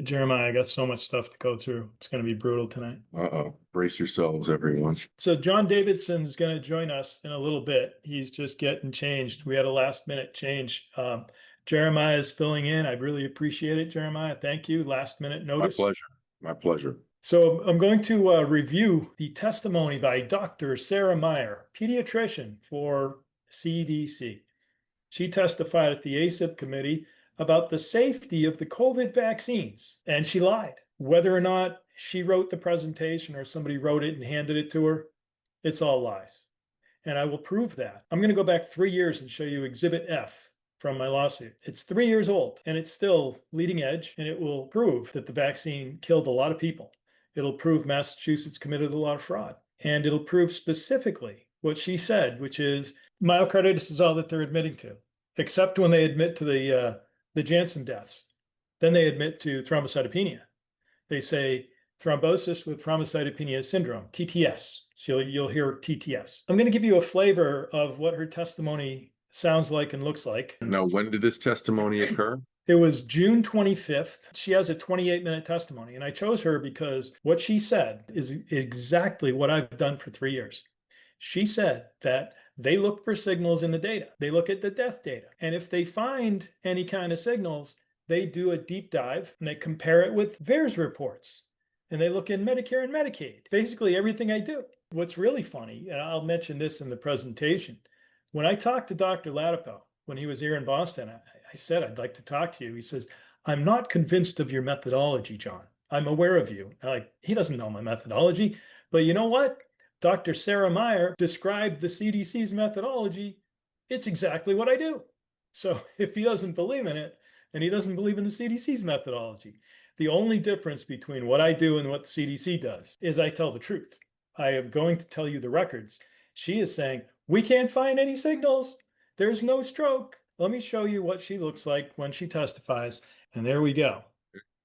Jeremiah, I got so much stuff to go through. It's going to be brutal tonight. Uh-oh. Brace yourselves, everyone. So John Davidson is going to join us in a little bit. He's just getting changed. We had a last minute change. Jeremiah is filling in. I really appreciate it, Jeremiah. Thank you. Last minute My notice. pleasure. My pleasure. So I'm going to review the testimony by Dr. Sarah Meyer, pediatrician for CDC. She testified at the ACIP Committee about the safety of the COVID vaccines, and she lied. Whether or not she wrote the presentation or somebody wrote it and handed it to her, it's all lies. And I will prove that. I'm going to go back 3 years and show you Exhibit F from my lawsuit. It's 3 years old and it's still leading edge, and it will prove that the vaccine killed a lot of people. It'll prove Massachusetts committed a lot of fraud. And it'll prove specifically what she said, which is myocarditis is all that they're admitting to, except when they admit to the Janssen deaths. Then they admit to thrombocytopenia. They say thrombosis with thrombocytopenia syndrome, TTS. So you'll hear TTS. I'm going to give you a flavor of what her testimony sounds like and looks like. Now, when did this testimony occur? It was June 25th. She has a 28-minute testimony, and I chose her because what she said is exactly what I've done for 3 years. She said that they look for signals in the data. They look at the death data. And if they find any kind of signals, they do a deep dive and they compare it with VAERS reports. And they look in Medicare and Medicaid, basically everything I do. What's really funny, and I'll mention this in the presentation, when I talked to Dr. Latipo, when he was here in Boston, I said, I'd like to talk to you. He says, I'm not convinced of your methodology, John. I'm aware of you. He doesn't know my methodology, but you know what? Dr. Sarah Meyer described the CDC's methodology. It's exactly what I do. So if he doesn't believe in it, and he doesn't believe in the CDC's methodology, the only difference between what I do and what the CDC does is I tell the truth. I am going to tell you the records. She is saying, we can't find any signals. There's no stroke. Let me show you what she looks like when she testifies. And there we go.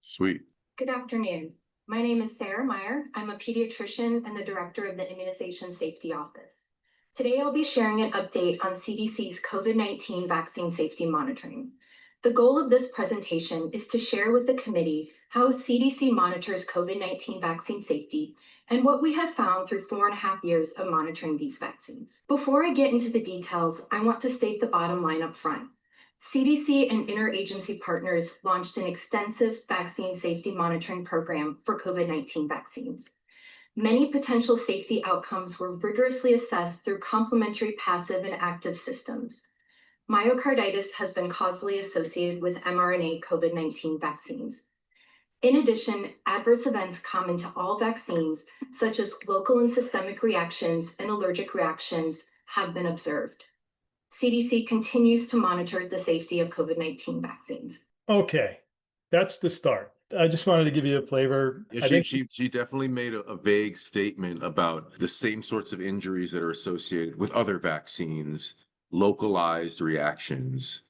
Sweet. Good afternoon. My name is Sarah Meyer. I'm a pediatrician and the director of the Immunization Safety Office. Today, I'll be sharing an update on CDC's COVID-19 vaccine safety monitoring. The goal of this presentation is to share with the committee how CDC monitors COVID-19 vaccine safety and what we have found through 4.5 years of monitoring these vaccines. Before I get into the details, I want to state the bottom line up front. CDC and interagency partners launched an extensive vaccine safety monitoring program for COVID-19 vaccines. Many potential safety outcomes were rigorously assessed through complementary passive and active systems. Myocarditis has been causally associated with mRNA COVID-19 vaccines. In addition, adverse events common to all vaccines, such as local and systemic reactions and allergic reactions, have been observed. CDC continues to monitor the safety of COVID-19 vaccines. Okay, that's the start. I just wanted to give you a flavor. Yeah, she definitely made a vague statement about the same sorts of injuries that are associated with other vaccines, localized reactions.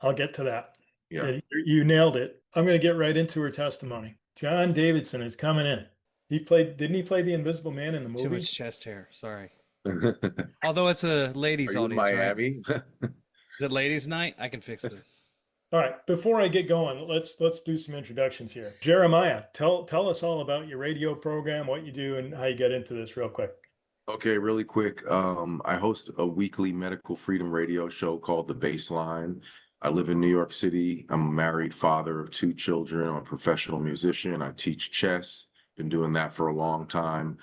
I'll get to that. Yeah. You nailed it. I'm going to get right into her testimony. John Davidson is coming in. Didn't he play the Invisible Man in the movie? Too much chest hair. Sorry. Although it's a ladies' audience, Miami? right? Is it ladies' night? I can fix this. All right. Before I get going, let's do some introductions here. Jeremiah, tell us all about your radio program, what you do, and how you get into this real quick. Okay, really quick. I host a weekly medical freedom radio show called The Baseline. I live in New York City. I'm a married father of 2 children. I'm a professional musician. I teach chess. Been doing that for a long time.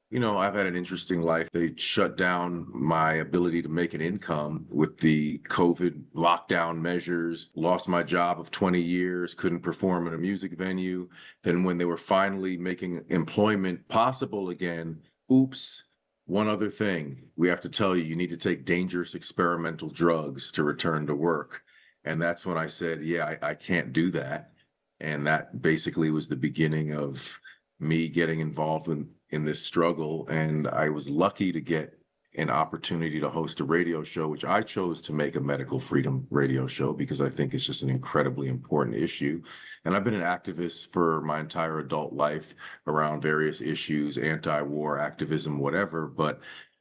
You know, I've had an interesting life. They shut down my ability to make an income with the COVID lockdown measures, lost my job of 20 years, couldn't perform in a music venue. Then when they were finally making employment possible again, oops, one other thing. We have to tell you, you need to take dangerous experimental drugs to return to work. And that's when I said, yeah, I can't do that. And that basically was the beginning of me getting involved in this struggle. And I was lucky to get an opportunity to host a radio show, which I chose to make a medical freedom radio show because I think it's just an incredibly important issue. And I've been an activist for my entire adult life around various issues, anti-war activism, whatever. But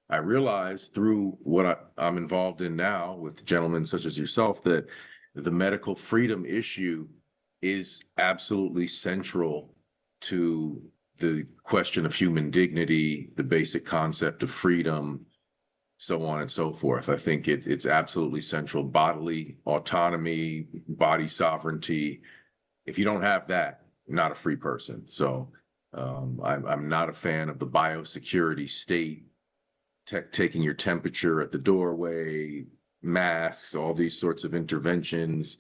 I realized through what I'm involved in now with gentlemen such as yourself that the medical freedom issue is absolutely central to the question of human dignity, the basic concept of freedom, so on and so forth. I think it's absolutely central. Bodily autonomy, body sovereignty. If you don't have that, you're not a free person. So I'm not a fan of the biosecurity state taking your temperature at the doorway, masks, all these sorts of interventions.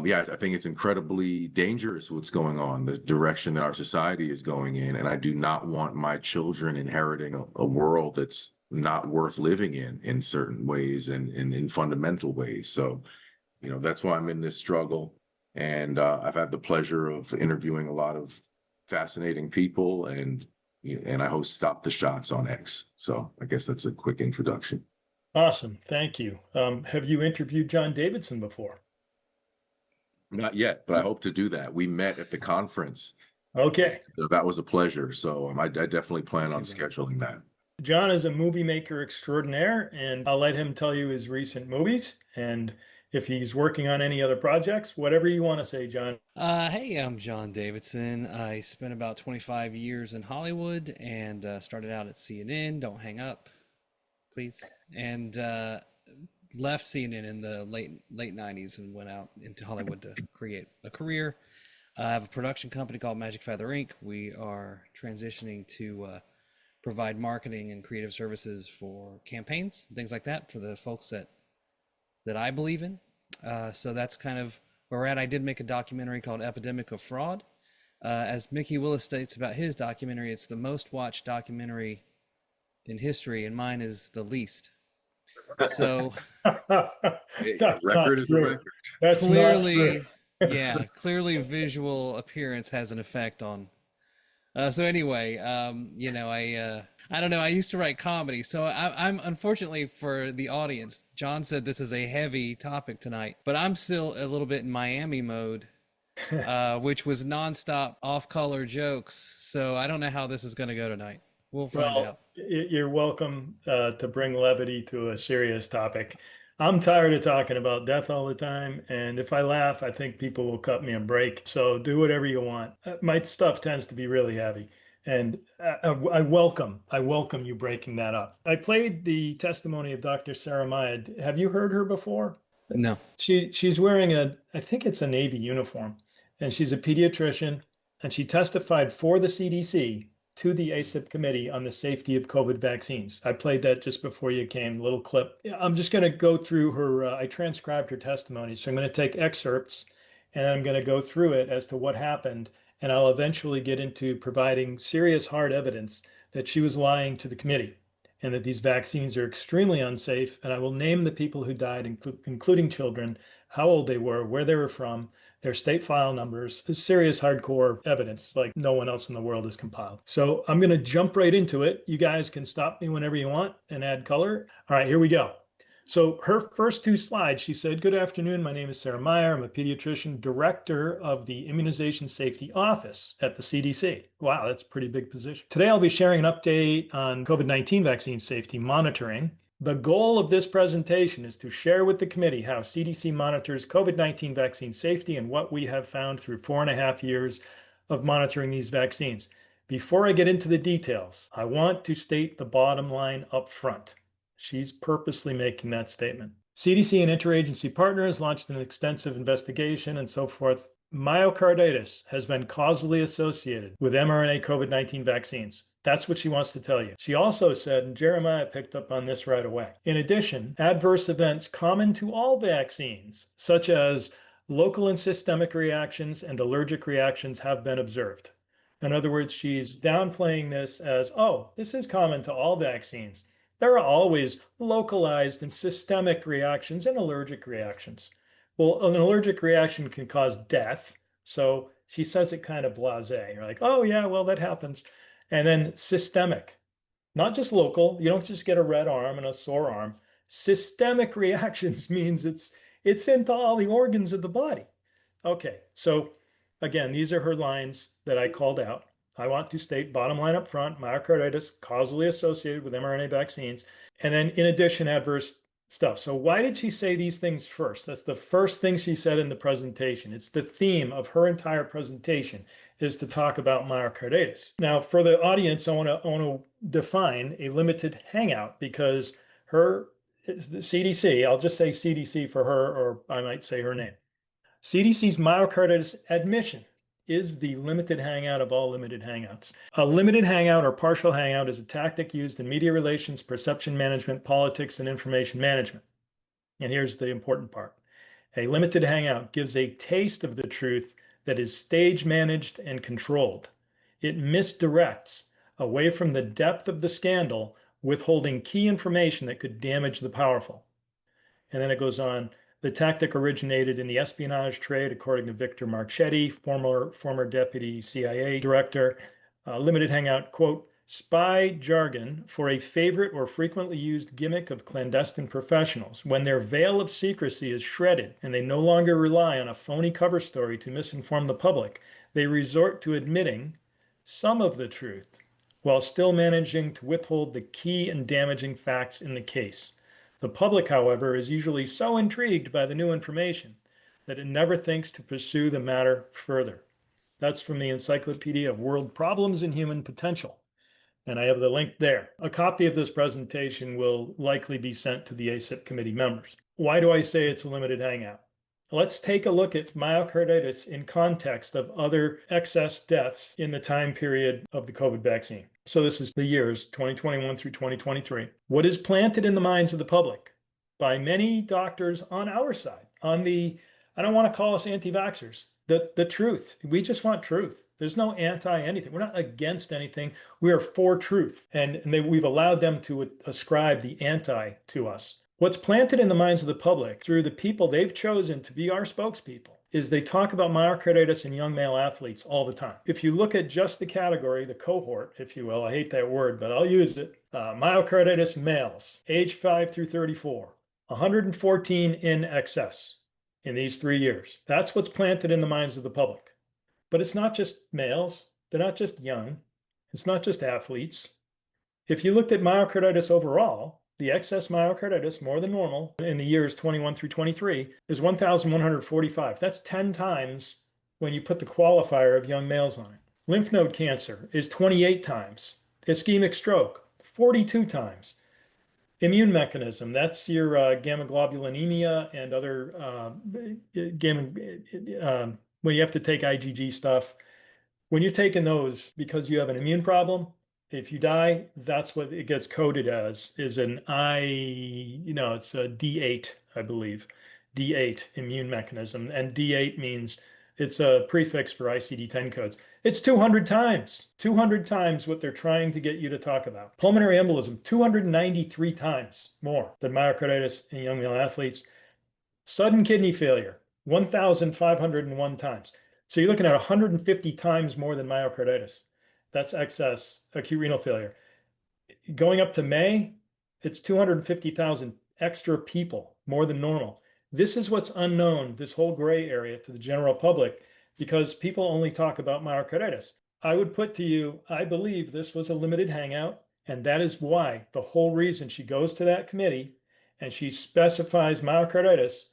Yeah, I think it's incredibly dangerous what's going on, the direction that our society is going in. And I do not want my children inheriting a world that's not worth living in certain ways and in fundamental ways. So, that's why I'm in this struggle. And I've had the pleasure of interviewing a lot of fascinating people, and I host Stop the Shots on X. So I guess that's a quick introduction. Awesome. Thank you. Have you interviewed John Davidson before? Not yet, but I hope to do that. We met at the conference. Okay. So that was a pleasure. So I definitely plan on scheduling that. John is a movie maker extraordinaire, and I'll let him tell you his recent movies and if he's working on any other projects, whatever you want to say, John. Hey, I'm John Davidson. I spent about 25 years in Hollywood and started out at CNN. Don't hang up, please. And left CNN in the late 90s and went out into Hollywood to create a career. I have a production company called Magic Feather Inc. We are transitioning to provide marketing and creative services for campaigns, things like that, for the folks that I believe in. So that's kind of where we're at. I did make a documentary called Epidemic of Fraud. As Mickey Willis states about his documentary, it's the most watched documentary in history, and mine is the least. So that's record not is true. a record. That's clearly, yeah, clearly visual appearance has an effect on. So anyway, I don't know. I used to write comedy, so I'm unfortunately for the audience. John said this is a heavy topic tonight, but I'm still a little bit in Miami mode, which was nonstop off-color jokes. So I don't know how this is going to go tonight. We'll find out. You're welcome to bring levity to a serious topic. I'm tired of talking about death all the time, and if I laugh, I think people will cut me a break. So do whatever you want. My stuff tends to be really heavy, and I welcome you breaking that up. I played the testimony of Dr. Sarah Meyer. Have you heard her before? No. She's wearing I think it's a Navy uniform, and she's a pediatrician, and she testified for the CDC to the ACIP Committee on the safety of COVID vaccines. I played that just before you came, a little clip. I'm just going to go through her, I transcribed her testimony. So I'm going to take excerpts and I'm going to go through it as to what happened. And I'll eventually get into providing serious hard evidence that she was lying to the committee and that these vaccines are extremely unsafe. And I will name the people who died, including children, how old they were, where they were from, their state file numbers, serious hardcore evidence like no one else in the world has compiled. So I'm going to jump right into it. You guys can stop me whenever you want and add color. All right, here we go. So her first two slides, she said, "Good afternoon. My name is Sarah Meyer. I'm a pediatrician, director of the Immunization Safety Office at the CDC." Wow, that's a pretty big position. "Today, I'll be sharing an update on COVID-19 vaccine safety monitoring. The goal of this presentation is to share with the committee how CDC monitors COVID-19 vaccine safety and what we have found through 4.5 years of monitoring these vaccines. Before I get into the details, I want to state the bottom line up front." She's purposely making that statement. "CDC and interagency partners launched an extensive investigation and so forth. Myocarditis has been causally associated with mRNA COVID-19 vaccines." That's what she wants to tell you. She also said, and Jeremiah picked up on this right away, "In addition, adverse events common to all vaccines, such as local and systemic reactions and allergic reactions, have been observed." In other words, she's downplaying this as, oh, this is common to all vaccines. There are always localized and systemic reactions and allergic reactions. Well, an allergic reaction can cause death. So she says it kind of blasé. You're like, oh, yeah, well, that happens. And then systemic, not just local. You don't just get a red arm and a sore arm. Systemic reactions means it's into all the organs of the body. Okay, so again, these are her lines that I called out. "I want to state, bottom line up front, myocarditis causally associated with mRNA vaccines. And then in addition, adverse stuff. So why did she say these things first? That's the first thing she said in the presentation. It's the theme of her entire presentation is to talk about myocarditis. Now, for the audience, I want to define a limited hangout because the CDC, I'll just say CDC for her, or I might say her name. CDC's myocarditis admission is the limited hangout of all limited hangouts. A limited hangout or partial hangout is a tactic used in media relations, perception management, politics, and information management. And here's the important part. A limited hangout gives a taste of the truth that is stage managed and controlled. It misdirects away from the depth of the scandal, withholding key information that could damage the powerful. And then it goes on. The tactic originated in the espionage trade, according to Victor Marchetti, former deputy CIA director. Limited hangout, quote, spy jargon for a favorite or frequently used gimmick of clandestine professionals. When their veil of secrecy is shredded and they no longer rely on a phony cover story to misinform the public, they resort to admitting some of the truth while still managing to withhold the key and damaging facts in the case. The public, however, is usually so intrigued by the new information that it never thinks to pursue the matter further. That's from the Encyclopedia of World Problems and Human Potential. And I have the link there. A copy of this presentation will likely be sent to the ACIP committee members. Why do I say it's a limited hangout? Let's take a look at myocarditis in context of other excess deaths in the time period of the COVID vaccine. So this is the years 2021 through 2023. What is planted in the minds of the public by many doctors on our side, on the, I don't want to call us anti-vaxxers, the truth. We just want truth. There's no anti-anything. We're not against anything. We are for truth. And we've allowed them to ascribe the anti to us. What's planted in the minds of the public through the people they've chosen to be our spokespeople is they talk about myocarditis in young male athletes all the time. If you look at just the category, the cohort, if you will, I hate that word, but I'll use it. Myocarditis males, age 5 through 34, 114 in excess in these 3 years. That's what's planted in the minds of the public. But it's not just males. They're not just young. It's not just athletes. If you looked at myocarditis overall, the excess myocarditis, more than normal, in the years 21 through 23 is 1,145. That's 10 times when you put the qualifier of young males on it. Lymph node cancer is 28 times. Ischemic stroke, 42 times. Immune mechanism, that's your gamma globulinemia and other when you have to take IgG stuff. When you're taking those because you have an immune problem, if you die, that's what it gets coded as, is it's a D8, I believe, D8 immune mechanism. And D8 means it's a prefix for ICD-10 codes. It's 200 times what they're trying to get you to talk about. Pulmonary embolism, 293 times more than myocarditis in young male athletes. Sudden kidney failure, 1,501 times. So you're looking at 150 times more than myocarditis. That's excess acute renal failure. Going up to May, it's 250,000 extra people, more than normal. This is what's unknown, this whole gray area to the general public, because people only talk about myocarditis. I would put to you, I believe this was a limited hangout, and that is why the whole reason she goes to that committee and she specifies myocarditis,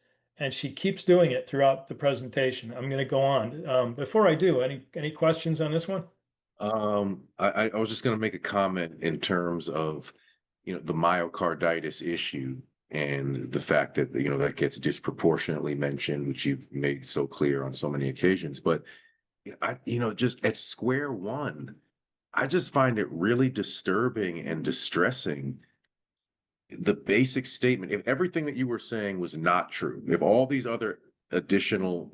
and she keeps doing it throughout the presentation. I'm going to go on. Before I do, any questions on this one? I was just going to make a comment in terms of, the myocarditis issue and the fact that, that gets disproportionately mentioned, which you've made so clear on so many occasions. But, just at square one, I just find it really disturbing and distressing. The basic statement, if everything that you were saying was not true, if all these other additional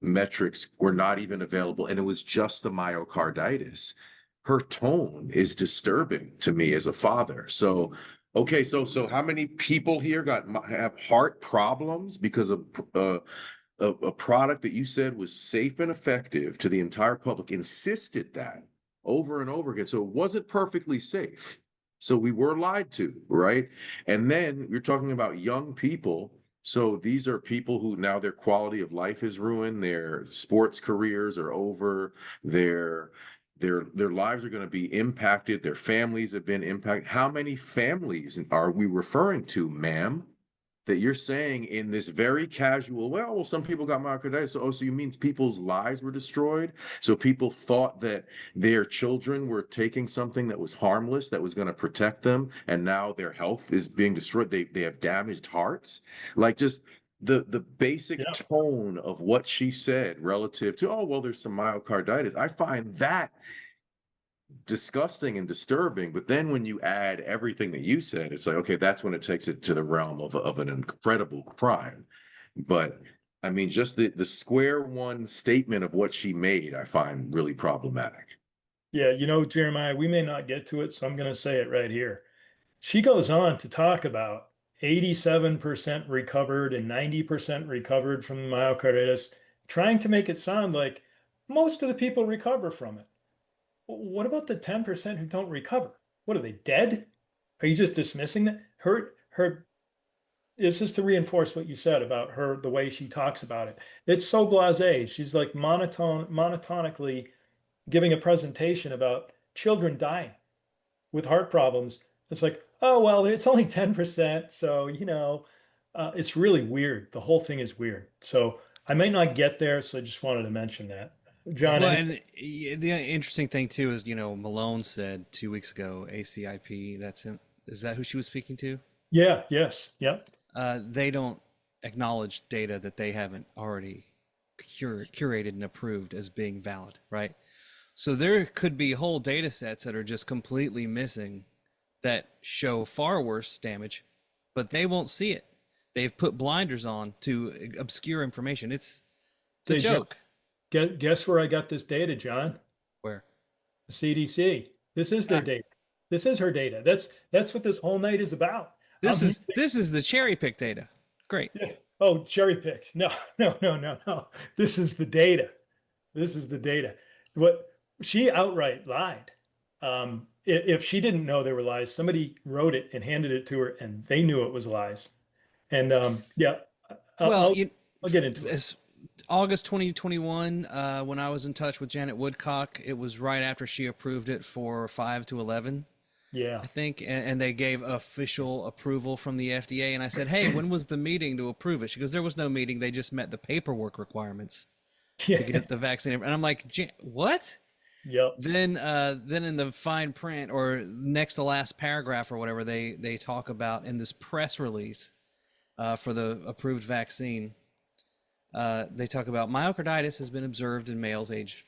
metrics were not even available and it was just the myocarditis, her tone is disturbing to me as a father. So okay, so how many people here have heart problems because of a product that you said was safe and effective to the entire public, insisted that over and over again? So it wasn't perfectly safe, so we were lied to, right? And then you're talking about young people. So these are people who now their quality of life is ruined, their sports careers are over, their lives are going to be impacted, their families have been impacted. How many families are we referring to, ma'am? that you're saying in this very casual, well, some people got myocarditis. So, so you mean people's lives were destroyed? So people thought that their children were taking something that was harmless, that was going to protect them, and now their health is being destroyed. They have damaged hearts. Like, just the basic Yeah. tone of what she said relative to, oh, well, there's some myocarditis. I find that disgusting and disturbing. But then when you add everything that you said, it's like, okay, that's when it takes it to the realm of an incredible crime. But I mean, just the square one statement of what she made, I find really problematic. Yeah, Jeremiah, we may not get to it, so I'm going to say it right here. She goes on to talk about 87% recovered and 90% recovered from myocarditis, trying to make it sound like most of the people recover from it. What about the 10% who don't recover? What are they, dead? Are you just dismissing that? This is to reinforce what you said about her, the way she talks about it. It's so blasé. She's like monotonically giving a presentation about children dying with heart problems. It's like, oh, well, it's only 10%. So, it's really weird. The whole thing is weird. So I might not get there. So I just wanted to mention that. John, Well, and the interesting thing too is, Malone said 2 weeks ago, ACIP, that's him. Is that who she was speaking to? yeah, yes, yep. They don't acknowledge data that they haven't already curated and approved as being valid, right? So there could be whole data sets that are just completely missing that show far worse damage, but they won't see it. They've put blinders on to obscure information. It's a Say, joke. Guess where I got this data, John? Where? The CDC. This is their Ah, data. This is her data. That's what this whole night is about. this is the cherry pick data. Great. Oh, cherry picked. No, no, no, no, no. This is the data. This is the data. What she outright lied. If she didn't know they were lies, somebody wrote it and handed it to her, and they knew it was lies. And yeah, Well, I'll get into it. as August 2021, when I was in touch with Janet Woodcock, it was right after she approved it for 5 to 11, Yeah, I think, and they gave official approval from the FDA. And I said, hey, when was the meeting to approve it? She goes, there was no meeting. They just met the paperwork requirements to yeah, get the vaccine. And I'm like, what? yep. Then in the fine print or next to last paragraph or whatever, they talk about in this press release for the approved vaccine. They talk about myocarditis has been observed in males age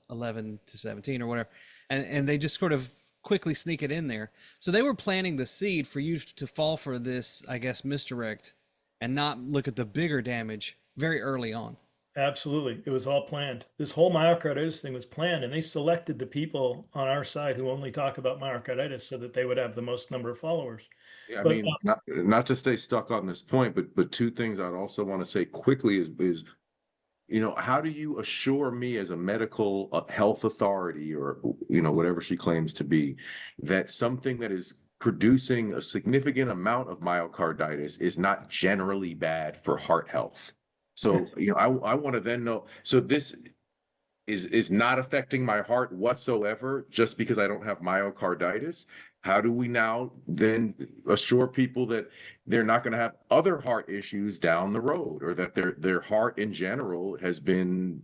11 to 17 or whatever, and they just sort of quickly sneak it in there. So they were planting the seed for you to fall for this, I guess, misdirect and not look at the bigger damage very early on. Absolutely. It was all planned. This whole myocarditis thing was planned, and they selected the people on our side who only talk about myocarditis so that they would have the most number of followers. Yeah, I But mean, not to stay stuck on this point, but two things I'd also want to say quickly is how do you assure me as a medical health authority or whatever she claims to be, that something that is producing a significant amount of myocarditis is not generally bad for heart health? So I want to then know, so this is not affecting my heart whatsoever just because I don't have myocarditis. How do we now then assure people that they're not going to have other heart issues down the road, or that their heart in general has been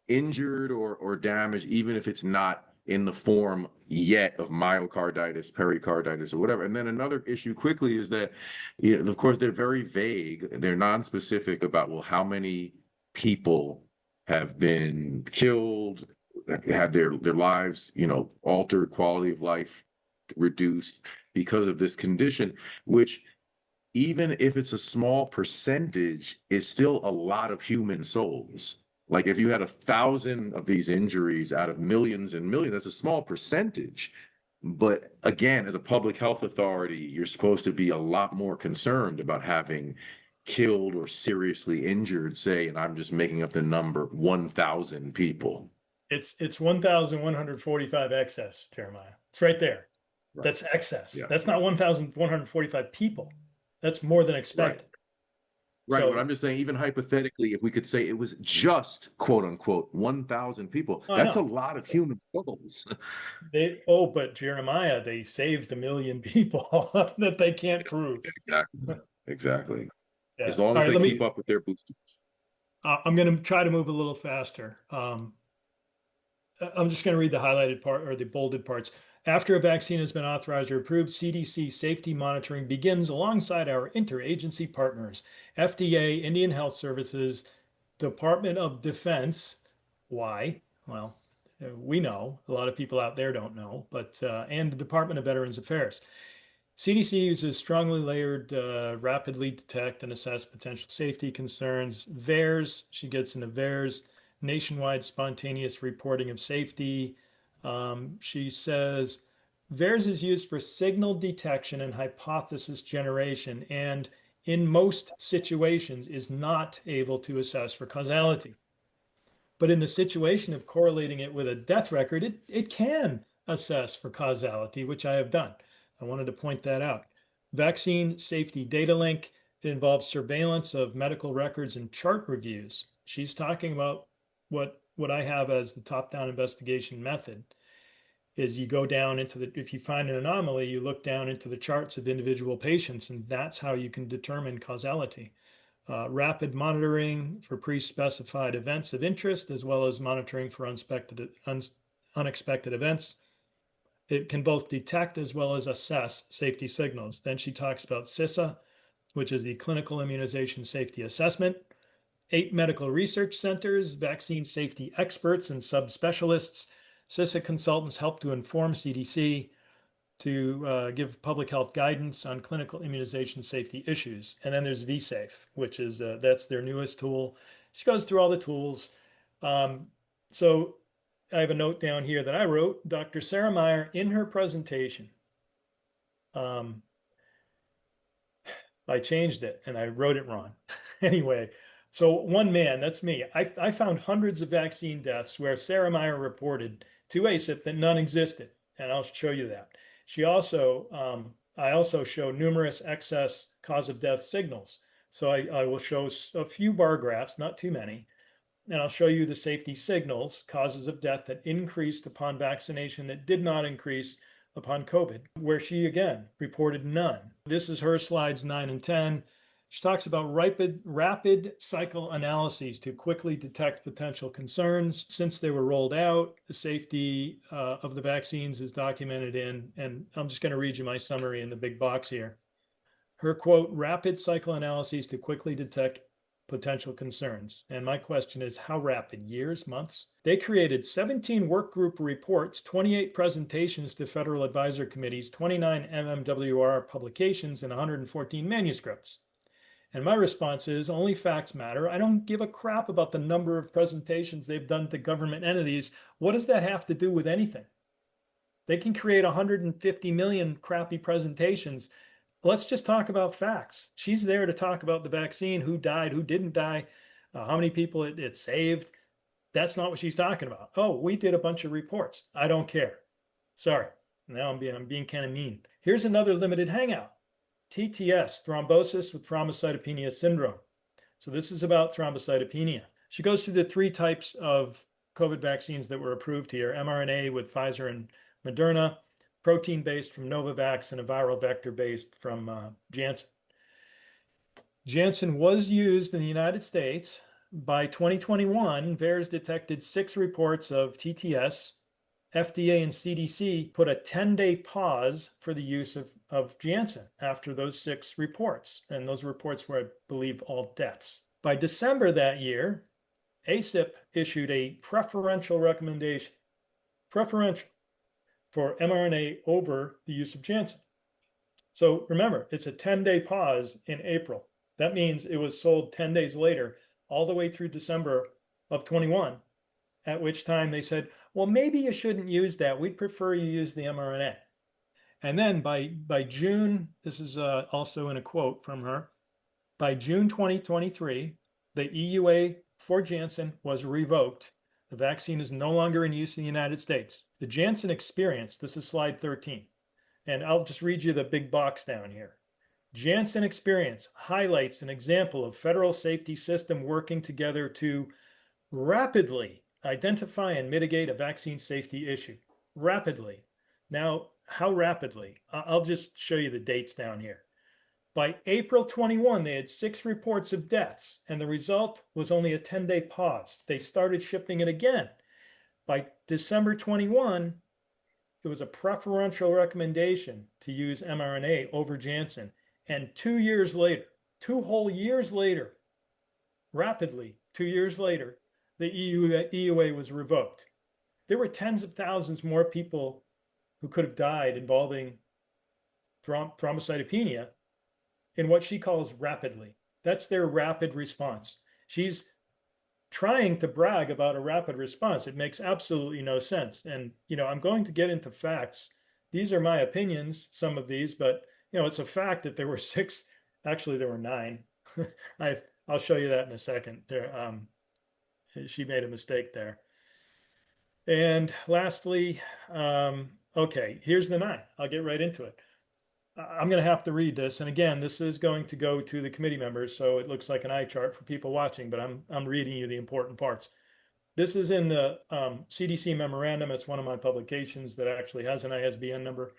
injured or damaged, even if it's not in the form yet of myocarditis, pericarditis, or whatever? And then another issue quickly is that, of course, they're very vague. They're non-specific about, well, how many people have been killed, had their lives, altered, quality of life reduced because of this condition, which, even if it's a small percentage, is still a lot of human souls. Like, if you had 1,000 of these injuries out of millions and millions, that's a small percentage. But again, as a public health authority, you're supposed to be a lot more concerned about having killed or seriously injured, say, and I'm just making up the number, 1,000 people. it's 1,145 excess, Jeremiah. It's right there. Right. That's excess. Yeah. That's not 1,145 people. That's more than expected. Right, So, but I'm just saying, even hypothetically, if we could say it was just quote unquote 1,000 people, I that's a know. lot of human souls. But Jeremiah, they saved 1 million people that they can't prove. Exactly. exactly. Yeah. As long All as right, they keep up with their boosters. I'm going to try to move a little faster. I'm just going to read the highlighted part or the bolded parts. After a vaccine has been authorized or approved, CDC safety monitoring begins alongside our interagency partners, FDA, Indian Health Services, Department of Defense. Why? Well, we know. A lot of people out there don't know, but and the Department of Veterans Affairs. CDC uses strongly layered, rapidly detect and assess potential safety concerns. VAERS, she gets into VAERS, nationwide spontaneous reporting of safety. She says VAERS is used for signal detection and hypothesis generation, and in most situations is not able to assess for causality. But in the situation of correlating it with a death record, it can assess for causality, which I have done. I wanted to point that out. Vaccine safety data link. It involves surveillance of medical records and chart reviews. She's talking about what I have as the top-down investigation method is you go down into the, if you find an anomaly, you look down into the charts of individual patients, and that's how you can determine causality. Rapid monitoring for pre-specified events of interest, as well as monitoring for unexpected events. It can both detect as well as assess safety signals. Then she talks about CISA, which is the Clinical Immunization Safety Assessment. 8 medical research centers, vaccine safety experts and subspecialists. CISA consultants help to inform CDC to give public health guidance on clinical immunization safety issues. And then there's vSafe, which is that's their newest tool. She goes through all the tools. So I have a note down here that I wrote. Dr. Sarah Meyer, in her presentation, I changed it and I wrote it wrong. Anyway, so one man, that's me. I found hundreds of vaccine deaths where Sarah Meyer reported to ACIP that none existed, and I'll show you that. She also, I also show numerous excess cause of death signals. So I will show a few bar graphs, not too many, and I'll show you the safety signals, causes of death that increased upon vaccination that did not increase upon COVID, where she again reported none. This is her slides 9 and 10. She talks about rapid cycle analyses to quickly detect potential concerns. Since they were rolled out, the safety of the vaccines is documented in, and I'm just going to read you my summary in the big box here. Her quote, rapid cycle analyses to quickly detect potential concerns. And my question is, how rapid? Years, months? They created 17 work group reports, 28 presentations to federal advisor committees, 29 MMWR publications, and 114 manuscripts. And my response is, only facts matter. I don't give a crap about the number of presentations they've done to government entities. What does that have to do with anything? They can create 150 million crappy presentations. Let's just talk about facts. She's there to talk about the vaccine, who died, who didn't die, how many people it saved. That's not what she's talking about. Oh, we did a bunch of reports. I don't care. Sorry. Now I'm being kind of mean. Here's another limited hangout. TTS, thrombosis with thrombocytopenia syndrome. So this is about thrombocytopenia. She goes through the 3 types of COVID vaccines that were approved here: mRNA with Pfizer and Moderna, protein-based from Novavax, and a viral vector-based from Janssen. Janssen was used in the United States. By 2021, VAERS detected 6 reports of TTS. FDA and CDC put a 10-day pause for the use of Janssen after those 6 reports. And those reports were, I believe, all deaths. By December that year, ACIP issued a preferential recommendation, preferential, for mRNA over the use of Janssen. So remember, it's a 10-day pause in April. That means it was sold 10 days later, all the way through December of 21, at which time they said, well, maybe you shouldn't use that. We'd prefer you use the mRNA. And then by June, this is also in a quote from her, by June 2023, the EUA for Janssen was revoked. The vaccine is no longer in use in the United States. The Janssen experience, this is slide 13, and I'll just read you the big box down here. Janssen experience highlights an example of federal safety system working together to rapidly identify and mitigate a vaccine safety issue. Rapidly. Now, how rapidly? I'll just show you the dates down here. By April 21, they had 6 reports of deaths, and the result was only a 10-day pause. They started shipping it again. By December 21, there was a preferential recommendation to use mRNA over Janssen. And 2 years later, 2 whole years later, rapidly, 2 years later, the EUA was revoked. There were tens of thousands more people who could have died involving thrombocytopenia in what she calls rapidly. That's their rapid response. She's trying to brag about a rapid response. It makes absolutely no sense. And, I'm going to get into facts. These are my opinions, some of these, but, it's a fact that there were 6, actually there were 9. I'll show you that in a second. She made a mistake there. And lastly, okay, here's the 9. I'll get right into it. I'm going to have to read this. And again, this is going to go to the committee members, so it looks like an eye chart for people watching, but I'm reading you the important parts. This is in the CDC memorandum. It's one of my publications that actually has an ISBN number.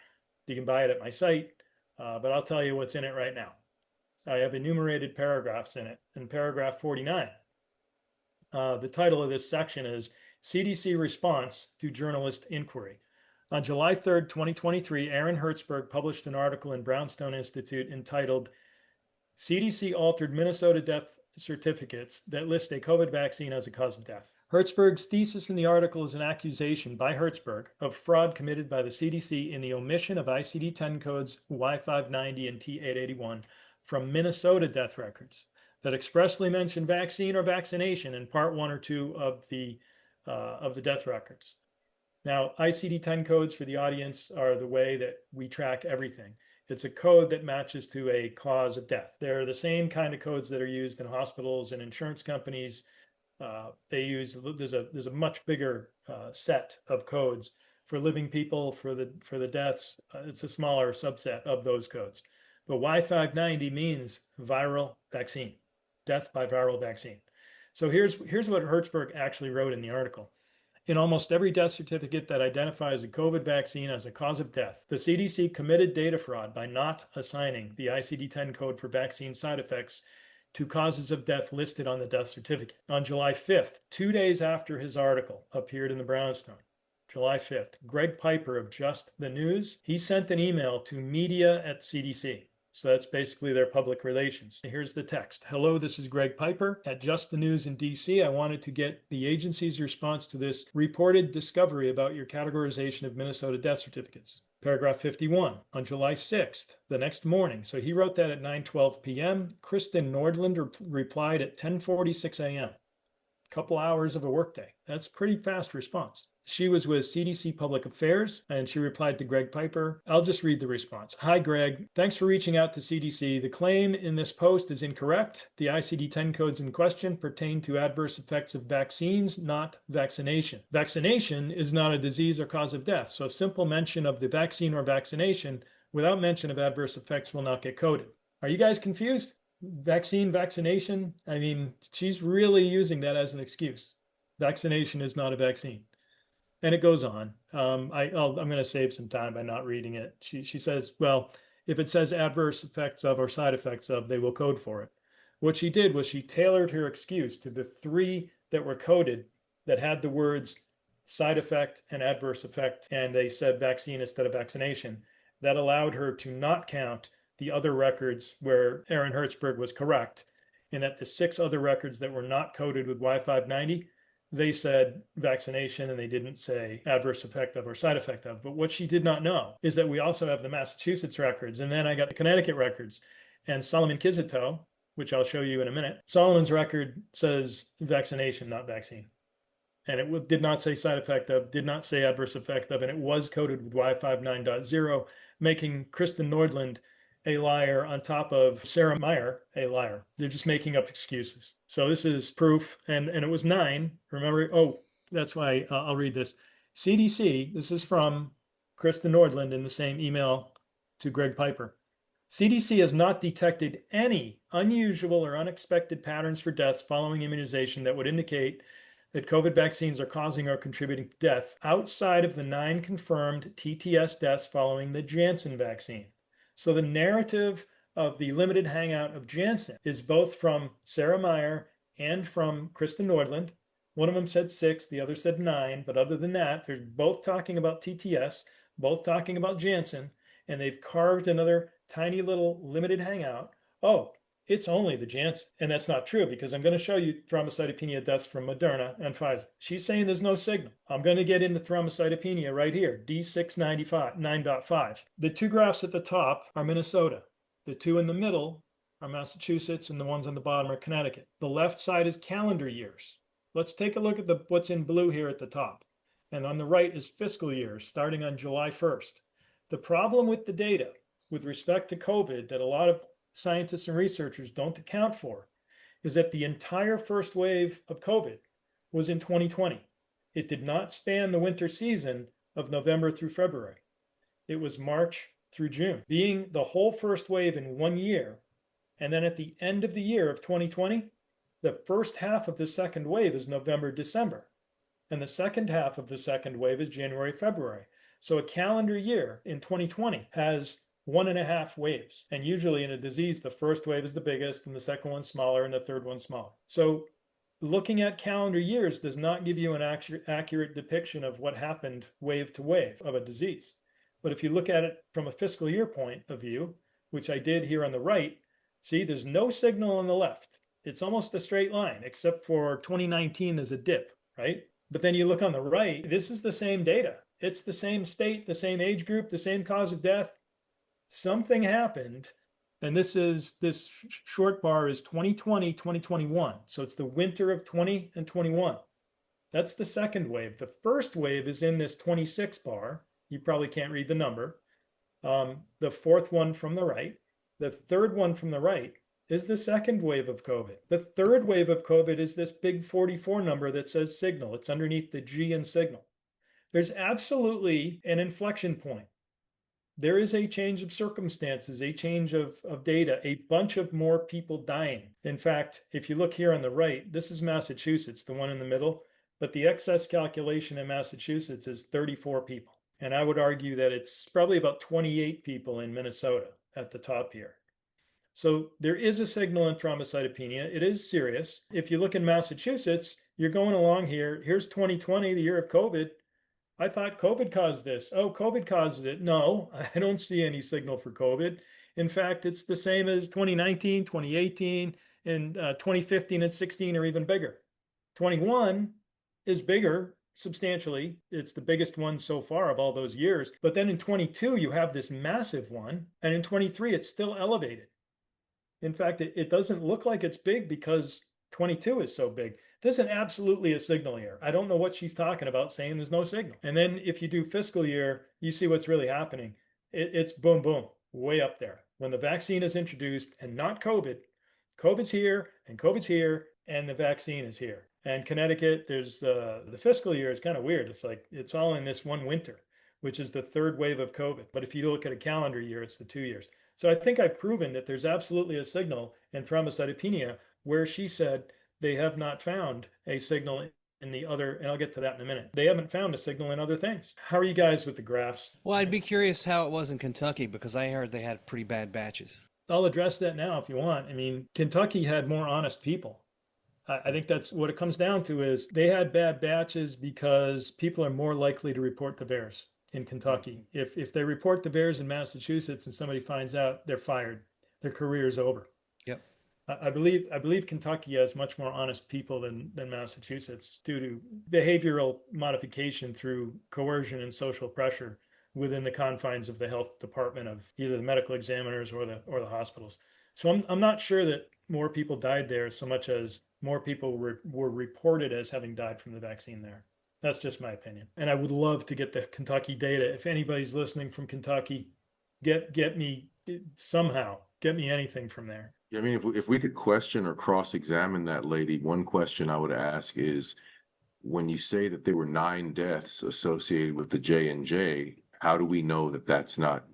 You can buy it at my site, but I'll tell you what's in it right now. I have enumerated paragraphs in it. In paragraph 49, the title of this section is CDC Response to Journalist Inquiry. On July 3rd, 2023, Aaron Hertzberg published an article in Brownstone Institute entitled CDC Altered Minnesota Death Certificates that list a COVID vaccine as a cause of death. Hertzberg's thesis in the article is an accusation by Hertzberg of fraud committed by the CDC in the omission of ICD-10 codes Y590 and T881 from Minnesota death records that expressly mention vaccine or vaccination in Part 1 or 2 of the death records. Now, ICD-10 codes for the audience are the way that we track everything. It's a code that matches to a cause of death. They're the same kind of codes that are used in hospitals and insurance companies. There's a much bigger set of codes for living people, for the deaths. It's a smaller subset of those codes. But Y590 means viral vaccine, death by viral vaccine. So here's what Hertzberg actually wrote in the article. In almost every death certificate that identifies a COVID vaccine as a cause of death, the CDC committed data fraud by not assigning the ICD-10 code for vaccine side effects to causes of death listed on the death certificate. On July 5th, 2 days after his article appeared in the Brownstone, July 5th, Greg Piper of Just the News, he sent an email to media@CDC. So that's basically their public relations. Here's the text. Hello, this is Greg Piper at Just the News in DC. I wanted to get the agency's response to this reported discovery about your categorization of Minnesota death certificates. Paragraph 51, on July 6th, the next morning. So he wrote that at 9:12 p.m. Kristen Nordland replied at 10:46 a.m. A couple hours of a workday. That's pretty fast response. She was with CDC Public Affairs, and she replied to Greg Piper. I'll just read the response. Hi, Greg. Thanks for reaching out to CDC. The claim in this post is incorrect. The ICD-10 codes in question pertain to adverse effects of vaccines, not vaccination. Vaccination is not a disease or cause of death, so simple mention of the vaccine or vaccination without mention of adverse effects will not get coded. Are you guys confused? Vaccine, vaccination? I mean, she's really using that as an excuse. Vaccination is not a vaccine. And it goes on. I'm going to save some time by not reading it. She says, well, if it says adverse effects of or side effects of, they will code for it. What she did was she tailored her excuse to the 3 that were coded that had the words side effect and adverse effect, and they said vaccine instead of vaccination. That allowed her to not count the other records where Aaron Hertzberg was correct, in that the 6 other records that were not coded with Y590, they said vaccination and they didn't say adverse effect of or side effect of. But what she did not know is that we also have the Massachusetts records, and then I got the Connecticut records. And Solomon Kizito, which I'll show you in a minute, Solomon's record says vaccination, not vaccine. And it did not say side effect of, did not say adverse effect of, and it was coded with Y59.0, making Kristen Nordland a liar on top of Sarah Meyer a liar. They're just making up excuses. So this is proof, and it was 9. Remember, oh, that's why I'll read this. CDC, this is from Kristen Nordland in the same email to Greg Piper. CDC has not detected any unusual or unexpected patterns for deaths following immunization that would indicate that COVID vaccines are causing or contributing to death outside of the 9 confirmed TTS deaths following the Janssen vaccine. So the narrative of the limited hangout of Janssen is both from Sarah Meyer and from Kristen Nordland. One of them said 6, the other said 9, but other than that, they're both talking about TTS, both talking about Janssen, and they've carved another tiny little limited hangout. Oh, it's only the Janssen. And that's not true, because I'm going to show you thrombocytopenia deaths from Moderna and Pfizer. She's saying there's no signal. I'm going to get into thrombocytopenia right here, D695, 9.5. The two graphs at the top are Minnesota. The two in the middle are Massachusetts, and the ones on the bottom are Connecticut. The left side is calendar years. Let's take a look at what's in blue here at the top. And on the right is fiscal years, starting on July 1st. The problem with the data with respect to COVID that a lot of scientists and researchers don't account for is that the entire first wave of COVID was in 2020. It did not span the winter season of November through February. It was March through June, being the whole first wave in 1 year. And then at the end of the year of 2020, the first half of the second wave is November, December. And the second half of the second wave is January, February. So a calendar year in 2020 has 1.5 waves. And usually in a disease, the first wave is the biggest, and the second one smaller, and the third one smaller. So looking at calendar years does not give you an accurate depiction of what happened wave to wave of a disease. But if you look at it from a fiscal year point of view, which I did here on the right, see, there's no signal on the left. It's almost a straight line, except for 2019 as a dip, right? But then you look on the right, this is the same data. It's the same state, the same age group, the same cause of death. Something happened, and this short bar is 2020, 2021. So it's the winter of 20 and 21. That's the second wave. The first wave is in this 26 bar. You probably can't read the number. The fourth one from the right. The third one from the right is the second wave of COVID. The third wave of COVID is this big 44 number that says signal. It's underneath the G in signal. There's absolutely an inflection point. There is a change of circumstances, a change of data, a bunch of more people dying. In fact, if you look here on the right, this is Massachusetts, the one in the middle, but the excess calculation in Massachusetts is 34 people. And I would argue that it's probably about 28 people in Minnesota at the top here. So there is a signal in thrombocytopenia. It is serious. If you look in Massachusetts, you're going along here. Here's 2020, the year of COVID. I thought COVID caused this. Oh, COVID causes it. No, I don't see any signal for COVID. In fact, it's the same as 2019, 2018, and 2015 and 16 are even bigger. 21 is bigger substantially. It's the biggest one so far of all those years. But then in 22, you have this massive one. And in 23, it's still elevated. In fact, it doesn't look like it's big because 22 is so big. There's absolutely a signal here. I don't know what she's talking about saying there's no signal. And then if you do fiscal year, you see what's really happening. It's boom, boom, way up there. When the vaccine is introduced and not COVID, COVID's here and COVID's here and the vaccine is here. And Connecticut, there's the fiscal year is kind of weird. It's like it's all in this one winter, which is the third wave of COVID. But if you look at a calendar year, it's the 2 years. So I think I've proven that there's absolutely a signal in thrombocytopenia where she said they have not found a signal in the other, and I'll get to that in a minute. They haven't found a signal in other things. How are you guys with the graphs? Well, I'd be curious how it was in Kentucky because I heard they had pretty bad batches. I'll address that now if you want. I mean, Kentucky had more honest people. I think that's what it comes down to is they had bad batches because people are more likely to report the VAERS in Kentucky. If they report the VAERS in Massachusetts and somebody finds out, they're fired. Their career is over. Yep. I believe Kentucky has much more honest people than Massachusetts due to behavioral modification through coercion and social pressure within the confines of the health department of either the medical examiners or the hospitals. So I'm not sure that more people died there so much as more people were reported as having died from the vaccine there. That's just my opinion. And I would love to get the Kentucky data. If anybody's listening from Kentucky, get me somehow, get me anything from there. Yeah, I mean, if we could question or cross-examine that lady, one question I would ask is, when you say that there were 9 deaths associated with the J&J, how do we know that that's not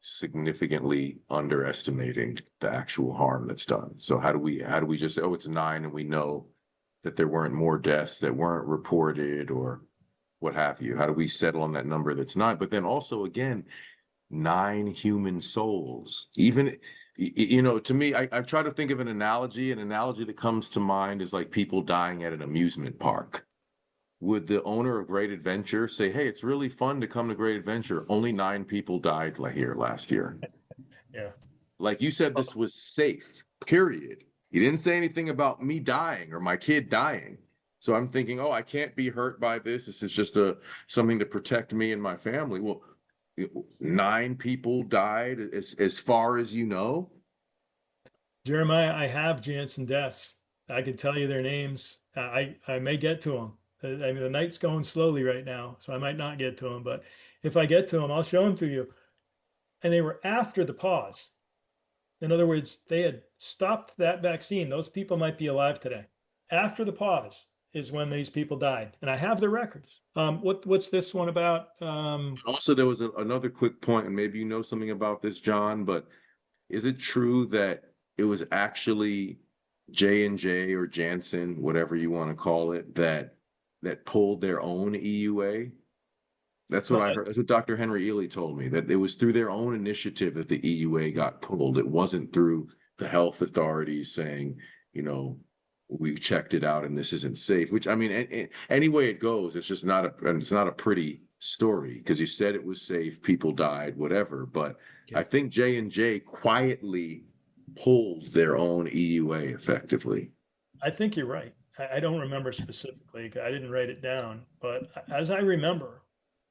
significantly underestimating the actual harm that's done? So how do we just say, oh, it's 9 and we know that there weren't more deaths that weren't reported or what have you? How do we settle on that number that's 9? But then also, again, 9 human souls. Even To me, I try to think of an analogy. An analogy that comes to mind is like people dying at an amusement park. Would the owner of Great Adventure say, "Hey, it's really fun to come to Great Adventure. Only 9 people died here last year." Yeah. Like you said, this was safe, period. You didn't say anything about me dying or my kid dying. So I'm thinking, oh, I can't be hurt by this. This is just something to protect me and my family. Well, 9 people died as far as you know. Jeremiah, I have Janssen deaths. I can tell you their names. I may get to them. I mean, the night's going slowly right now, so I might not get to them. But if I get to them, I'll show them to you. And they were after the pause. In other words, they had stopped that vaccine. Those people might be alive today. After the pause is when these people died, and I have the records. What's this one about? Also, there was another quick point, and maybe you know something about this, John, but is it true that it was actually J&J or Janssen, whatever you want to call it, that pulled their own EUA? That's what I heard. That's what Dr. Henry Ely told me, that it was through their own initiative that the EUA got pulled. It wasn't through the health authorities saying, we've checked it out and this isn't safe. Which, I mean, any way it goes, it's not a pretty story, because you said it was safe, people died, whatever. But yeah. I think J&J quietly pulled their own EUA effectively. I think you're right. I don't remember specifically. I didn't write it down, but as I remember,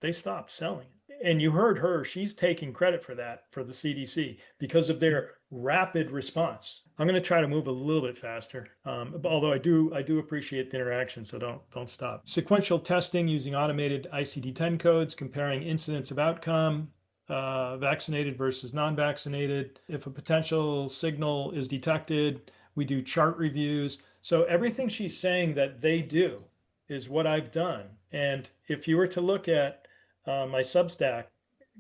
they stopped selling it. And you heard her, she's taking credit for that, for the CDC, because of their rapid response. I'm going to try to move a little bit faster, although I do appreciate the interaction, so don't stop. Sequential testing using automated ICD-10 codes, comparing incidence of outcome, vaccinated versus non-vaccinated. If a potential signal is detected, we do chart reviews. So everything she's saying that they do is what I've done. And if you were to look at my Substack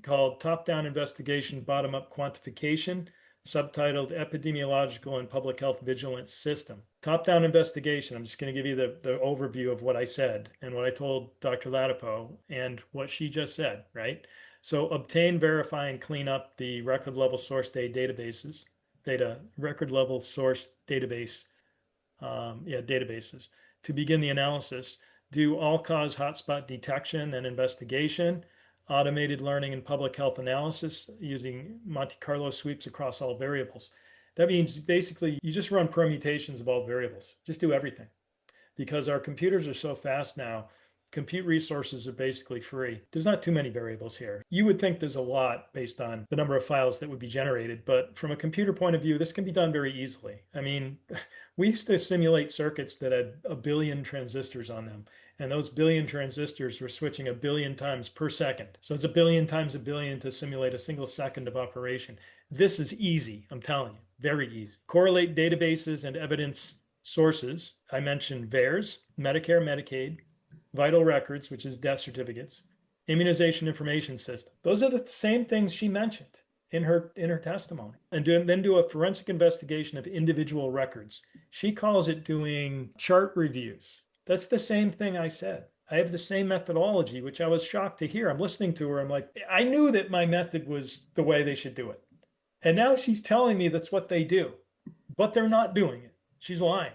called Top-Down Investigation, Bottom-Up Quantification, subtitled Epidemiological and Public Health Vigilance System. Top-down investigation, I'm just going to give you the overview of what I said and what I told Dr. Latipo and what she just said, right? So obtain, verify, and clean up the record level source databases, record level source database, databases. To begin the analysis, do all-cause hotspot detection and investigation, automated learning and public health analysis using Monte Carlo sweeps across all variables. That means basically you just run permutations of all variables. Just do everything. Because our computers are so fast now, compute resources are basically free. There's not too many variables here. You would think there's a lot based on the number of files that would be generated, but from a computer point of view, this can be done very easily. I mean, we used to simulate circuits that had 1 billion transistors on them, and those 1 billion transistors were switching 1 billion times per second. So it's 1 billion times 1 billion to simulate a single second of operation. This is easy, I'm telling you, very easy. Correlate databases and evidence sources. I mentioned VAERS, Medicare, Medicaid, vital records, which is death certificates, immunization information system. Those are the same things she mentioned in her testimony. And then do a forensic investigation of individual records. She calls it doing chart reviews. That's the same thing I said. I have the same methodology, which I was shocked to hear. I'm listening to her. I'm like, I knew that my method was the way they should do it. And now she's telling me that's what they do, but they're not doing it. She's lying.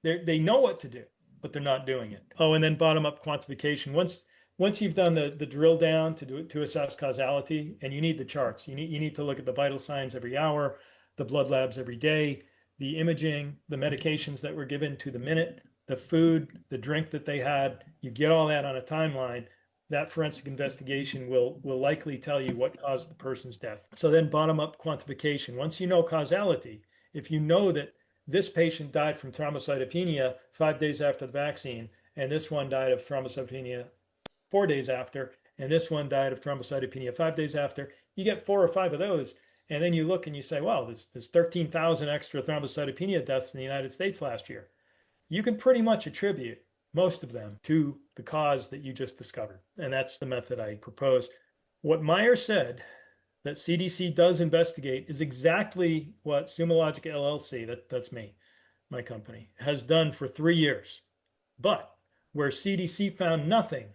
They know what to do, but they're not doing it. Oh, and then bottom-up quantification. Once you've done the drill down to assess causality, and you need the charts. You need to look at the vital signs every hour, the blood labs every day, the imaging, the medications that were given to the minute, the food, the drink that they had. You get all that on a timeline. That forensic investigation will likely tell you what caused the person's death. So then bottom-up quantification. Once you know causality, if you know that this patient died from thrombocytopenia 5 days after the vaccine, and this one died of thrombocytopenia 4 days after, and this one died of thrombocytopenia 5 days after, you get 4 or 5 of those. And then you look and you say, wow, there's 13,000 extra thrombocytopenia deaths in the United States last year. You can pretty much attribute most of them to the cause that you just discovered. And that's the method I propose. What Meyer said, that CDC does investigate, is exactly what SumoLogic LLC, that's me, my company, has done for 3 years. But where CDC found nothing,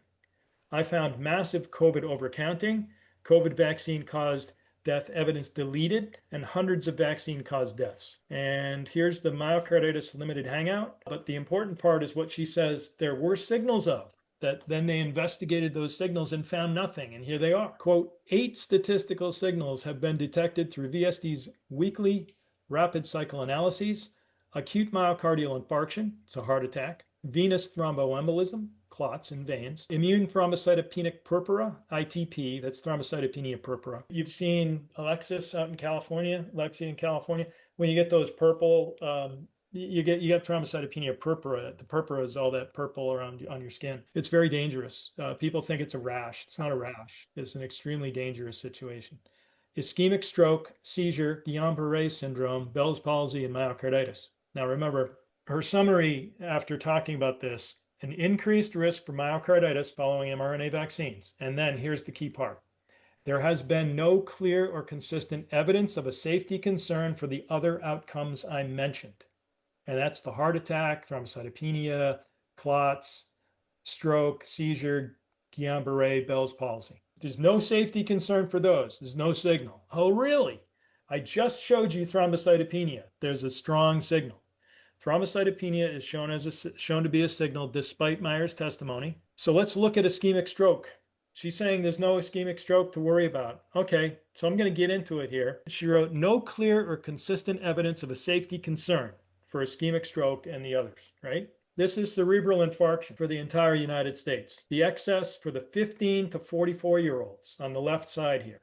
I found massive COVID overcounting. COVID vaccine caused death evidence deleted, and hundreds of vaccine-caused deaths. And here's the myocarditis limited hangout. But the important part is what she says there were signals of, that then they investigated those signals and found nothing. And here they are. Quote, 8 statistical signals have been detected through VSD's weekly rapid cycle analyses: acute myocardial infarction, it's a heart attack; venous thromboembolism, clots in veins; immune thrombocytopenic purpura, ITP, that's thrombocytopenia purpura. You've seen Alexis out in California, Lexi in California. When you get those purple, you get thrombocytopenia purpura. The purpura is all that purple around on your skin. It's very dangerous. People think it's a rash. It's not a rash. It's an extremely dangerous situation. Ischemic stroke, seizure, Guillain-Barré syndrome, Bell's palsy, and myocarditis. Now remember, her summary after talking about this: an increased risk for myocarditis following mRNA vaccines. And then here's the key part: there has been no clear or consistent evidence of a safety concern for the other outcomes I mentioned. And that's the heart attack, thrombocytopenia, clots, stroke, seizure, Guillain-Barré, Bell's palsy. There's no safety concern for those. There's no signal. Oh, really? I just showed you thrombocytopenia. There's a strong signal. Thrombocytopenia is shown to be a signal despite Meyer's testimony. So let's look at ischemic stroke. She's saying there's no ischemic stroke to worry about. Okay, so I'm going to get into it here. She wrote, no clear or consistent evidence of a safety concern for ischemic stroke and the others, right? This is cerebral infarction for the entire United States. The excess for the 15 to 44-year-olds on the left side here,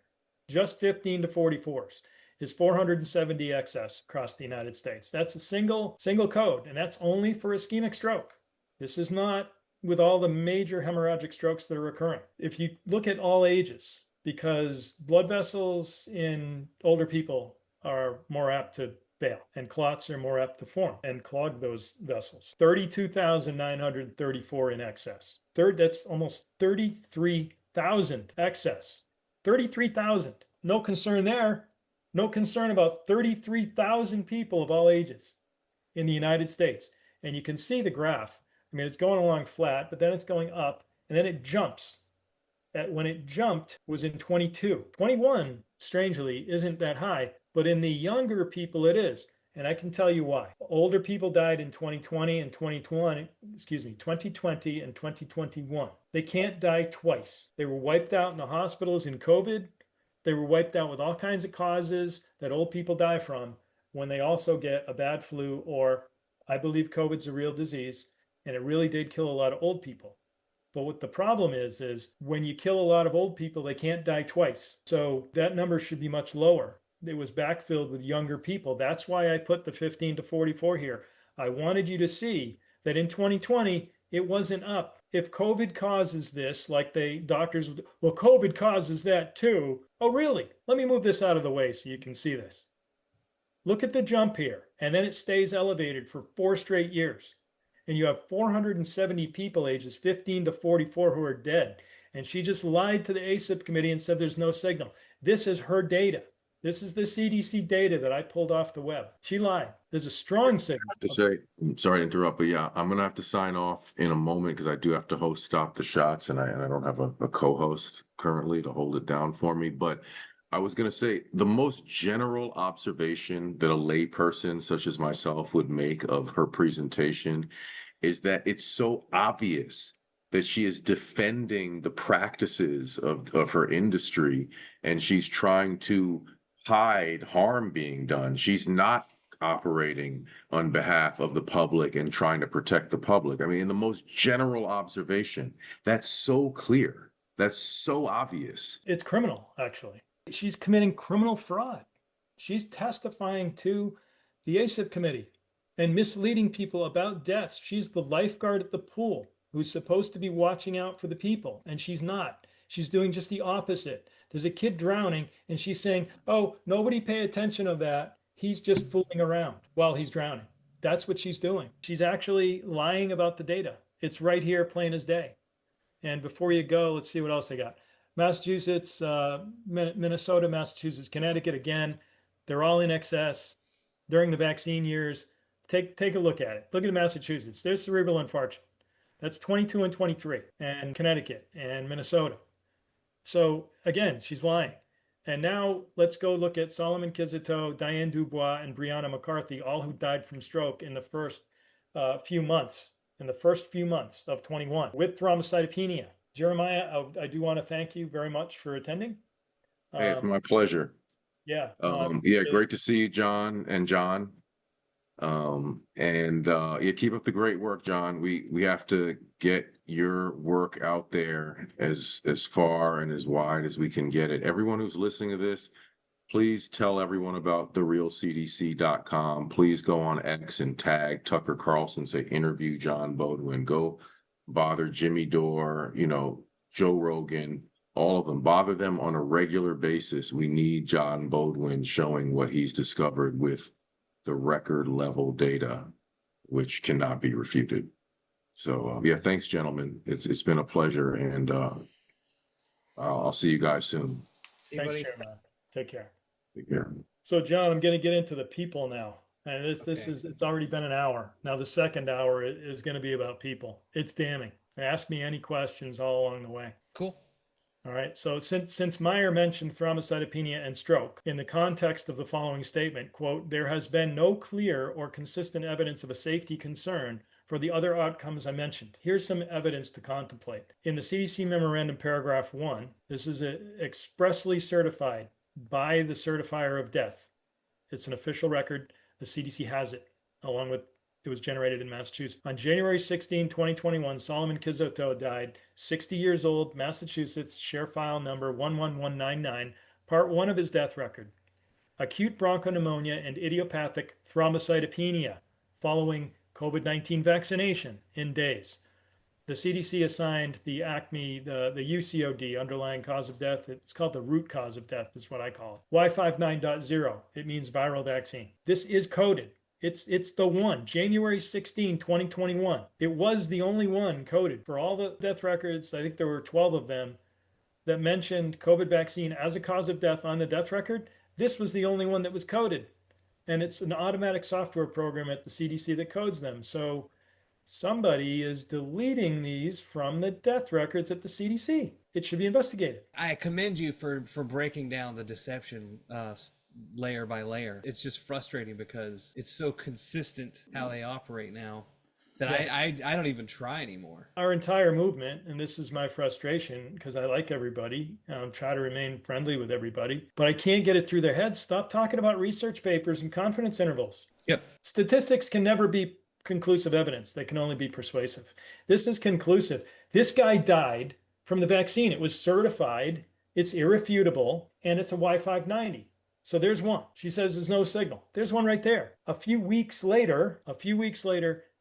just 15 to 44s, is 470 excess across the United States. That's a single code, and that's only for ischemic stroke. This is not with all the major hemorrhagic strokes that are occurring. If you look at all ages, because blood vessels in older people are more apt to fail, and clots are more apt to form and clog those vessels. 32,934 in excess. That's almost 33,000 excess. 33,000. No concern there. No concern about 33,000 people of all ages in the United States. And you can see the graph. I mean, it's going along flat, but then it's going up, and then it jumps. When it jumped was in 22. 21, strangely, isn't that high, but in the younger people it is. And I can tell you why. Older people died in 2020 and 2020 and 2021. They can't die twice. They were wiped out in the hospitals in COVID. They were wiped out with all kinds of causes that old people die from when they also get a bad flu, or I believe COVID's a real disease, and it really did kill a lot of old people. But what the problem is when you kill a lot of old people, they can't die twice. So that number should be much lower. It was backfilled with younger people. That's why I put the 15 to 44 here. I wanted you to see that in 2020, it wasn't up. If COVID causes this, like doctors, well, COVID causes that too. Oh, really? Let me move this out of the way so you can see this. Look at the jump here. And then it stays elevated for 4 straight years. And you have 470 people ages 15 to 44 who are dead. And she just lied to the ACIP committee and said there's no signal. This is her data. This is the CDC data that I pulled off the web. She lied. There's a strong signal. I'm sorry to interrupt, but yeah, I'm gonna have to sign off in a moment because I do have to host Stop the Shots, and I don't have a co-host currently to hold it down for me. But I was gonna say the most general observation that a layperson such as myself would make of her presentation is that it's so obvious that she is defending the practices of her industry, and she's trying to hide harm being done. She's not operating on behalf of the public and trying to protect the public. I mean, in the most general observation, that's so clear. That's so obvious. It's criminal, actually. She's committing criminal fraud. She's testifying to the ACIP committee and misleading people about deaths. She's the lifeguard at the pool who's supposed to be watching out for the people, and she's not. She's doing just the opposite. There's a kid drowning, and she's saying, oh, nobody pay attention to that. He's just fooling around while he's drowning. That's what she's doing. She's actually lying about the data. It's right here, plain as day. And before you go, let's see what else I got. Massachusetts, Minnesota, Massachusetts, Connecticut, again, they're all in excess during the vaccine years. Take a look at it. Look at Massachusetts. There's cerebral infarction. That's 22 and 23, and Connecticut and Minnesota. So again, she's lying. And now let's go look at Solomon Kizito, Diane Dubois, and Brianna McCarthy, all who died from stroke in the first few months, of 21 with thrombocytopenia. Jeremiah, I do want to thank you very much for attending. Hey, it's my pleasure. Yeah. Yeah, great to see you, John and John. Yeah, keep up the great work, John. We have to get your work out there as far and as wide as we can get it. Everyone who's listening to this, please tell everyone about therealcdc.com. Please go on X and tag Tucker Carlson, say interview John Beaudoin. Go bother Jimmy Dore, Joe Rogan, all of them. Bother them on a regular basis. We need John Beaudoin showing what he's discovered with the record level data, which cannot be refuted. So yeah, thanks, gentlemen. It's been a pleasure, and I'll see you guys soon. See you, Thanks, buddy. Chairman. Take care. Take care. So, John, I'm going to get into the people now. And it's already been an hour. Now, the second hour is going to be about people. It's damning. Ask me any questions all along the way. Cool. All right. So since Meyer mentioned thrombocytopenia and stroke in the context of the following statement, quote, there has been no clear or consistent evidence of a safety concern for the other outcomes I mentioned. Here's some evidence to contemplate. In the CDC memorandum, paragraph 1, this is expressly certified by the certifier of death. It's an official record. The CDC has it, along with it was generated in Massachusetts. On January 16, 2021, Solomon Kizito died, 60 years old, Massachusetts, share file number 11199, part 1 of his death record. Acute bronchopneumonia and idiopathic thrombocytopenia following COVID-19 vaccination in days. The CDC assigned the ACME, the UCOD, underlying cause of death. It's called the root cause of death, is what I call it. Y59.0, it means viral vaccine. This is coded. It's the one, January 16, 2021. It was the only one coded for all the death records. I think there were 12 of them that mentioned COVID vaccine as a cause of death on the death record. This was the only one that was coded. And it's an automatic software program at the CDC that codes them. So somebody is deleting these from the death records at the CDC. It should be investigated. I commend you for breaking down the deception layer by layer. It's just frustrating because it's so consistent how they operate now that I don't even try anymore. Our entire movement, and this is my frustration because I like everybody, try to remain friendly with everybody, but I can't get it through their heads. Stop talking about research papers and confidence intervals. Yep. Statistics can never be conclusive evidence. They can only be persuasive. This is conclusive. This guy died from the vaccine. It was certified, it's irrefutable, and it's a Y590. So there's one. She says there's no signal. There's one right there. A few weeks later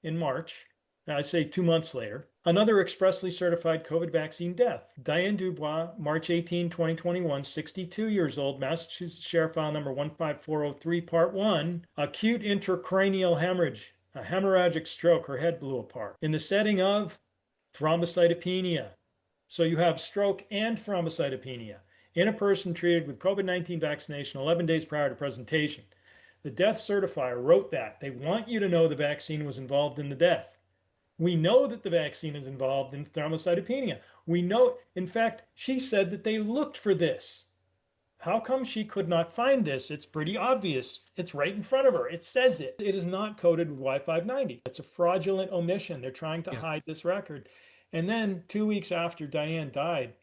in March, I say 2 months later, another expressly certified COVID vaccine death. Diane Dubois, March 18, 2021, 62 years old, Massachusetts share file number 15403, part 1, acute intracranial hemorrhage, a hemorrhagic stroke, her head blew apart. In the setting of thrombocytopenia. So you have stroke and thrombocytopenia in a person treated with COVID-19 vaccination 11 days prior to presentation. The death certifier wrote that. They want you to know the vaccine was involved in the death. We know that the vaccine is involved in thrombocytopenia. We know, in fact, she said that they looked for this. How come she could not find this? It's pretty obvious. It's right in front of her. It says it. It is not coded with Y590. It's a fraudulent omission. They're trying to hide this record. And then 2 weeks after Diane died,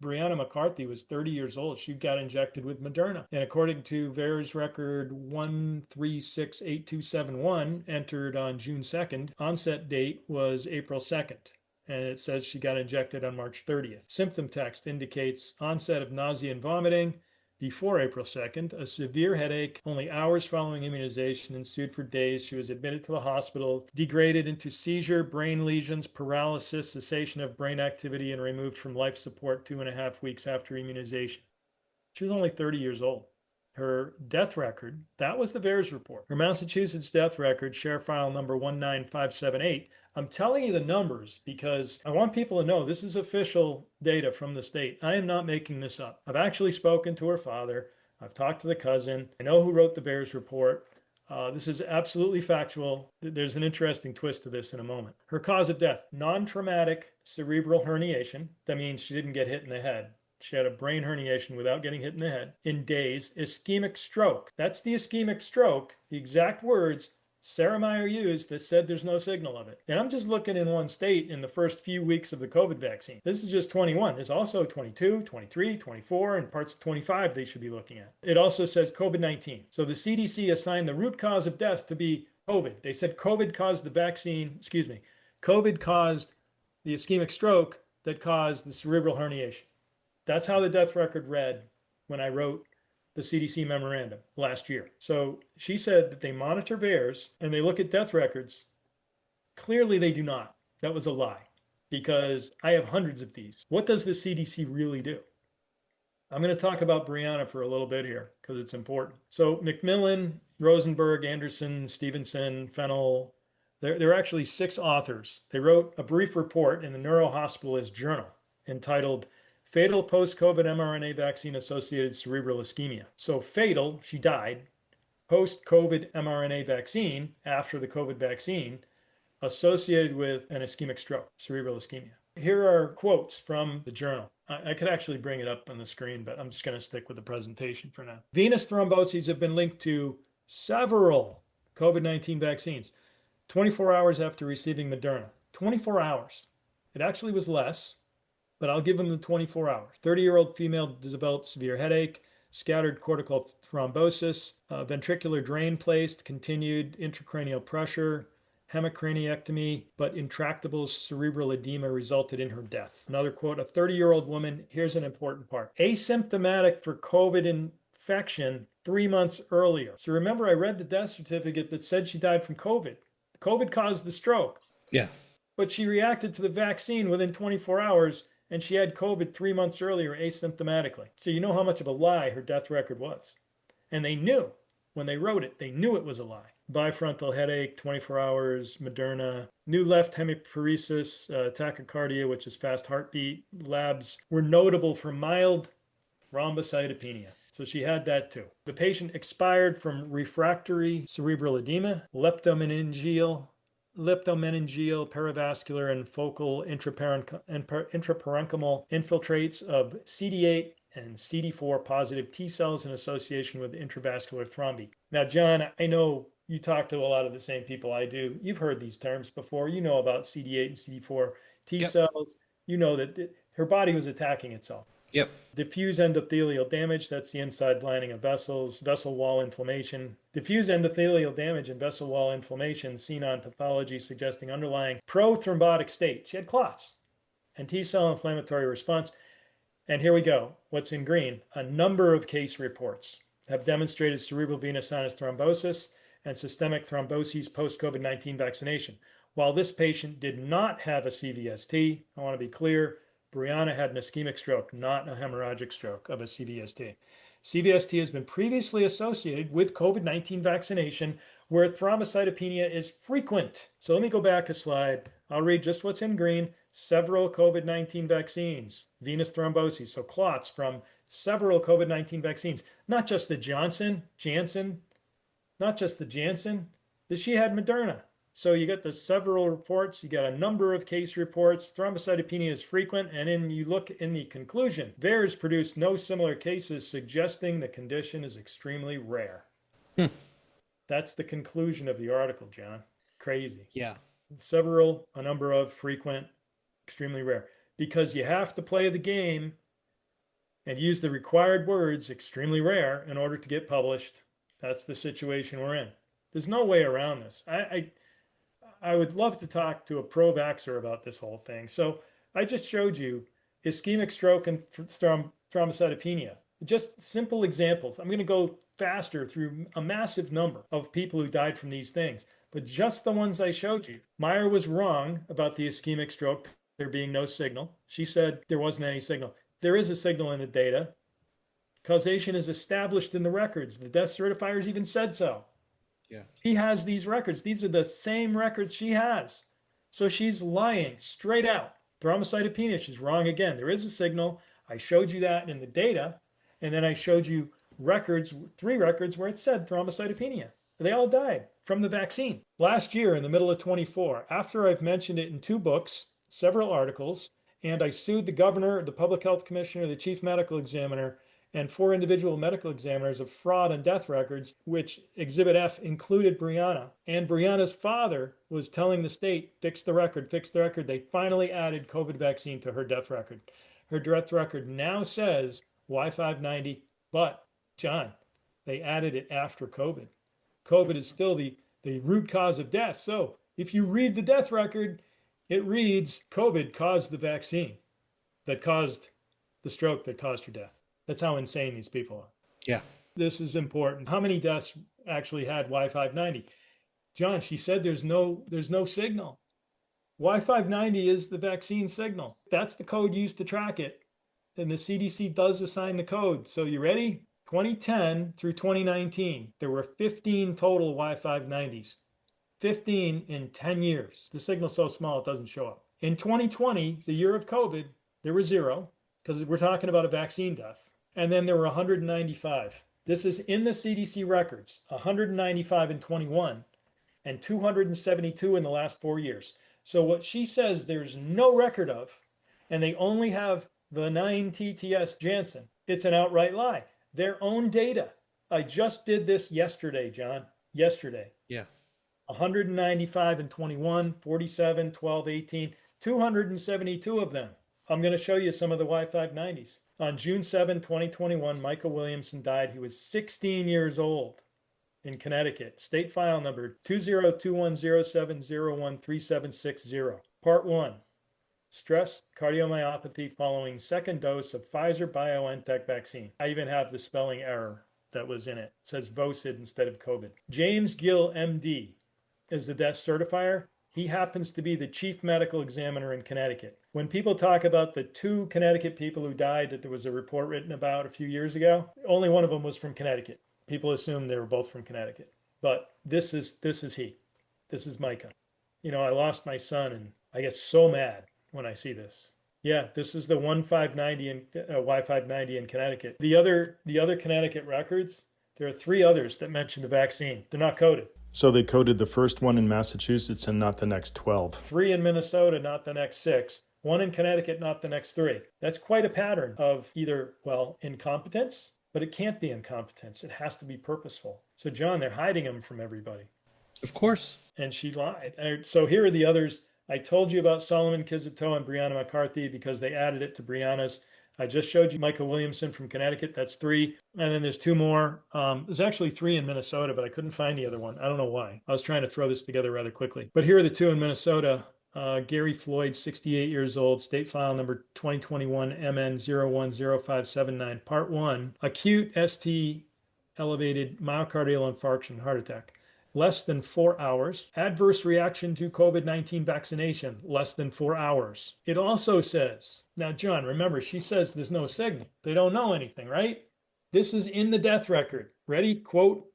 Brianna McCarthy was 30 years old. She got injected with Moderna. And according to VAERS record 1368271, entered on June 2nd, onset date was April 2nd. And it says she got injected on March 30th. Symptom text indicates onset of nausea and vomiting before April 2nd, a severe headache. Only hours following immunization ensued for days. She was admitted to the hospital, degraded into seizure, brain lesions, paralysis, cessation of brain activity, and removed from life support 2.5 weeks after immunization. She was only 30 years old. Her death record, that was the VAERS report. Her Massachusetts death record, share file number 19578. I'm telling you the numbers because I want people to know this is official data from the state. I am not making this up. I've actually spoken to her father. I've talked to the cousin. I know who wrote the VAERS report. This is absolutely factual. There's an interesting twist to this in a moment. Her cause of death, non-traumatic cerebral herniation. That means she didn't get hit in the head. She had a brain herniation without getting hit in the head in days. Ischemic stroke. That's the ischemic stroke, the exact words Sarah Meyer used that said there's no signal of it. And I'm just looking in one state in the first few weeks of the COVID vaccine. This is just 21. There's also 22, 23, 24, and parts of 25 they should be looking at. It also says COVID-19. So the CDC assigned the root cause of death to be COVID. They said COVID caused the vaccine, COVID caused the ischemic stroke that caused the cerebral herniation. That's how the death record read when I wrote the CDC memorandum last year. So she said that they monitor VAERS and they look at death records. Clearly they do not. That was a lie because I have hundreds of these. What does the CDC really do? I'm going to talk about Brianna for a little bit here because it's important. So McMillan, Rosenberg, Anderson, Stevenson, Fennell, there are actually 6 authors. They wrote a brief report in the Neurohospitalist Journal entitled Fatal Post-COVID mRNA Vaccine Associated Cerebral Ischemia. So fatal, she died, post-COVID mRNA vaccine, after the COVID vaccine, associated with an ischemic stroke, cerebral ischemia. Here are quotes from the journal. I could actually bring it up on the screen, but I'm just going to stick with the presentation for now. Venous thromboses have been linked to several COVID-19 vaccines 24 hours after receiving Moderna. 24 hours. It actually was less, but I'll give them the 24 hours. 30-year-old female developed severe headache, scattered cortical thrombosis, ventricular drain placed, continued intracranial pressure, hemicraniectomy, but intractable cerebral edema resulted in her death. Another quote, a 30-year-old woman, here's an important part, asymptomatic for COVID infection 3 months earlier. So remember, I read the death certificate that said she died from COVID. COVID caused the stroke. Yeah. But she reacted to the vaccine within 24 hours and she had COVID 3 months earlier asymptomatically. So you know how much of a lie her death record was. And they knew when they wrote it, they knew it was a lie. Bifrontal headache, 24 hours, Moderna, new left hemiparesis, tachycardia, which is fast heartbeat. Labs were notable for mild thrombocytopenia. So she had that too. The patient expired from refractory cerebral edema, leptomeningeal, perivascular, and focal intraparenchymal infiltrates of CD8 and CD4 positive T cells in association with intravascular thrombi. Now, John, I know you talk to a lot of the same people I do. You've heard these terms before. You know about CD8 and CD4 T cells. You know that her body was attacking itself. Yep. Diffuse endothelial damage, that's the inside lining of vessels, vessel wall inflammation. Diffuse endothelial damage and vessel wall inflammation seen on pathology suggesting underlying prothrombotic state. She had clots and T cell inflammatory response. And here we go. What's in green? A number of case reports have demonstrated cerebral venous sinus thrombosis and systemic thromboses post-COVID-19 vaccination. While this patient did not have a CVST, I want to be clear, Brianna had an ischemic stroke, not a hemorrhagic stroke of a CVST. CVST has been previously associated with COVID-19 vaccination where thrombocytopenia is frequent. So let me go back a slide. I'll read just what's in green. Several COVID-19 vaccines, venous thrombosis, so clots from several COVID-19 vaccines, not just the Janssen, not just the Janssen. She had Moderna. So you get the several reports, you get a number of case reports, thrombocytopenia is frequent, and then you look in the conclusion. VAERS produced no similar cases suggesting the condition is extremely rare. That's the conclusion of the article, John. Crazy. Yeah. Several, a number of, frequent, extremely rare. Because you have to play the game and use the required words, extremely rare, in order to get published. That's the situation we're in. There's no way around this. I would love to talk to a pro-vaxxer about this whole thing. So I just showed you ischemic stroke and thrombocytopenia. Just simple examples. I'm going to go faster through a massive number of people who died from these things, but just the ones I showed you. Meyer was wrong about the ischemic stroke, there being no signal. She said there wasn't any signal. There is a signal in the data. Causation is established in the records. The death certifiers even said so. Yeah. She has these records. These are the same records she has. So she's lying straight out. Thrombocytopenia, she's wrong again. There is a signal. I showed you that in the data. And then I showed you records, 3 records where it said thrombocytopenia. They all died from the vaccine. Last year, in the middle of 24, after I've mentioned it in 2 books, several articles, and I sued the governor, the public health commissioner, the chief medical examiner, and 4 individual medical examiners of fraud on death records, which Exhibit F included Brianna. And Brianna's father was telling the state, fix the record, fix the record. They finally added COVID vaccine to her death record. Her death record now says Y590, but John, they added it after COVID. COVID is still the root cause of death. So if you read the death record, it reads COVID caused the vaccine that caused the stroke that caused her death. That's how insane these people are. Yeah. This is important. How many deaths actually had Y590? John, she said there's no signal. Y590 is the vaccine signal. That's the code used to track it. And the CDC does assign the code. So you ready? 2010 through 2019, there were 15 total Y590s. 15 in 10 years. The signal's so small it doesn't show up. In 2020, the year of COVID, there were 0, because we're talking about a vaccine death. And then there were 195. This is in the CDC records, 195 in 21 and 272 in the last 4 years. So what she says there's no record of, and they only have the 9 TTS Janssen, it's an outright lie. Their own data. I just did this yesterday, John. Yesterday. Yeah. 195 and 21, 47, 12, 18, 272 of them. I'm going to show you some of the Y590s. On June 7, 2021, Michael Williamson died. He was 16 years old in Connecticut. State file number 20210701370. Part 1. Stress cardiomyopathy following second dose of Pfizer-BioNTech vaccine. I even have the spelling error that was in it. It says Vocid instead of COVID. James Gill, MD, is the death certifier. He happens to be the chief medical examiner in Connecticut. When people talk about the 2 Connecticut people who died that there was a report written about a few years ago, only one of them was from Connecticut. People assume they were both from Connecticut. But this is he. This is Micah. You know, I lost my son and I get so mad when I see this. Yeah, this is the Y590 in Connecticut. The other Connecticut records, there are 3 others that mention the vaccine. They're not coded. So they coded the first one in Massachusetts and not the next 12. 3 in Minnesota, not the next 6. 1 in Connecticut, not the next 3. That's quite a pattern of either, well, incompetence, but it can't be incompetence. It has to be purposeful. So John, they're hiding them from everybody. Of course. And she lied. So here are the others. I told you about Solomon Kizito and Brianna McCarthy because they added it to Brianna's. I just showed you Michael Williamson from Connecticut. That's 3. And then there's 2 more. There's actually 3 in Minnesota, but I couldn't find the other one. I don't know why. I was trying to throw this together rather quickly. But here are the 2 in Minnesota. Gary Floyd, 68 years old, state file number 2021 MN010579, part 1, acute ST elevated myocardial infarction, heart attack. Less than 4 hours. Adverse reaction to COVID-19 vaccination, less than 4 hours. It also says, now John, remember, she says there's no signal. They don't know anything, right? This is in the death record. Ready? Quote,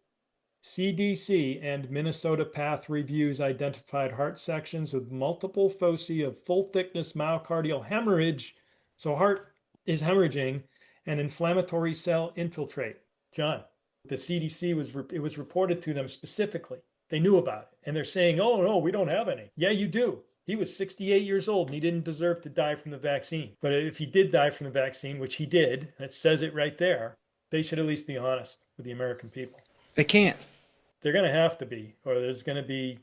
CDC and Minnesota Path Reviews identified heart sections with multiple foci of full thickness myocardial hemorrhage. So heart is hemorrhaging and inflammatory cell infiltrate. John, the CDC was reported to them specifically. They knew about it. And they're saying, oh, no, we don't have any. Yeah, you do. He was 68 years old and he didn't deserve to die from the vaccine. But if he did die from the vaccine, which he did, and it says it right there, they should at least be honest with the American people. They can't. They're going to have to be, or there's going to be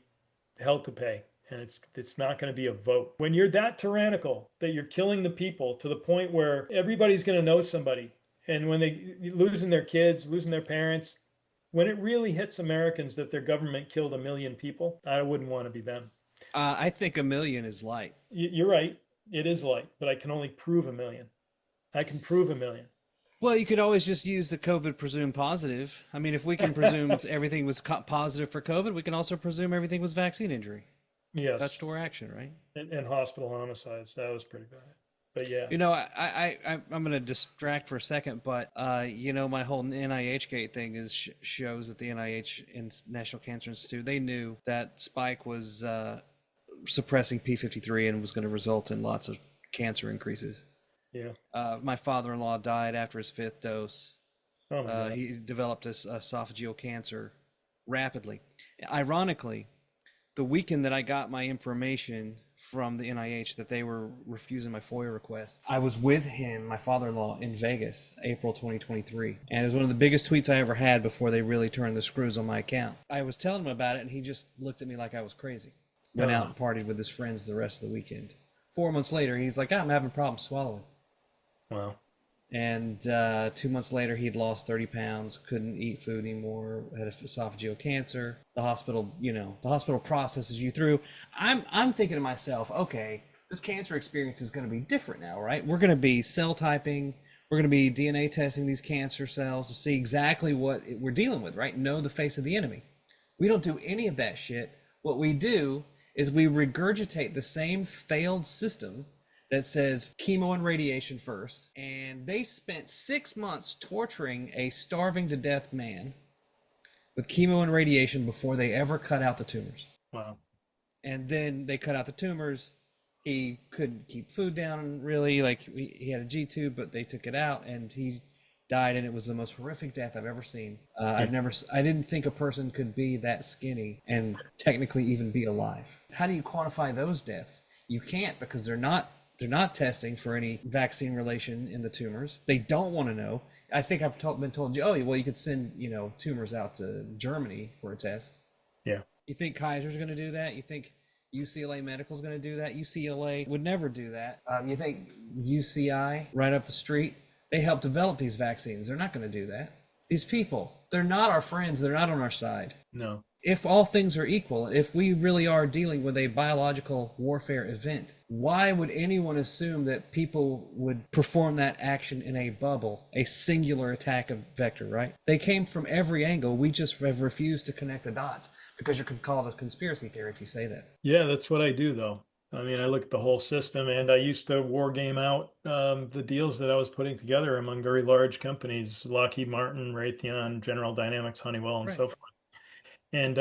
hell to pay. And it's not going to be a vote. When you're that tyrannical that you're killing the people to the point where everybody's going to know somebody, and when they losing their kids, losing their parents, when it really hits Americans that their government killed 1 million people, I wouldn't want to be them. I think 1 million is light. You're right. It is light, but I can only prove 1 million. I can prove 1 million. Well, you could always just use the COVID presumed positive. I mean, if we can presume everything was positive for COVID, we can also presume everything was vaccine injury. Yes. Touch door action, right? And hospital homicides. That was pretty bad. But yeah. You know, I'm going to distract for a second, but, you know, my whole NIH gate thing is shows that the NIH and National Cancer Institute, they knew that spike was suppressing P53 and was going to result in lots of cancer increases. Yeah. My father-in-law died after his 5th dose. Oh my God. He developed this esophageal cancer rapidly. Ironically, the weekend that I got my information from the NIH that they were refusing my FOIA request. I was with him, my father-in-law, in Vegas, April 2023. And it was one of the biggest tweets I ever had before they really turned the screws on my account. I was telling him about it, and he just looked at me like I was crazy. Went out and partied with his friends the rest of the weekend. 4 months later, he's like, I'm having problems swallowing. Wow. And 2 months later, he'd lost 30 pounds, couldn't eat food anymore, had esophageal cancer. The hospital, the hospital processes you through. I'm thinking to myself, okay, this cancer experience is going to be different now, right? We're going to be cell typing. We're going to be DNA testing these cancer cells to see exactly what we're dealing with, right? Know the face of the enemy. We don't do any of that shit. What we do is we regurgitate the same failed system that says chemo and radiation first. And they spent 6 months torturing a starving to death man with chemo and radiation before they ever cut out the tumors. Wow. And then they cut out the tumors. He couldn't keep food down, really. Like, he had a G-tube, but they took it out, and he died, and it was the most horrific death I've ever seen. I didn't think a person could be that skinny and technically even be alive. How do you quantify those deaths? You can't, because they're not testing for any vaccine relation in the tumors. They don't want to know. I think I've been told, oh, well, you could send, tumors out to Germany for a test. Yeah. You think Kaiser's going to do that? You think UCLA Medical's going to do that? UCLA would never do that. You think UCI, right up the street, they helped develop these vaccines. They're not going to do that. These people, they're not our friends. They're not on our side. No. If all things are equal, if we really are dealing with a biological warfare event, why would anyone assume that people would perform that action in a bubble, a singular attack of vector, right? They came from every angle. We just have refused to connect the dots because you're called a conspiracy theory if you say that. Yeah, that's what I do, though. I mean, I look at the whole system, and I used to war game out the deals that I was putting together among very large companies, Lockheed Martin, Raytheon, General Dynamics, Honeywell, and so forth. And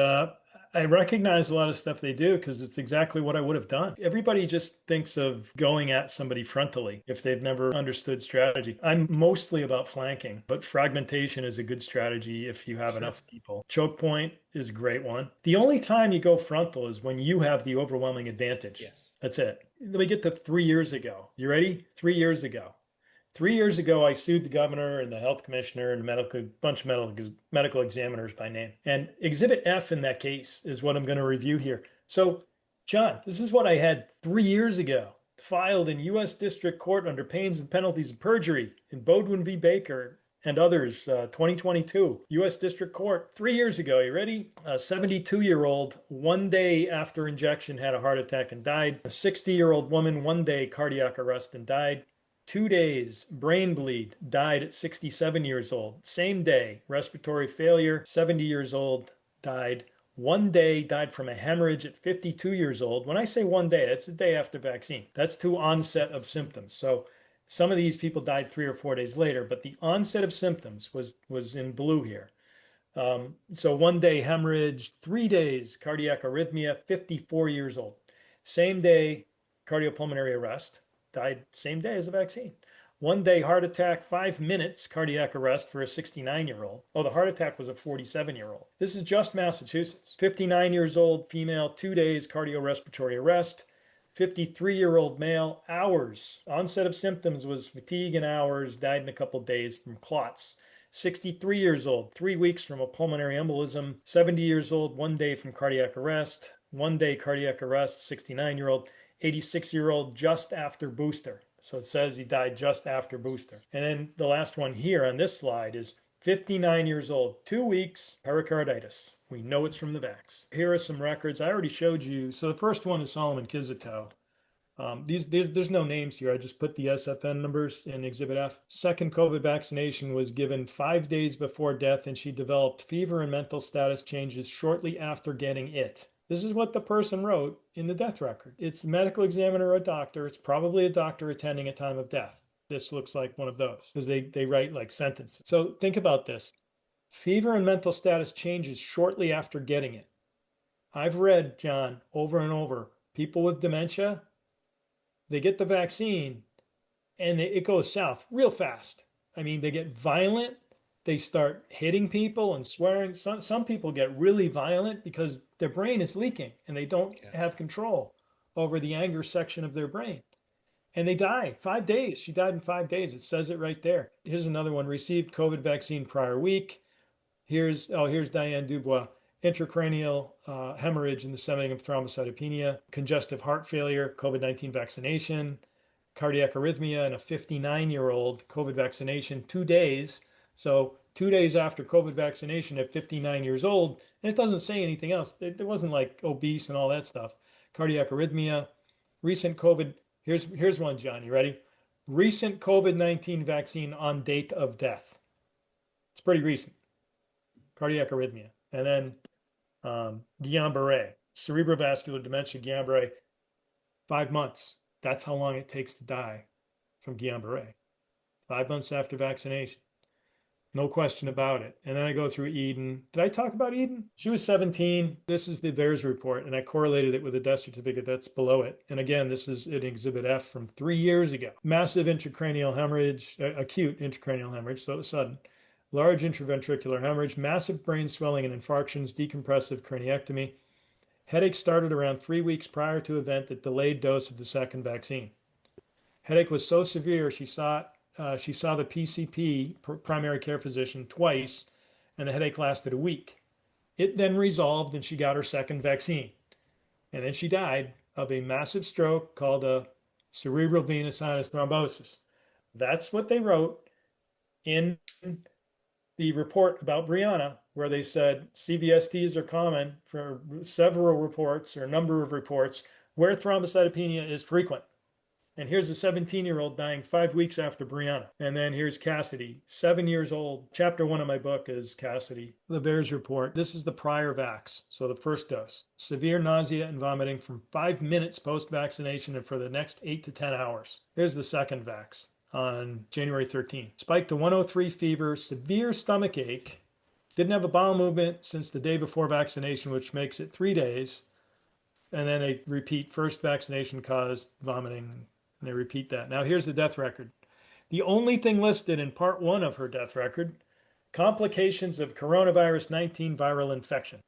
I recognize a lot of stuff they do because it's exactly what I would have done. Everybody just thinks of going at somebody frontally if they've never understood strategy. I'm mostly about flanking, but fragmentation is a good strategy if you have enough people. Choke point is a great one. The only time you go frontal is when you have the overwhelming advantage. Yes. That's it. Let me get to 3 years ago. You ready? 3 years ago. 3 years ago, I sued the governor and the health commissioner and a bunch of medical examiners by name. And Exhibit F in that case is what I'm going to review here. So, John, this is what I had 3 years ago, filed in U.S. District Court under pains and penalties of perjury in Beaudoin v. Baker and others, 2022, U.S. District Court, 3 years ago. You ready? A 72-year-old, 1 day after injection, had a heart attack and died. A 60-year-old woman, 1 day cardiac arrest and died. 2 days, brain bleed, died at 67 years old. Same day, respiratory failure, 70 years old, died. 1 day, died from a hemorrhage at 52 years old. When I say 1 day, that's a day after vaccine. That's to onset of symptoms. So some of these people died 3 or 4 days later, but the onset of symptoms was in blue here. So 1 day hemorrhage, 3 days cardiac arrhythmia, 54 years old. Same day, cardiopulmonary arrest. Died same day as the vaccine. 1 day heart attack, 5 minutes cardiac arrest for a 69-year-old. Oh, the heart attack was a 47-year-old. This is just Massachusetts. 59 years old female, 2 days cardiorespiratory arrest. 53-year-old male, hours. Onset of symptoms was fatigue and hours, died in a couple days from clots. 63 years old, 3 weeks from a pulmonary embolism. 70 years old, 1 day from cardiac arrest. 1 day cardiac arrest, 69-year-old. 86-year-old just after booster. So it says he died just after booster. And then the last one here on this slide is 59 years old, 2 weeks, pericarditis. We know it's from the vax. Here are some records. I already showed you. So the first one is Solomon Kizito. There's no names here. I just put the SFN numbers in Exhibit F. Second COVID vaccination was given 5 days before death, and she developed fever and mental status changes shortly after getting it. This is what the person wrote in the death record. It's a medical examiner or a doctor. It's probably a doctor attending at time of death. This looks like one of those because they write like sentences. So think about this. Fever and mental status changes shortly after getting it. I've read, John, over and over, people with dementia, they get the vaccine and it goes south real fast. I mean, they get violent. They start hitting people and swearing. Some people get really violent because their brain is leaking and they don't have control over the anger section of their brain. And they die 5 days. She died in 5 days. It says it right there. Here's another one. Received COVID vaccine prior week. Here's Diane Dubois. Intracranial hemorrhage and disseminating of thrombocytopenia, congestive heart failure, COVID-19 vaccination, cardiac arrhythmia, and a 59-year-old COVID vaccination 2 days. So 2 days after COVID vaccination at 59 years old, and it doesn't say anything else. It wasn't like obese and all that stuff. Cardiac arrhythmia, recent COVID. Here's one, John. You ready? Recent COVID-19 vaccine on date of death. It's pretty recent. Cardiac arrhythmia. And then Guillain-Barré, cerebrovascular dementia, Guillain-Barré, 5 months. That's how long it takes to die from Guillain-Barré. 5 months after vaccination. No question about it. And then I go through Eden. Did I talk about Eden? She was 17. This is the VAERS report, and I correlated it with a death certificate that's below it. And again, this is in Exhibit F from 3 years ago. Massive intracranial hemorrhage, acute intracranial hemorrhage, so it was sudden. Large intraventricular hemorrhage, massive brain swelling and infarctions, decompressive craniectomy. Headache started around 3 weeks prior to event that delayed dose of the second vaccine. Headache was so severe she saw the PCP, primary care physician, twice, and the headache lasted a week. It then resolved and she got her second vaccine. And then she died of a massive stroke called a cerebral venous sinus thrombosis. That's what they wrote in the report about Brianna, where they said CVSTs are common for several reports or a number of reports where thrombocytopenia is frequent. And here's a 17-year-old dying 5 weeks after Brianna. And then here's Cassidy, 7 years old. Chapter 1 of my book is Cassidy. The VAERS report. This is the prior vax, so the first dose. Severe nausea and vomiting from 5 minutes post-vaccination and for the next 8 to 10 hours. Here's the second vax on January 13th. Spike to 103 fever, severe stomach ache. Didn't have a bowel movement since the day before vaccination, which makes it 3 days. And then they repeat first vaccination caused vomiting. And they repeat that. Now here's the death record. The only thing listed in part 1 of her death record, complications of coronavirus 19 viral infection.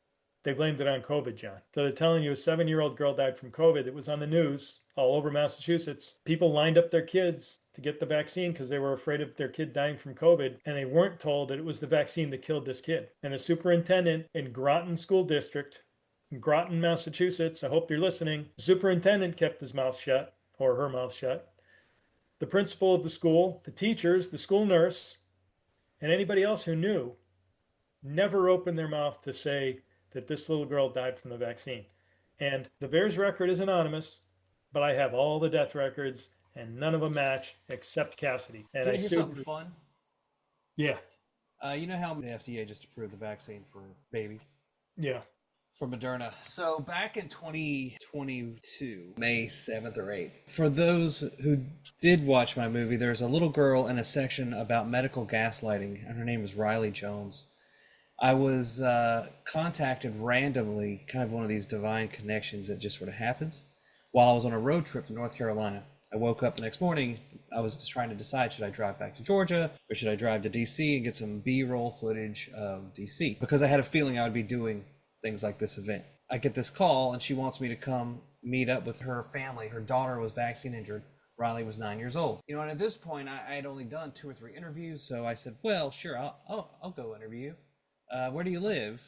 They blamed it on COVID, John. So they're telling you a 7-year-old girl died from COVID. It was on the news all over Massachusetts. People lined up their kids to get the vaccine because they were afraid of their kid dying from COVID. And they weren't told that it was the vaccine that killed this kid. And the superintendent in Groton School District, in Groton, Massachusetts, I hope you're listening, the superintendent kept his mouth shut. Or her mouth shut. The principal of the school, the teachers, the school nurse, and anybody else who knew never opened their mouth to say that this little girl died from the vaccine. And the VAERS record is anonymous, but I have all the death records and none of them match except Cassidy. And Can I hear something fun? Yeah. You know how the FDA just approved the vaccine for babies? Yeah. For Moderna. So back in 2022, May 7th or 8th, for those who did watch my movie, there's a little girl in a section about medical gaslighting, and her name is Riley Jones. I was contacted randomly, kind of one of these divine connections that just sort of happens, while I was on a road trip to North Carolina. I woke up the next morning, I was just trying to decide, should I drive back to Georgia or should I drive to DC and get some B-roll footage of DC? Because I had a feeling I would be doing things like this event. I get this call and she wants me to come meet up with her family. Her daughter was vaccine injured. Riley was 9 years old. You know, and at this point I had only done 2 or 3 interviews. So I said, well, sure, I'll go interview you. Where do you live?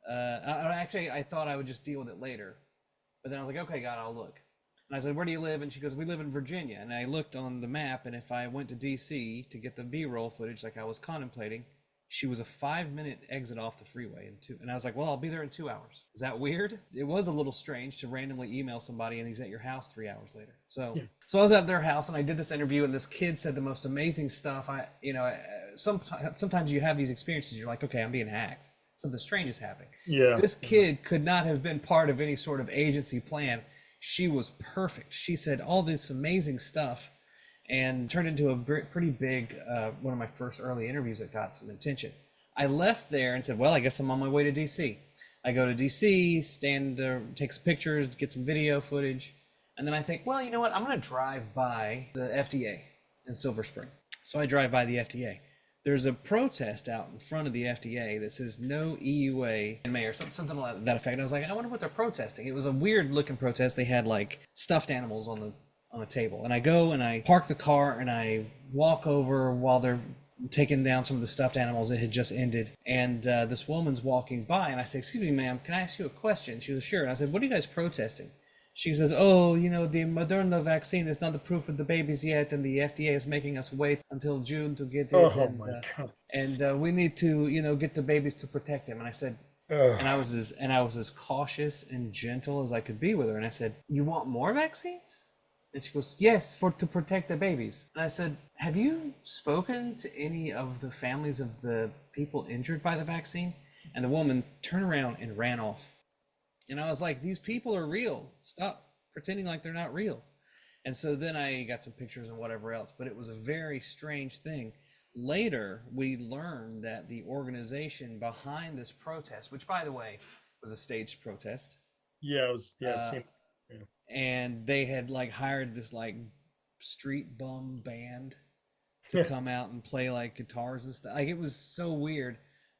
I thought I would just deal with it later. But then I was like, okay, God, I'll look. And I said, where do you live? And she goes, we live in Virginia. And I looked on the map, and if I went to DC to get the B-roll footage like I was contemplating, she was a 5-minute exit off the freeway and I was like, well, I'll be there in 2 hours. Is that weird? It was a little strange to randomly email somebody and he's at your house 3 hours later. So I was at their house and I did this interview and this kid said the most amazing stuff. Sometimes you have these experiences. You're like, okay, I'm being hacked. Something strange is happening. Yeah. This kid could not have been part of any sort of agency plan. She was perfect. She said all this amazing stuff and turned into a pretty big, one of my first early interviews that got some attention. I left there and said, well, I guess I'm on my way to DC. I go to DC, take some pictures, get some video footage. And then I think, well, you know what? I'm going to drive by the FDA in Silver Spring. So I drive by the FDA. there's a protest out in front of the FDA that says no EUA in May or something like that effect. And I was like, I wonder what they're protesting. It was a weird looking protest. They had like stuffed animals on a table. And I go and I park the car and I walk over while they're taking down some of the stuffed animals. It had just ended. And this woman's walking by and I say, excuse me, ma'am, can I ask you a question? She was, sure. And I said, what are you guys protesting? She says, oh, the Moderna vaccine is not approved for the babies yet, and the FDA is making us wait until June to get it. Oh my God. And we need to, get the babies to protect them. And I said, and I was as cautious and gentle as I could be with her. And I said, you want more vaccines? And she goes, yes, to protect the babies. And I said, have you spoken to any of the families of the people injured by the vaccine? And the woman turned around and ran off. And I was like, these people are real. Stop pretending like they're not real. And so then I got some pictures and whatever else, but it was a very strange thing. Later, we learned that the organization behind this protest, which by the way, was a staged protest. Yeah, it was, it seemed, and they had like hired this like street bum band to come out and play like guitars and stuff. Like, it was so weird.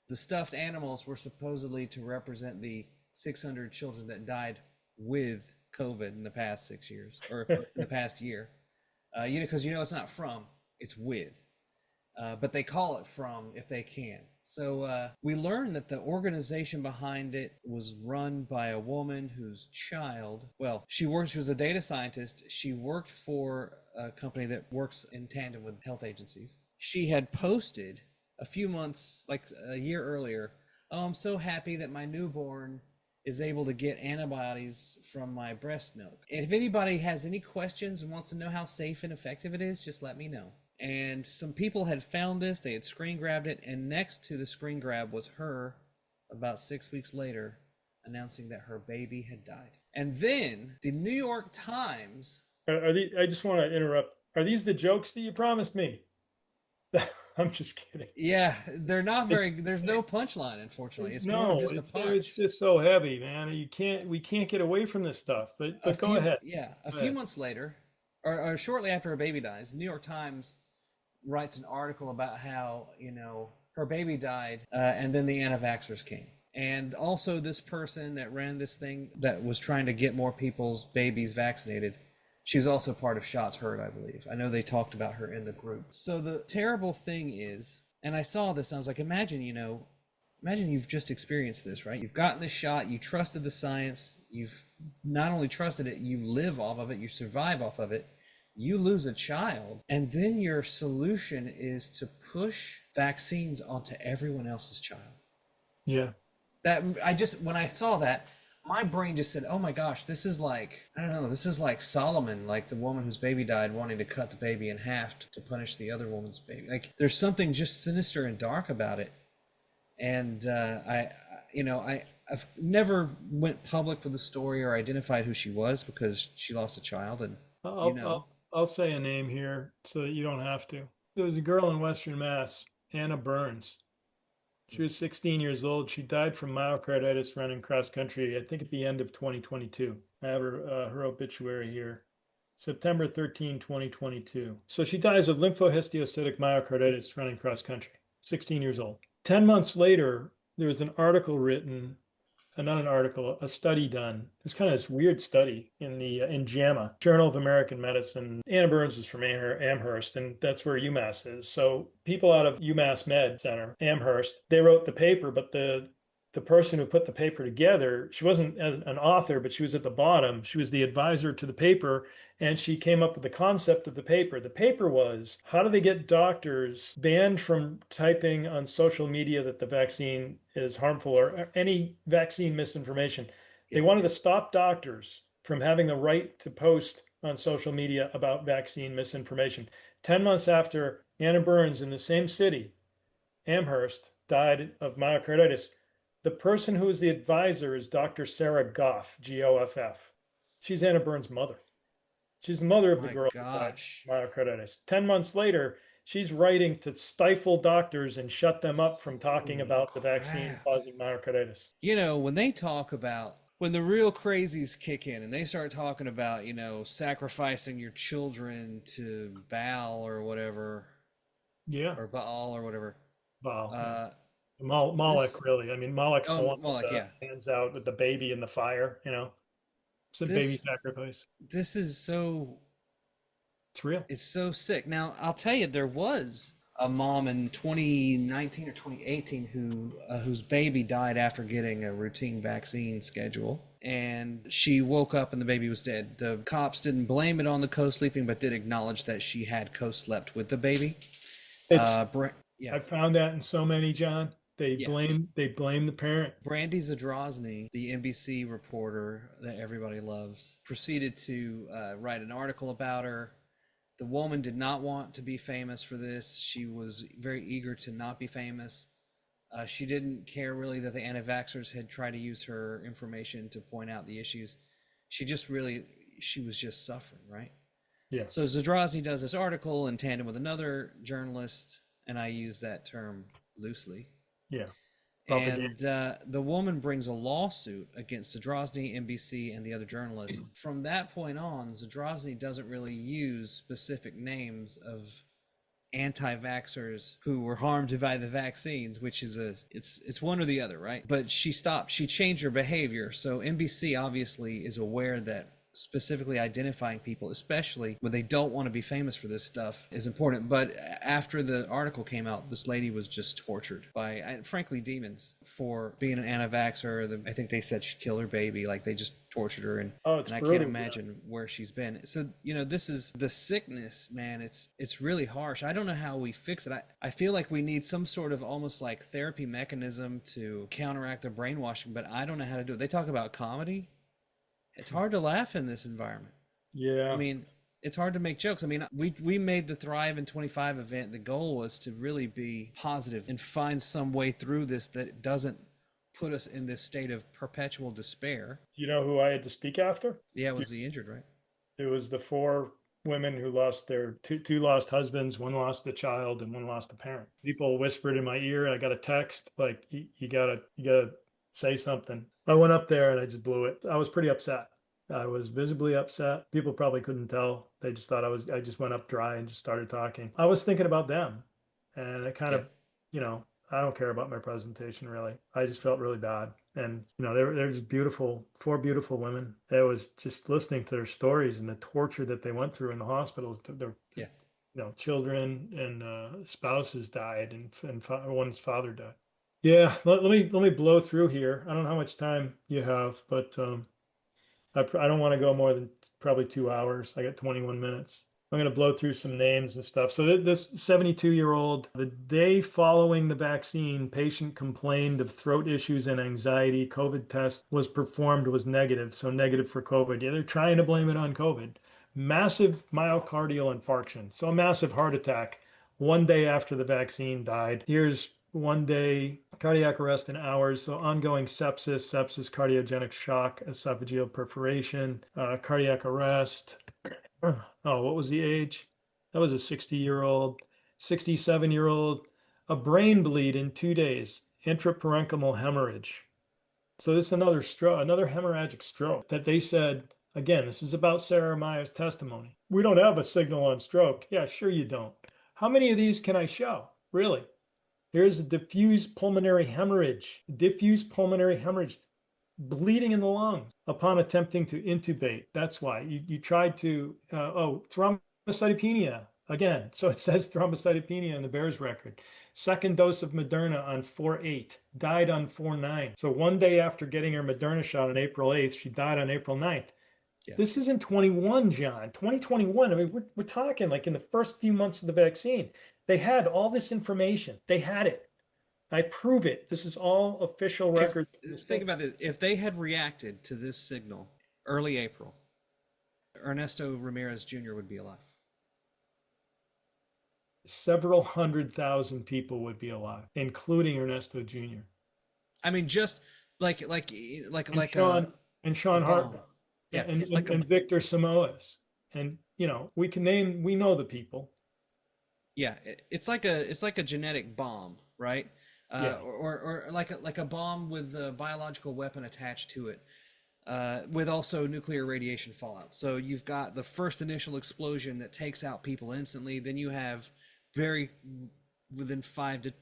The stuffed animals were supposedly to represent the 600 children that died with COVID in the past 6 years, or in the past year. Because it's not from, it's with. But they call it from if they can. So we learned that the organization behind it was run by a woman whose child, she was a data scientist. She worked for a company that works in tandem with health agencies. She had posted a few months, like a year earlier, oh, I'm so happy that my newborn is able to get antibodies from my breast milk. And if anybody has any questions and wants to know how safe and effective it is, just let me know. And some people had found this, they had screen grabbed it, and next to the screen grab was her, about 6 weeks later, announcing that her baby had died. And then the New York Times... I just want to interrupt. Are these the jokes that you promised me? I'm just kidding. Yeah, they're not very. There's no punchline, unfortunately. It's more of just a punch. It's just so heavy, man. We can't get away from this stuff. But go ahead. Yeah, a few months later, or shortly after her baby dies, the New York Times writes an article about how her baby died, and then the anti-vaxxers came, and also this person that ran this thing that was trying to get more people's babies vaccinated. She was also part of Shots Heard, I believe. I know they talked about her in the group. So the terrible thing is, and I saw this, and I was like, imagine you've just experienced this, right? You've gotten the shot, you trusted the science, you've not only trusted it, you live off of it, you survive off of it, you lose a child, and then your solution is to push vaccines onto everyone else's child. Yeah. When I saw that, my brain just said, oh my gosh, this is like Solomon, like the woman whose baby died, wanting to cut the baby in half to punish the other woman's baby. Like, there's something just sinister and dark about it. And I've never went public with the story or identified who she was because she lost a child. And I'll say a name here so that you don't have to. There was a girl in Western Mass, Anna Burns. She was 16 years old. She died from myocarditis running cross country, I think at the end of 2022. I have her obituary here. September 13, 2022. So she dies of lymphohistiocytic myocarditis running cross country, 16 years old. 10 months later, there was an article written, not an article, a study done. It was kind of this weird study in JAMA, Journal of American Medicine. Anna Burns was from Amherst, and that's where UMass is. So people out of UMass Med Center, Amherst, they wrote the paper, but the person who put the paper together, she wasn't an author, but she was at the bottom. She was the advisor to the paper, and she came up with the concept of the paper. The paper was, how do they get doctors banned from typing on social media that the vaccine is harmful or any vaccine misinformation? They wanted to stop doctors from having the right to post on social media about vaccine misinformation. 10 months after Anna Burns in the same city, Amherst, died of myocarditis, the person who is the advisor is Dr. Sarah Goff, Goff. She's Anna Burns' mother. She's the mother of the girl who died of myocarditis. 10 months later, she's writing to stifle doctors and shut them up from talking about the vaccine causing myocarditis. When they talk about, when the real crazies kick in and they start talking about, sacrificing your children to Baal or whatever, Yeah. or Baal or whatever. Wow. Uh, Moloch, this really. I mean, Moloch's the one with Moloch, the yeah. hands out with the baby in the fire, It's a baby This sacrifice. this is so It's real. It's so sick. Now, I'll tell you, there was a mom in 2019 or 2018 whose baby died after getting a routine vaccine schedule. And she woke up and the baby was dead. The cops didn't blame it on the co-sleeping, but did acknowledge that she had co-slept with the baby. It's Yeah, I found that in so many, John. yeah. They blame the parent. Brandy Zadrozny, the NBC reporter that everybody loves, proceeded to write an article about her. The woman did not want to be famous for this. She was very eager to not be famous. She didn't care really that the anti-vaxxers had tried to use her information to point out the issues. She was just suffering, right? Yeah. So Zadrozny does this article in tandem with another journalist, and I use that term loosely. Yeah. And the woman brings a lawsuit against Zadrozny, NBC, and the other journalists. From that point on, Zadrozny doesn't really use specific names of anti-vaxxers who were harmed by the vaccines, which is it's one or the other, right? But she changed her behavior. So NBC obviously is aware that specifically identifying people, especially when they don't want to be famous for this stuff, is important. But after the article came out, this lady was just tortured by, frankly, demons for being an anti-vaxxer. I think they said she'd kill her baby. Like, they just tortured her, and I can't imagine where she's been. So, this is the sickness, man. It's really harsh. I don't know how we fix it. I feel like we need some sort of almost like therapy mechanism to counteract the brainwashing, but I don't know how to do it. They talk about comedy. It's hard to laugh in this environment. Yeah. I mean, it's hard to make jokes. I mean, we made the Thrive in 25 event. The goal was to really be positive and find some way through this that doesn't put us in this state of perpetual despair. You know who I had to speak after? Yeah, it was the injured, right? It was the 4 women who lost their two lost husbands, one lost a child, and one lost a parent. People whispered in my ear. I got a text like, you gotta say something. I went up there and I just blew it. I was pretty upset. I was visibly upset. People probably couldn't tell. They just thought I just went up dry and just started talking. I was thinking about them, and it kind of, I don't care about my presentation really. I just felt really bad. And, they're just beautiful, 4 beautiful women. I was just listening to their stories and the torture that they went through in the hospitals. Their children and spouses died, and one's father died. Yeah, let me blow through here. I don't know how much time you have, but I don't want to go more than probably 2 hours. I got 21 minutes. I'm going to blow through some names and stuff. So this 72-year-old, the day following the vaccine, patient complained of throat issues and anxiety. COVID test was performed, was negative, so negative for COVID. Yeah, they're trying to blame it on COVID. Massive myocardial infarction, so a massive heart attack. One day after the vaccine, died. Here's 1 day cardiac arrest in hours. So ongoing sepsis, cardiogenic shock, esophageal perforation, cardiac arrest. Oh, what was the age? That was a 60-year-old, 67-year-old, a brain bleed in 2 days, intraparenchymal hemorrhage. So this is another stroke, another hemorrhagic stroke that they said, again, this is about Sarah Meyer's testimony. We don't have a signal on stroke. Yeah, sure you don't. How many of these can I show? Really? Here's a diffuse pulmonary hemorrhage, bleeding in the lungs upon attempting to intubate. That's why you tried to, thrombocytopenia again. So it says thrombocytopenia in the Bears record. Second dose of Moderna on 4/8, died on 4/9. So 1 day after getting her Moderna shot on April 8th, she died on April 9th. Yeah. This is in 21, John, 2021. I mean, we're talking like in the first few months of the vaccine. They had all this information. They had it. I prove it. This is all official record. Think about it. If they had reacted to this signal early April, Ernesto Ramirez Jr. would be alive. Several 100,000 people would be alive, including Ernesto Jr. I mean, just like Sean Hartman, yeah, and Victor Samoas, and we know the people. Yeah, it's like a genetic bomb, right? Or like a bomb with a biological weapon attached to it, with also nuclear radiation fallout. So you've got the first initial explosion that takes out people instantly. Then you have very within 5 to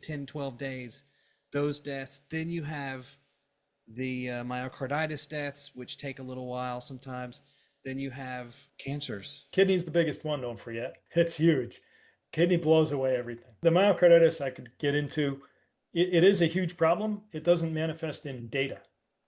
10, 12 days, those deaths. Then you have the myocarditis deaths, which take a little while sometimes. Then you have cancers. Kidney's the biggest one, don't forget. It's huge. Kidney blows away everything. The myocarditis I could get into. It is a huge problem. It doesn't manifest in data.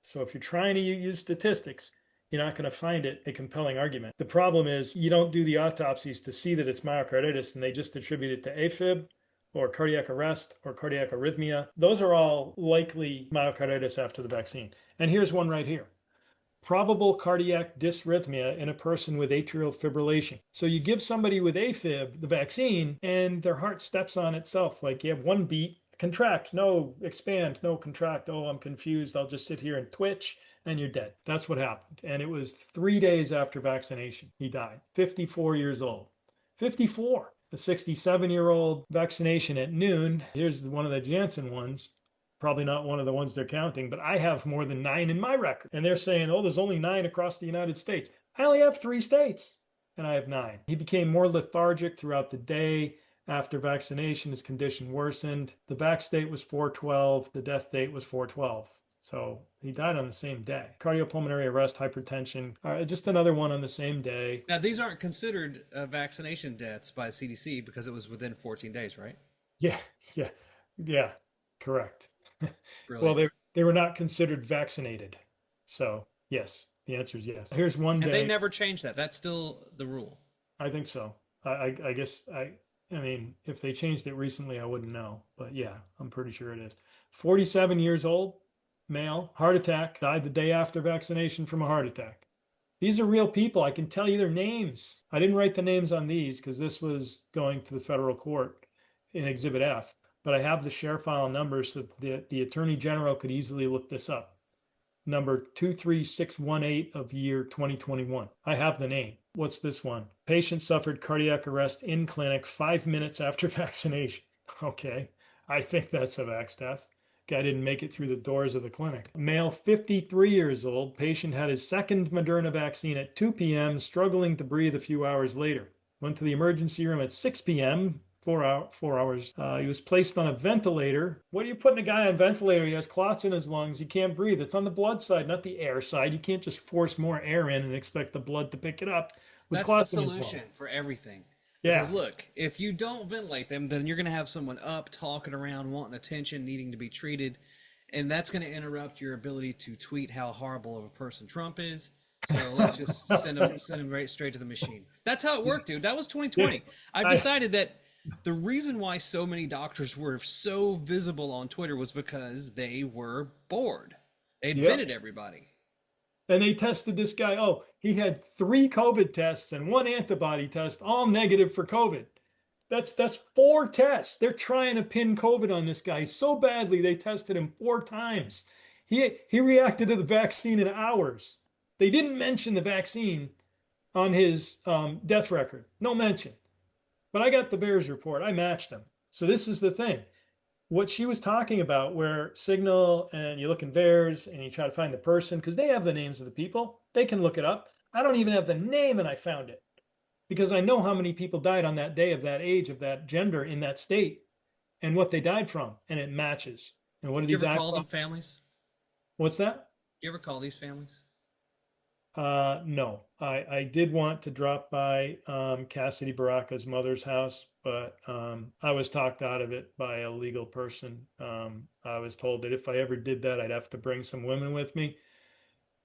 So if you're trying to use statistics, you're not going to find it a compelling argument. The problem is you don't do the autopsies to see that it's myocarditis, and they just attribute it to AFib or cardiac arrest or cardiac arrhythmia. Those are all likely myocarditis after the vaccine. And here's one right here. Probable cardiac dysrhythmia in a person with atrial fibrillation. So you give somebody with AFib the vaccine and their heart steps on itself. Like you have one beat, contract, no, expand, no, contract. Oh, I'm confused. I'll just sit here and twitch, and you're dead. That's what happened. And it was 3 days after vaccination. He died, 54 years old. 54. The 67-year-old vaccination at noon. Here's one of the Janssen ones. Probably not one of the ones they're counting, but I have more than 9 in my record. And they're saying, oh, there's only 9 across the United States. I only have 3 states, and I have 9. He became more lethargic throughout the day. After vaccination, his condition worsened. The vax date was 4/12. The death date was 4/12. So he died on the same day. Cardiopulmonary arrest, hypertension, just another one on the same day. Now, these aren't considered vaccination deaths by CDC because it was within 14 days, right? Yeah, correct. Brilliant. Well, they were not considered vaccinated. So yes, the answer is yes. Here's one day. And they never changed that. That's still the rule. I think so. I guess I mean, if they changed it recently, I wouldn't know. But yeah, I'm pretty sure it is. 47 years old, male, heart attack, died the day after vaccination from a heart attack. These are real people. I can tell you their names. I didn't write the names on these because this was going to the federal court in Exhibit F. But I have the share file numbers so the Attorney General could easily look this up. Number 23618 of year 2021. I have the name. What's this one? Patient suffered cardiac arrest in clinic 5 minutes after vaccination. Okay, I think that's a vax death. Guy didn't make it through the doors of the clinic. Male, 53 years old. Patient had his second Moderna vaccine at 2 p.m., struggling to breathe a few hours later. Went to the emergency room at 6 p.m., 4 hours. He was placed on a ventilator. What are you putting a guy on a ventilator? He has clots in his lungs. He can't breathe. It's on the blood side, not the air side. You can't just force more air in and expect the blood to pick it up. That's the solution for everything. Yeah. Because look, if you don't ventilate them, then you're going to have someone up, talking around, wanting attention, needing to be treated. And that's going to interrupt your ability to tweet how horrible of a person Trump is. So let's just send him right straight to the machine. That's how it worked, dude. That was 2020. I've decided that the reason why so many doctors were so visible on Twitter was because they were bored. They invented everybody. And they tested this guy. Oh, he had 3 COVID tests and 1 antibody test, all negative for COVID. That's 4 tests. They're trying to pin COVID on this guy so badly they tested him 4 times. He reacted to the vaccine in hours. They didn't mention the vaccine on his death record. No mention. But I got the Bears report. I matched them. So this is the thing. What she was talking about, where Signal and you look in VAERS and you try to find the person, because they have the names of the people. They can look it up. I don't even have the name, and I found it. Because I know how many people died on that day of that age, of that gender, in that state, and what they died from, and it matches. And what did he die from? You ever call them families? What's that? You ever call these families? No, I did want to drop by Cassidy Baraka's mother's house, but I was talked out of it by a legal person. I was told that if I ever did that, I'd have to bring some women with me,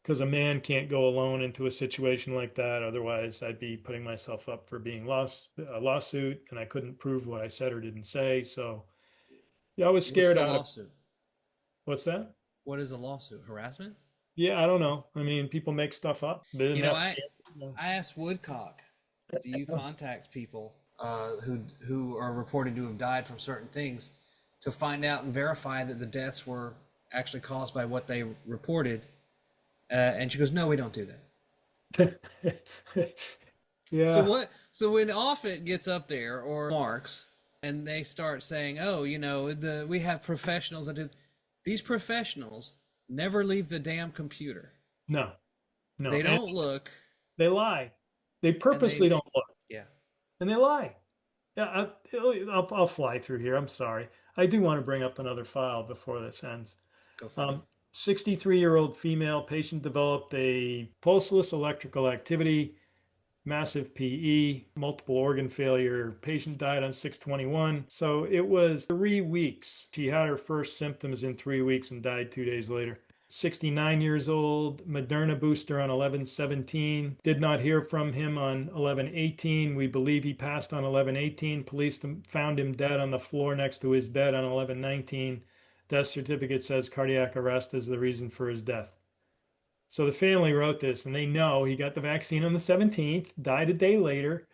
because a man can't go alone into a situation like that. Otherwise, I'd be putting myself up for being a lawsuit, and I couldn't prove what I said or didn't say. So yeah, I was scared out of lawsuit. What's that? What is a lawsuit? Harassment? Yeah, I don't know. I mean, people make stuff up. I asked Woodcock, do you contact people who are reported to have died from certain things to find out and verify that the deaths were actually caused by what they reported? And she goes, no, we don't do that. Yeah. So when Offit gets up there, or Marks, and they start saying, oh, we have professionals that do, these professionals never leave the damn computer. No. They don't look. They lie. They purposely don't look. Yeah. And they lie. Yeah, I'll fly through here. I'm sorry. I do want to bring up another file before this ends. Go for it. 63-year-old female patient developed a pulseless electrical activity, massive PE, multiple organ failure. Patient died on 6/21. So it was 3 weeks. She had her first symptoms in 3 weeks and died 2 days later. 69 years old, Moderna booster on 11/17. Did not hear from him on 11/18. We believe he passed on 11/18. Police found him dead on the floor next to his bed on 11/19. Death certificate says cardiac arrest is the reason for his death. So the family wrote this, and they know he got the vaccine on the 17th, died a day later,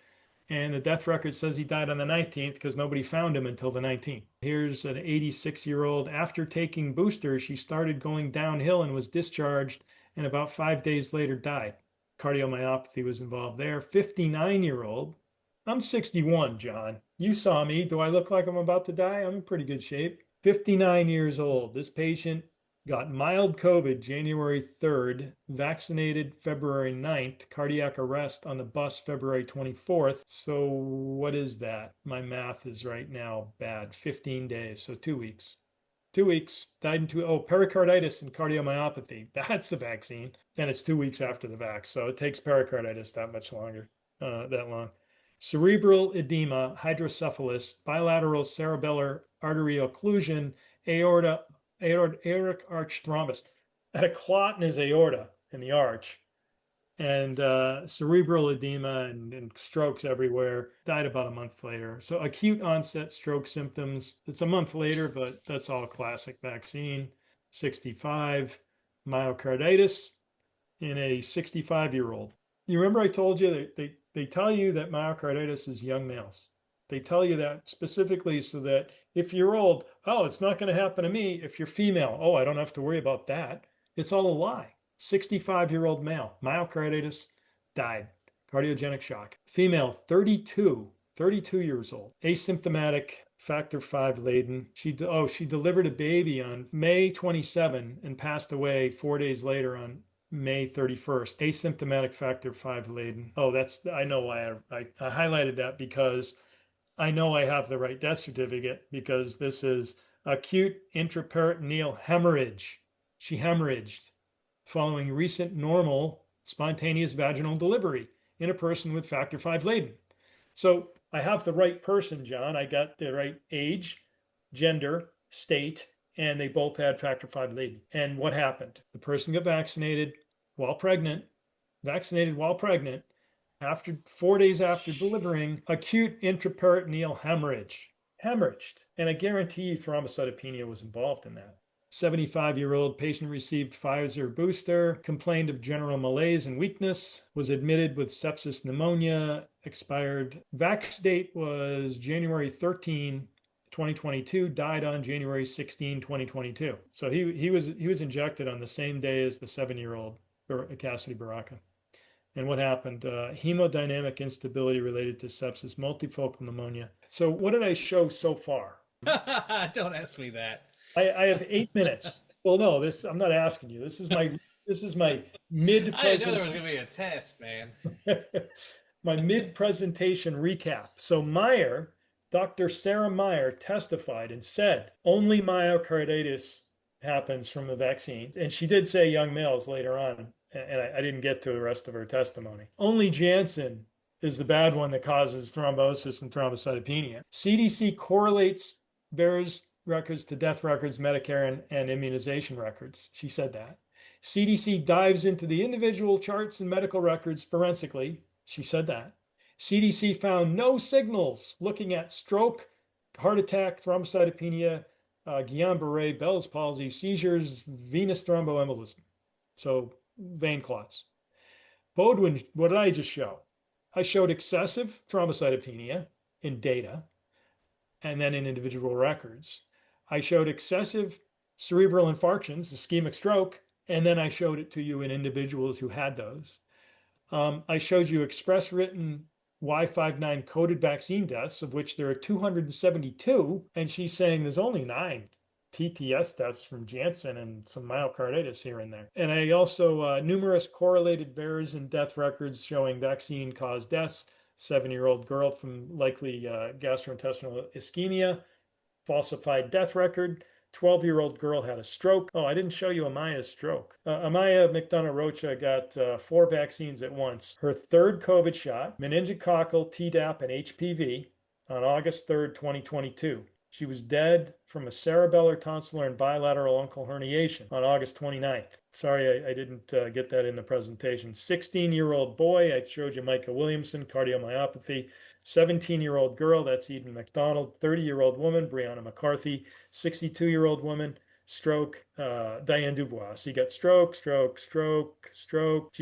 and the death record says he died on the 19th because nobody found him until the 19th. Here's an 86-year-old. After taking boosters, she started going downhill and was discharged, and about 5 days later died. Cardiomyopathy was involved there. 59-year-old. I'm 61, John. You saw me. Do I look like I'm about to die? I'm in pretty good shape. 59 years old. This patient got mild COVID January 3rd, vaccinated February 9th, cardiac arrest on the bus February 24th. So what is that? My math is right now bad. 15 days, so 2 weeks. 2 weeks, died in pericarditis and cardiomyopathy. That's the vaccine. Then it's 2 weeks after the vax. So it takes pericarditis that much longer, that long. Cerebral edema, hydrocephalus, bilateral cerebellar artery occlusion, aortic arch thrombus, had a clot in his aorta in the arch, and cerebral edema and strokes everywhere. Died about a month later. So acute onset stroke symptoms. It's a month later, but that's all classic vaccine. 65, myocarditis in a 65-year-old. You remember I told you that they tell you that myocarditis is young males. They tell you that specifically so that if you're old, oh, it's not going to happen to me. If you're female, oh, I don't have to worry about that. It's all a lie. 65-year-old male, myocarditis, died, cardiogenic shock. Female, 32 years old, asymptomatic, factor V laden. She delivered a baby on May 27 and passed away 4 days later on May 31st, asymptomatic factor V laden. Oh, I know why I highlighted that, because I know I have the right death certificate, because this is acute intraperitoneal hemorrhage. She hemorrhaged following recent normal spontaneous vaginal delivery in a person with factor V laden. So I have the right person, John. I got the right age, gender, state, and they both had factor V laden. And what happened? The person got vaccinated while pregnant, after 4 days after delivering, acute intraperitoneal hemorrhage, hemorrhaged. And I guarantee you thrombocytopenia was involved in that. 75-year-old patient received Pfizer booster, complained of general malaise and weakness, was admitted with sepsis pneumonia, expired. Vax date was January 13, 2022, died on January 16, 2022. So he was injected on the same day as the 7-year-old Cassidy Baraka. And what happened? Hemodynamic instability related to sepsis, multifocal pneumonia. So what did I show so far? Don't ask me that. I have 8 minutes. Well, no, I'm not asking you. This is my mid. I didn't know there was gonna be a test, man. My mid-presentation recap. So Dr. Sarah Meyer testified and said only myocarditis happens from the vaccine. And she did say young males later on, and I didn't get to the rest of her testimony. Only Janssen is the bad one that causes thrombosis and thrombocytopenia. CDC correlates VAERS records to death records, Medicare, and immunization records. She said that. CDC dives into the individual charts and medical records forensically. She said that. CDC found no signals looking at stroke, heart attack, thrombocytopenia, Guillain-Barré, Bell's palsy, seizures, venous thromboembolism. So vein clots. Beaudoin, what did I just show? I showed excessive thrombocytopenia in data and then in individual records. I showed excessive cerebral infarctions, ischemic stroke, and then I showed it to you in individuals who had those. I showed you express written Y59 coded vaccine deaths, of which there are 272, and she's saying there's only 9 TTS deaths from Janssen and some myocarditis here and there. And I also numerous correlated VAERS and death records showing vaccine-caused deaths, 7-year-old girl from likely gastrointestinal ischemia, falsified death record. 12-year-old girl had a stroke. Oh, I didn't show you Amaya's stroke. Amaya McDonough Rocha got 4 vaccines at once. Her third COVID shot, meningococcal, Tdap, and HPV, on August 3rd, 2022. She was dead from a cerebellar, tonsillar, and bilateral uncal herniation on August 29th. Sorry, I didn't get that in the presentation. 16-year-old boy, I showed you Micah Williamson, cardiomyopathy. 17-year-old girl, that's Eden McDonald. 30-year-old woman, Brianna McCarthy. 62-year-old woman, stroke, Diane Dubois. So you got stroke, GI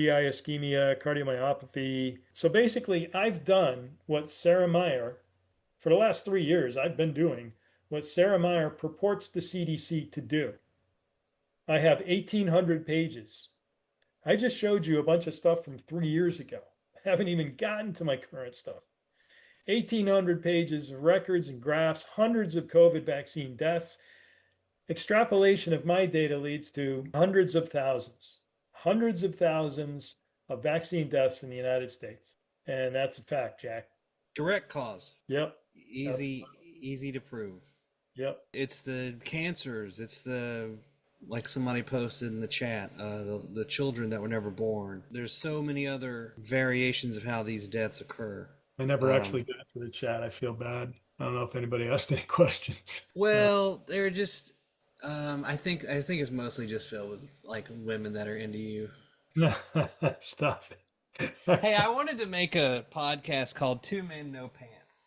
ischemia, cardiomyopathy. So basically, I've done what Sarah Meyer, for the last 3 years, I've been doing what Sarah Meyer purports the CDC to do. I have 1,800 pages. I just showed you a bunch of stuff from 3 years ago. I haven't even gotten to my current stuff. 1,800 pages of records and graphs, hundreds of COVID vaccine deaths. Extrapolation of my data leads to hundreds of thousands of vaccine deaths in the United States. And that's a fact, Jack. Direct cause. Yep. Easy to prove. Yep. It's the cancers. It's the, like somebody posted in the chat, the children that were never born. There's so many other variations of how these deaths occur. I never actually got to the chat. I feel bad. I don't know if anybody asked any questions. Well, they're just, I think it's mostly just filled with like women that are into you. Stop it. Hey, I wanted to make a podcast called Two Men No Pants.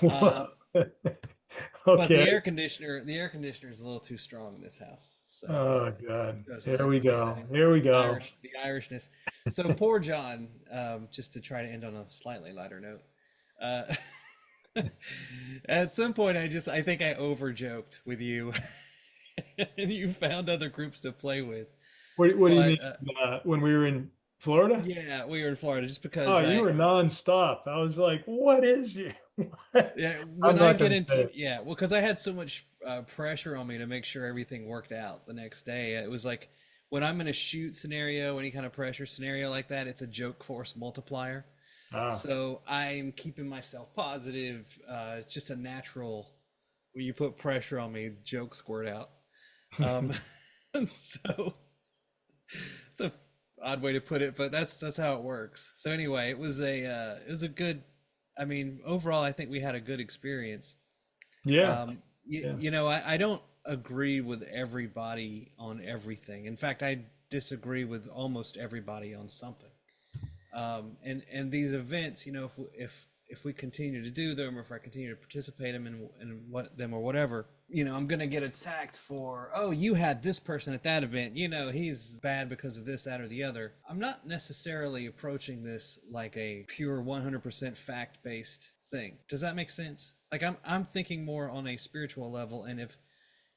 Okay. But the air conditioner is a little too strong in this house. So oh God. Here we go. The Irishness. So poor John, just to try to end on a slightly lighter note. At some point I think I over joked with you and you found other groups to play with. What do you mean? When we were in Florida? Yeah, we were in Florida just because. Oh, you were nonstop. I was like, what is you? Yeah, when I get into well, because I had so much pressure on me to make sure everything worked out the next day. It was like when I'm in a shoot scenario, any kind of pressure scenario like that, it's a joke force multiplier. So I'm keeping myself positive. It's just a natural, when you put pressure on me, jokes squirt out. So it's a odd way to put it, but that's how it works. So anyway, it was a good, I mean, overall, I think we had a good experience. Yeah. You know, I don't agree with everybody on everything. In fact, I disagree with almost everybody on something. And these events, you know, if we continue to do them, or if I continue to participate in them or whatever, you know, I'm going to get attacked for, oh, you had this person at that event, you know, he's bad because of this, that, or the other. I'm not necessarily approaching this like a pure 100% fact-based thing. Does that make sense? Like I'm thinking more on a spiritual level. And if,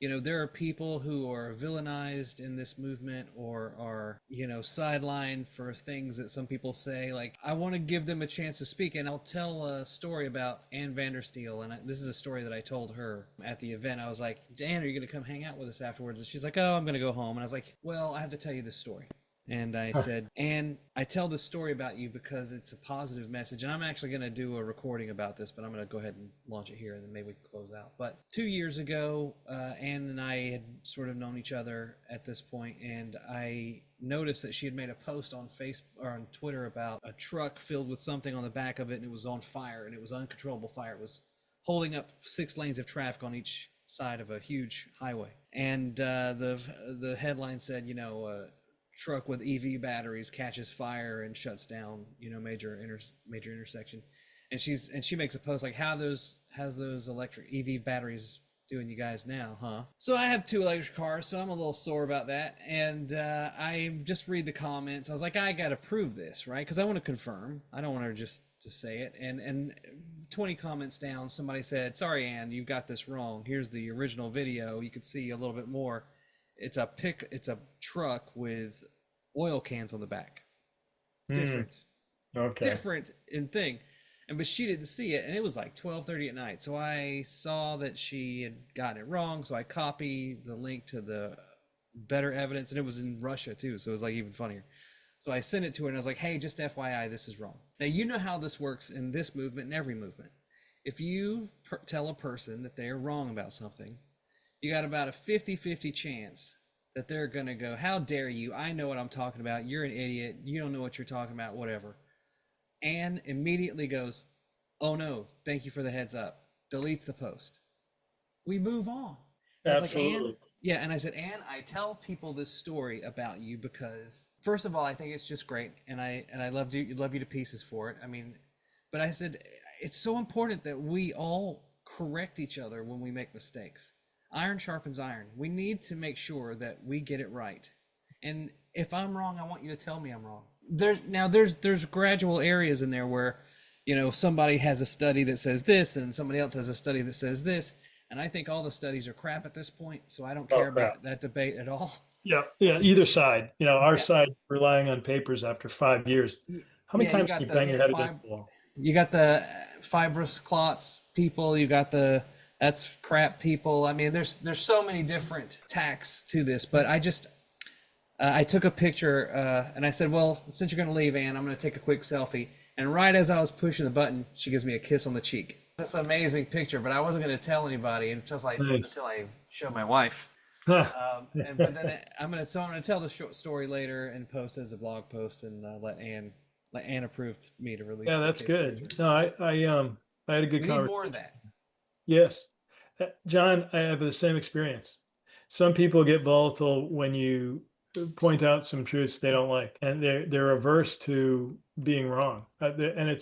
you know, there are people who are villainized in this movement or are, you know, sidelined for things that some people say, like, I want to give them a chance to speak. And I'll tell a story about Ann Vandersteel. And this is a story that I told her at the event. I was like, Dan, are you going to come hang out with us afterwards? And she's like, oh, I'm going to go home. And I was like, well, I have to tell you this story. And I said, and I tell this story about you because it's a positive message. And I'm actually going to do a recording about this, but I'm going to go ahead and launch it here and then maybe we can close out. But 2 years ago, Ann and I had sort of known each other at this point, and I noticed that she had made a post on Facebook or on Twitter about a truck filled with something on the back of it, and it was on fire, and it was uncontrollable fire. It was holding up 6 lanes of traffic on each side of a huge highway. And the headline said, you know, truck with EV batteries catches fire and shuts down, you know, major intersection. And she makes a post like, how's those electric EV batteries doing you guys now, huh? So I have 2 electric cars, so I'm a little sore about that. And I just read the comments. I was like, I gotta prove this, right? Because I want to confirm. I don't want her just to say it. And 20 comments down, somebody said, sorry, Ann, you got this wrong. Here's the original video. You could see a little bit more. It's a truck with oil cans on the back. Different. Okay. Different in thing. But she didn't see it, and it was like 12:30 at night. So I saw that she had gotten it wrong. So I copied the link to the better evidence, and it was in Russia too. So it was like even funnier. So I sent it to her, and I was like, hey, just FYI, this is wrong. Now, you know how this works in this movement and every movement. If you tell a person that they are wrong about something, you got about a 50-50 chance that they're going to go, how dare you? I know what I'm talking about. You're an idiot. You don't know what you're talking about, whatever. Anne immediately goes, oh no, thank you for the heads up. Deletes the post. We move on. And Absolutely. It's like, Anne, yeah. And I said, Anne, I tell people this story about you because, first of all, I think it's just great. And I love you to pieces for it. I mean, but I said, it's so important that we all correct each other when we make mistakes. Iron sharpens iron. We need to make sure that we get it right. And if I'm wrong, I want you to tell me I'm wrong. There's gradual areas in there where, you know, somebody has a study that says this and somebody else has a study that says this. And I think all the studies are crap at this point. So I don't care about that debate at all. Yeah. Either side. You know, our side relying on papers after 5 years. How many times can you bang your head against the wall? You got the fibrous clots people. You got the that's crap people. I mean, there's so many different tacks to this, but I took a picture and I said, well, since you're going to leave, Anne, I'm going to take a quick selfie. And right as I was pushing the button, she gives me a kiss on the cheek. That's an amazing picture, but I wasn't going to tell anybody until I show my wife. But then I'm going to tell the short story later and post as a blog post and let Anne approved me to release. Yeah, that's good. Picture. No, I had a good conversation. We need more of that. Yes. John, I have the same experience. Some people get volatile when you point out some truths they don't like, and they're averse to being wrong. And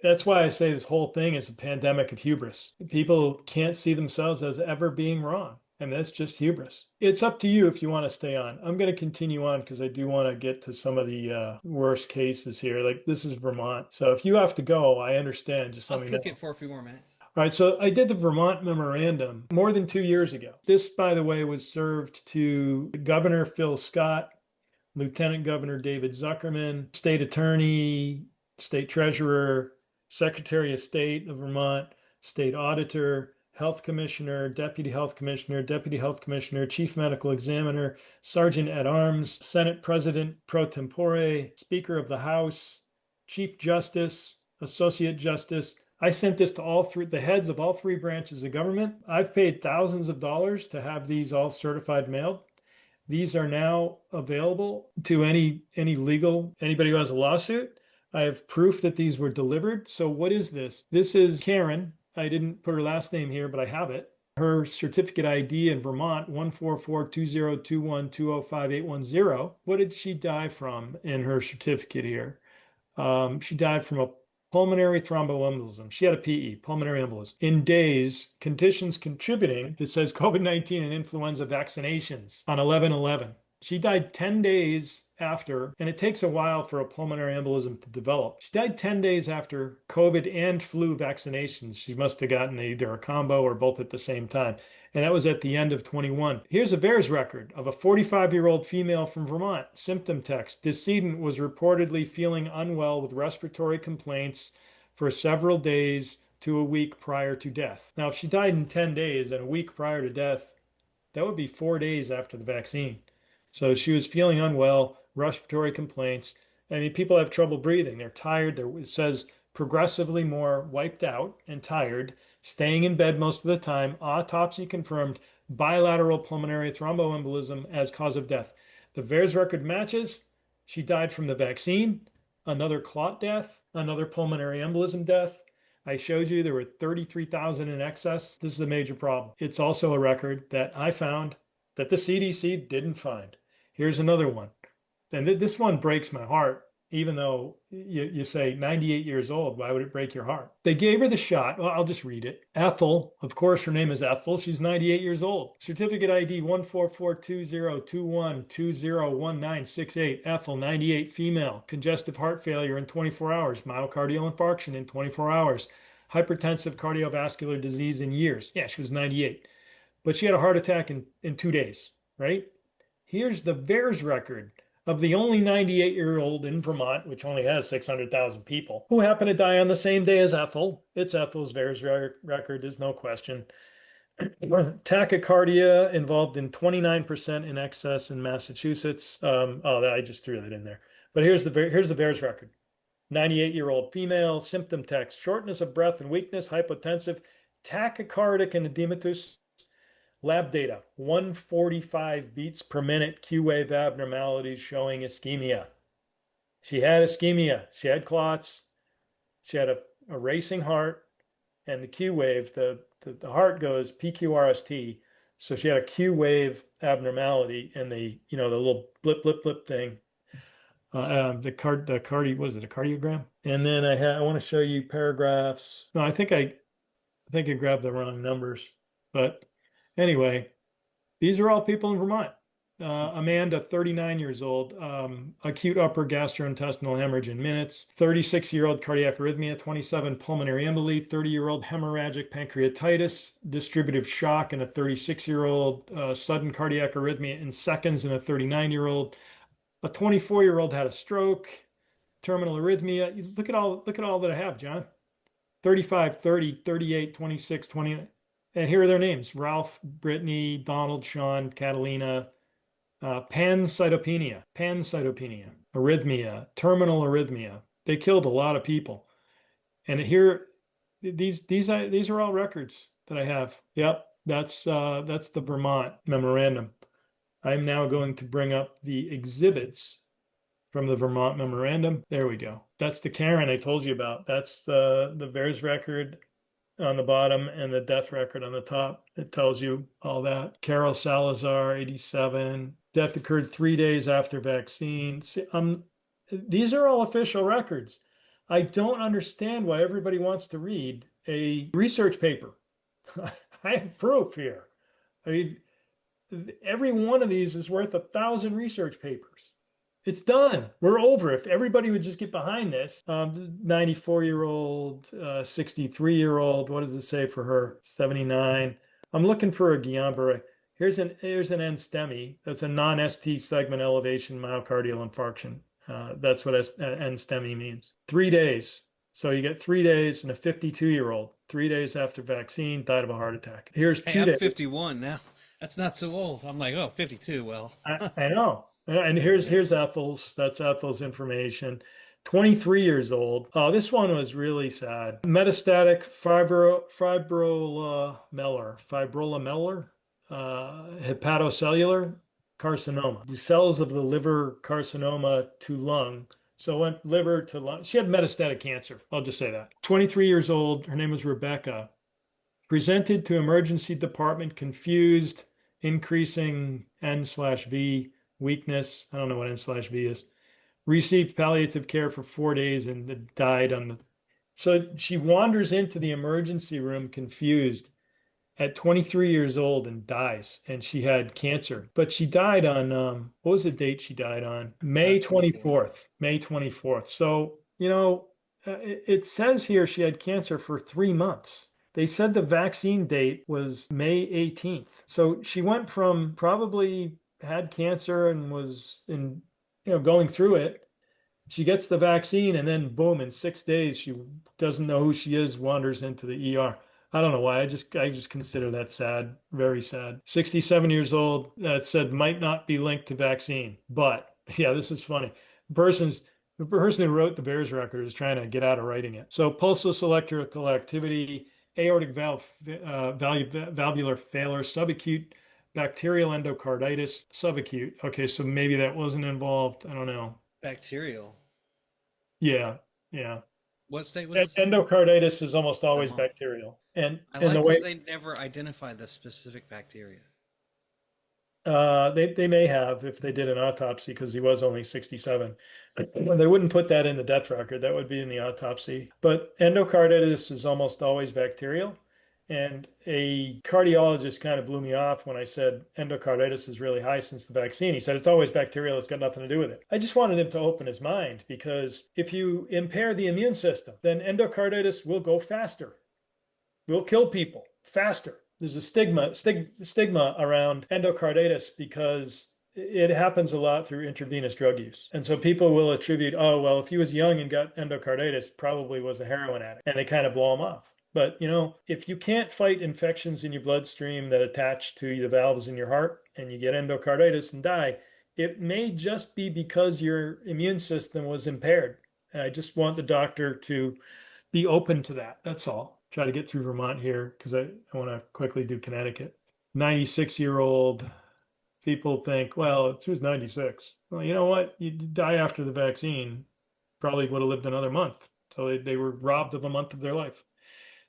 that's why I say this whole thing is a pandemic of hubris. People can't see themselves as ever being wrong. And that's just hubris. It's up to you if you want to stay on. I'm going to continue on because I do want to get to some of the worst cases here. Like, this is Vermont. So if you have to go, I understand. Just let me know. I'll cook it for a few more minutes. All right. So I did the Vermont memorandum more than 2 years ago. This, by the way, was served to Governor Phil Scott, Lieutenant Governor David Zuckerman, State Attorney, State Treasurer, Secretary of State of Vermont, State Auditor, Health Commissioner, Deputy Health Commissioner, Deputy Health Commissioner, Chief Medical Examiner, Sergeant at Arms, Senate President pro tempore, Speaker of the House, Chief Justice, Associate Justice. I sent this to the heads of all three branches of government. I've paid thousands of dollars to have these all certified mailed. These are now available to anybody who has a lawsuit. I have proof that these were delivered. So what is this? This is Karen. I didn't put her last name here, but I have it. Her certificate ID in Vermont, 1442021205810. What did she die from in her certificate here? She died from a pulmonary thromboembolism. She had a PE, pulmonary embolism. In days, conditions contributing, it says COVID-19 and influenza vaccinations on 11/11. She died 10 days after, and it takes a while for a pulmonary embolism to develop. She died 10 days after COVID and flu vaccinations. She must have gotten either a combo or both at the same time. And that was at the end of 21. Here's a VAERS record of a 45-year-old female from Vermont. Symptom text. Decedent was reportedly feeling unwell with respiratory complaints for several days to a week prior to death. Now, if she died in 10 days and a week prior to death, that would be 4 days after the vaccine. So she was feeling unwell, respiratory complaints. I mean, people have trouble breathing. They're tired. It says progressively more wiped out and tired, staying in bed most of the time, autopsy confirmed bilateral pulmonary thromboembolism as cause of death. The VAERS record matches. She died from the vaccine, another clot death, another pulmonary embolism death. I showed you there were 33,000 in excess. This is a major problem. It's also a record that I found that the CDC didn't find. Here's another one. And this one breaks my heart, even though you say 98 years old. Why would it break your heart? They gave her the shot. Well, I'll just read it. Ethel, of course, her name is Ethel. She's 98 years old. Certificate ID 1442021201968. Ethel, 98, female. Congestive heart failure in 24 hours. Myocardial infarction in 24 hours. Hypertensive cardiovascular disease in years. Yeah, she was 98. But she had a heart attack in 2 days, right? Here's the VAERS record of the only 98-year-old in Vermont, which only has 600,000 people, who happened to die on the same day as Ethel. It's Ethel's VAERS record, there's no question. Tachycardia involved in 29% in excess in Massachusetts. I just threw that in there. But here's the VAERS record. 98-year-old female, symptom text, shortness of breath and weakness, hypotensive, tachycardic and edematous. Lab data, 145 beats per minute, Q wave abnormalities showing ischemia. She had ischemia. She had clots. She had a racing heart, and the Q wave, the heart goes PQRST. So she had a Q wave abnormality, and the little blip blip blip thing. The was it a cardiogram? And then I want to show you paragraphs. No, I think I grabbed the wrong numbers, but anyway, these are all people in Vermont. Amanda, 39 years old, acute upper gastrointestinal hemorrhage in minutes, 36-year-old cardiac arrhythmia, 27 pulmonary emboly, 30-year-old hemorrhagic pancreatitis, distributive shock in a 36-year-old, sudden cardiac arrhythmia in seconds in a 39-year-old, a 24-year-old had a stroke, terminal arrhythmia. Look at all that I have, John. 35, 30, 38, 26, 20. And here are their names: Ralph, Brittany, Donald, Sean, Catalina. Pancytopenia, arrhythmia, terminal arrhythmia. They killed a lot of people. And here, these are all records that I have. Yep, that's the Vermont memorandum. I'm now going to bring up the exhibits from the Vermont memorandum. There we go. That's the Karen I told you about. That's the VAERS record on the bottom and the death record on the top. It tells you all that. Carol Salazar, 87. Death occurred 3 days after vaccine. These are all official records. I don't understand why everybody wants to read a research paper. I have proof here. I mean, every one of these is worth 1,000 research papers. It's done. We're over. If everybody would just get behind this, 94-year-old, 63-year-old, what does it say for her? 79. I'm looking for a Guillain-Barré. Here's an NSTEMI. That's a non-ST segment elevation myocardial infarction. That's what NSTEMI means. 3 days. So you get 3 days, and a 52-year-old, 3 days after vaccine, died of a heart attack. Here's 2 days. I'm 51 now. That's not so old. I'm like, oh, 52. Well, I know. And here's Ethel's. That's Ethel's information. 23 years old. Oh, this one was really sad. Metastatic fibrolamellar, hepatocellular carcinoma. The cells of the liver carcinoma to lung. So went liver to lung. She had metastatic cancer. I'll just say that. 23 years old. Her name was Rebecca. Presented to emergency department, confused, increasing N/V. Weakness. I don't know what N/V is. Received palliative care for 4 days and died on the. So she wanders into the emergency room confused at 23 years old and dies. And she had cancer. But she died on, what was the date she died on? May 24th. May 24th. So, it says here she had cancer for 3 months. They said the vaccine date was May 18th. So she went from probably had cancer and was going through it. She gets the vaccine, and then boom, in 6 days she doesn't know who she is, wanders into the ER. I don't know why. I just consider that sad, very sad. 67 years old. That said might not be linked to vaccine, but yeah, this is funny. The person who wrote the VAERS record is trying to get out of writing it. So pulseless electrical activity, aortic valvular failure, subacute bacterial endocarditis, subacute. Okay, so maybe that wasn't involved. I don't know. Bacterial. Yeah. What state was it? Endocarditis is almost always bacterial. And I like that they never identify the specific bacteria. They may have if they did an autopsy, because he was only 67. They wouldn't put that in the death record. That would be in the autopsy. But endocarditis is almost always bacterial. And a cardiologist kind of blew me off when I said endocarditis is really high since the vaccine. He said it's always bacterial. It's got nothing to do with it. I just wanted him to open his mind, because if you impair the immune system, then endocarditis will go faster. Will kill people faster. There's a stigma around endocarditis because it happens a lot through intravenous drug use. And so people will attribute, oh, well, if he was young and got endocarditis, probably was a heroin addict. And they kind of blow him off. But, if you can't fight infections in your bloodstream that attach to the valves in your heart, and you get endocarditis and die, it may just be because your immune system was impaired. And I just want the doctor to be open to that. That's all. Try to get through Vermont here because I want to quickly do Connecticut. 96-year-old people think, well, she was 96. Well, you know what? You die after the vaccine, probably would have lived another month. So they were robbed of a month of their life.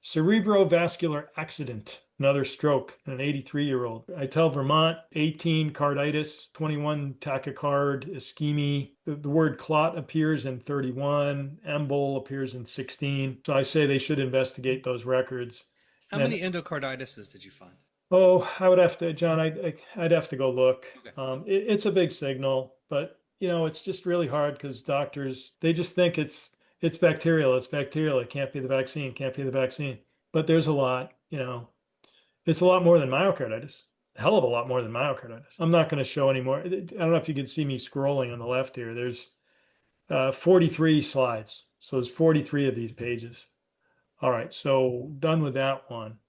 Cerebrovascular accident, another stroke, an 83-year-old. I tell Vermont, 18 carditis, 21 tachycard, ischemia. The word clot appears in 31, embol appears in 16. So I say they should investigate those records. How many endocarditises did you find? Oh, I would have to, John, I'd have to go look. Okay. It's a big signal, but it's just really hard because doctors, they just think it's bacterial. It's bacterial. It can't be the vaccine. Can't be the vaccine. But there's a lot, it's a lot more than myocarditis. A hell of a lot more than myocarditis. I'm not going to show anymore. I don't know if you can see me scrolling on the left here. There's 43 slides. So there's 43 of these pages. All right. So done with that one.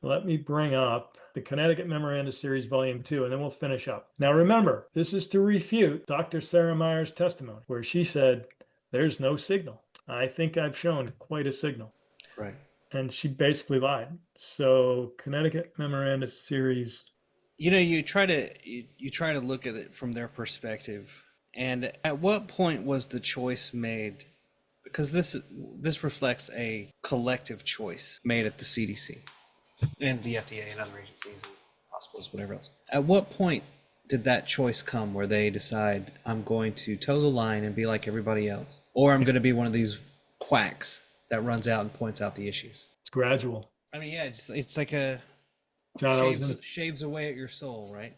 Let me bring up the Connecticut Memoranda Series Volume 2, and then we'll finish up. Now, remember, this is to refute Dr. Sarah Meyer's testimony, where she said there's no signal. I think I've shown quite a signal. Right. And she basically lied. So, Connecticut Memoranda Series. You try to look at it from their perspective. And at what point was the choice made? Because this reflects a collective choice made at the CDC. And the FDA and other agencies and hospitals, whatever else. At what point did that choice come where they decide, I'm going to toe the line and be like everybody else? Or I'm going to be one of these quacks that runs out and points out the issues? It's gradual. I mean, yeah, it's like a John, shaves away at your soul, right?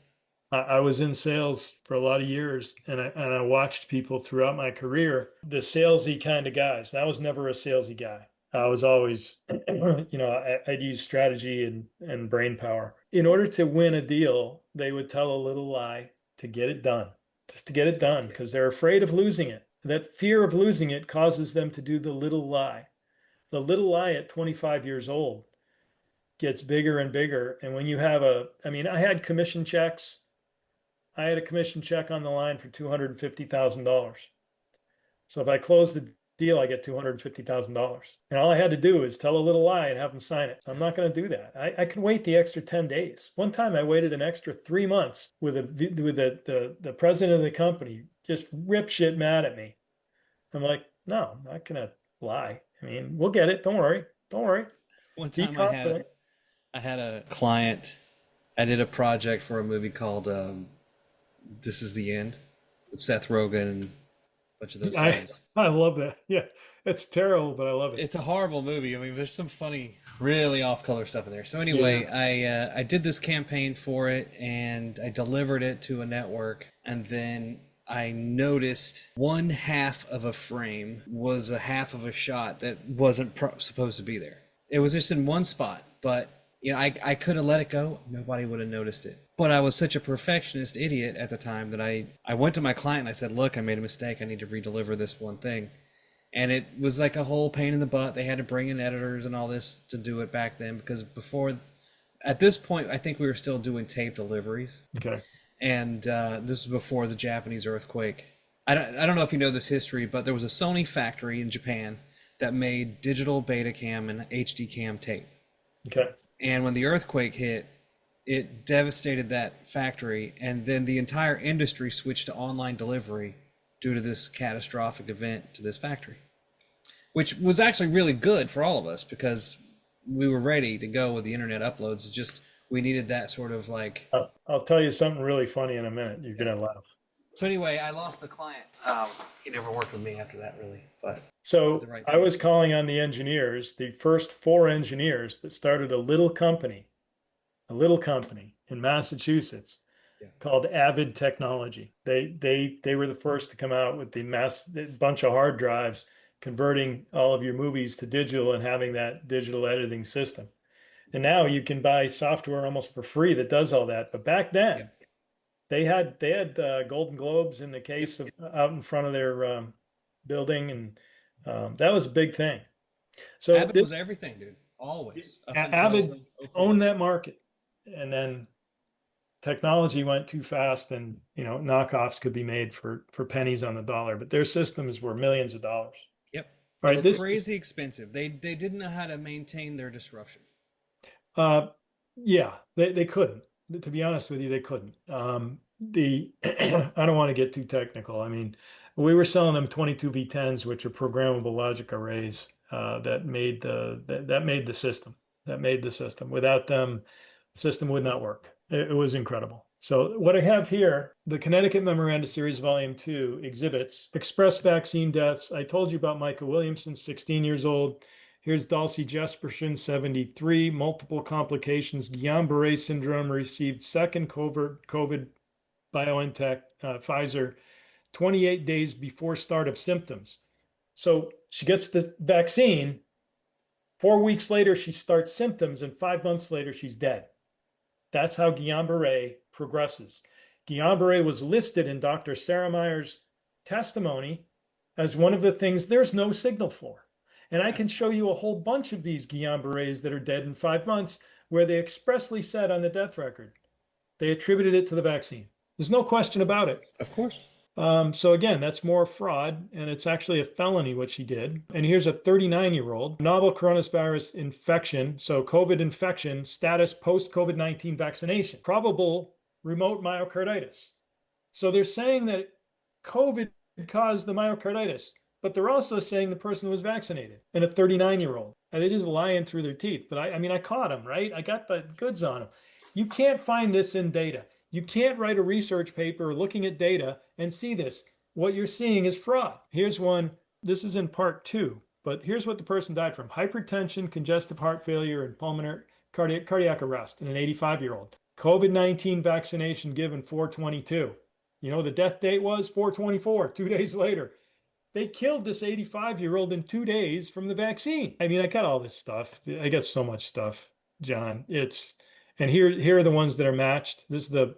I was in sales for a lot of years, and I watched people throughout my career, the salesy kind of guys. I was never a salesy guy. I was always, I'd use strategy and brain power. In order to win a deal, they would tell a little lie to get it done, just to get it done, because they're afraid of losing it. That fear of losing it causes them to do the little lie. The little lie at 25 years old gets bigger and bigger. And when you have I had commission checks. I had a commission check on the line for $250,000. So if I close the deal, I get $250,000. And all I had to do is tell a little lie and have them sign it. I'm not going to do that. I can wait the extra 10 days. One time I waited an extra 3 months with the president of the company just rip shit mad at me. I'm like, no, I'm not going to lie. I mean, we'll get it. Don't worry. Don't worry. One time I had a client. I did a project for a movie called This Is the End with Seth Rogen and a bunch of those guys. I love that. Yeah, it's terrible, but I love it. It's a horrible movie. I mean, there's some funny, really off-color stuff in there. So anyway, yeah. I did this campaign for it, and I delivered it to a network, and then I noticed one half of a frame was a half of a shot that wasn't supposed to be there. It was just in one spot, but I could have let it go. Nobody would have noticed it. But I was such a perfectionist idiot at the time that I went to my client and I said, look, I made a mistake. I need to redeliver this one thing. And it was like a whole pain in the butt. They had to bring in editors and all this to do it back then, because at this point, I think we were still doing tape deliveries. Okay. And this was before the Japanese earthquake. I don't know if you know this history, but there was a Sony factory in Japan that made digital Betacam and HD cam tape. Okay. And when the earthquake hit, it devastated that factory, and then the entire industry switched to online delivery due to this catastrophic event to this factory, which was actually really good for all of us because we were ready to go with the internet uploads. It's just we needed that sort of like... I'll tell you something really funny in a minute. You're going to laugh. So anyway, I lost the client. He never worked with me after that, really. But so I was calling on the engineers, the first 4 engineers that started a little company in Massachusetts called Avid Technology. They were the first to come out with the bunch of hard drives, converting all of your movies to digital and having that digital editing system. And now you can buy software almost for free that does all that. But back then, they had Golden Globes in the case of out in front of their building, and that was a big thing. So Avid was everything, dude. Always. Avid owned that market, and then technology went too fast, and knockoffs could be made for pennies on the dollar, but their systems were millions of dollars. Yep. All They right, were crazy expensive. They didn't know how to maintain their disruption. Yeah, they couldn't. To be honest with you, they couldn't. I don't want to get too technical. I mean, we were selling them 22V10s, which are programmable logic arrays that made the system. That made the system. Without them, the system would not work. It was incredible. So what I have here, the Connecticut Memoranda Series Volume 2 exhibits express vaccine deaths. I told you about Micah Williamson, 16 years old. Here's Dulcie Jesperson, 73, multiple complications. Guillain-Barré syndrome, received second COVID BioNTech, Pfizer, 28 days before start of symptoms. So she gets the vaccine. 4 weeks later, she starts symptoms, and 5 months later, she's dead. That's how Guillain-Barré progresses. Guillain-Barré was listed in Dr. Sarah Meyer's testimony as one of the things there's no signal for. And I can show you a whole bunch of these Guillain-Barrés that are dead in 5 months where they expressly said on the death record, they attributed it to the vaccine. There's no question about it. Of course. So again, that's more fraud, and it's actually a felony what she did. And here's a 39-year-old novel coronavirus infection. So COVID infection status post-COVID-19 vaccination, probable remote myocarditis. So they're saying that COVID caused the myocarditis, but they're also saying the person was vaccinated, and a 39-year-old. And they're just lying through their teeth. But I mean, I caught them, right? I got the goods on them. You can't find this in data. You can't write a research paper looking at data and see this. What you're seeing is fraud. Here's one. This is in part 2, but here's what the person died from: hypertension, congestive heart failure, and pulmonary cardiac arrest in an 85-year-old. COVID-19 vaccination given 4/22. You know, the death date was 4/24, 2 days later. They killed this 85-year-old in 2 days from the vaccine. I mean, I got all this stuff. I got so much stuff, John. And here are the ones that are matched. This is the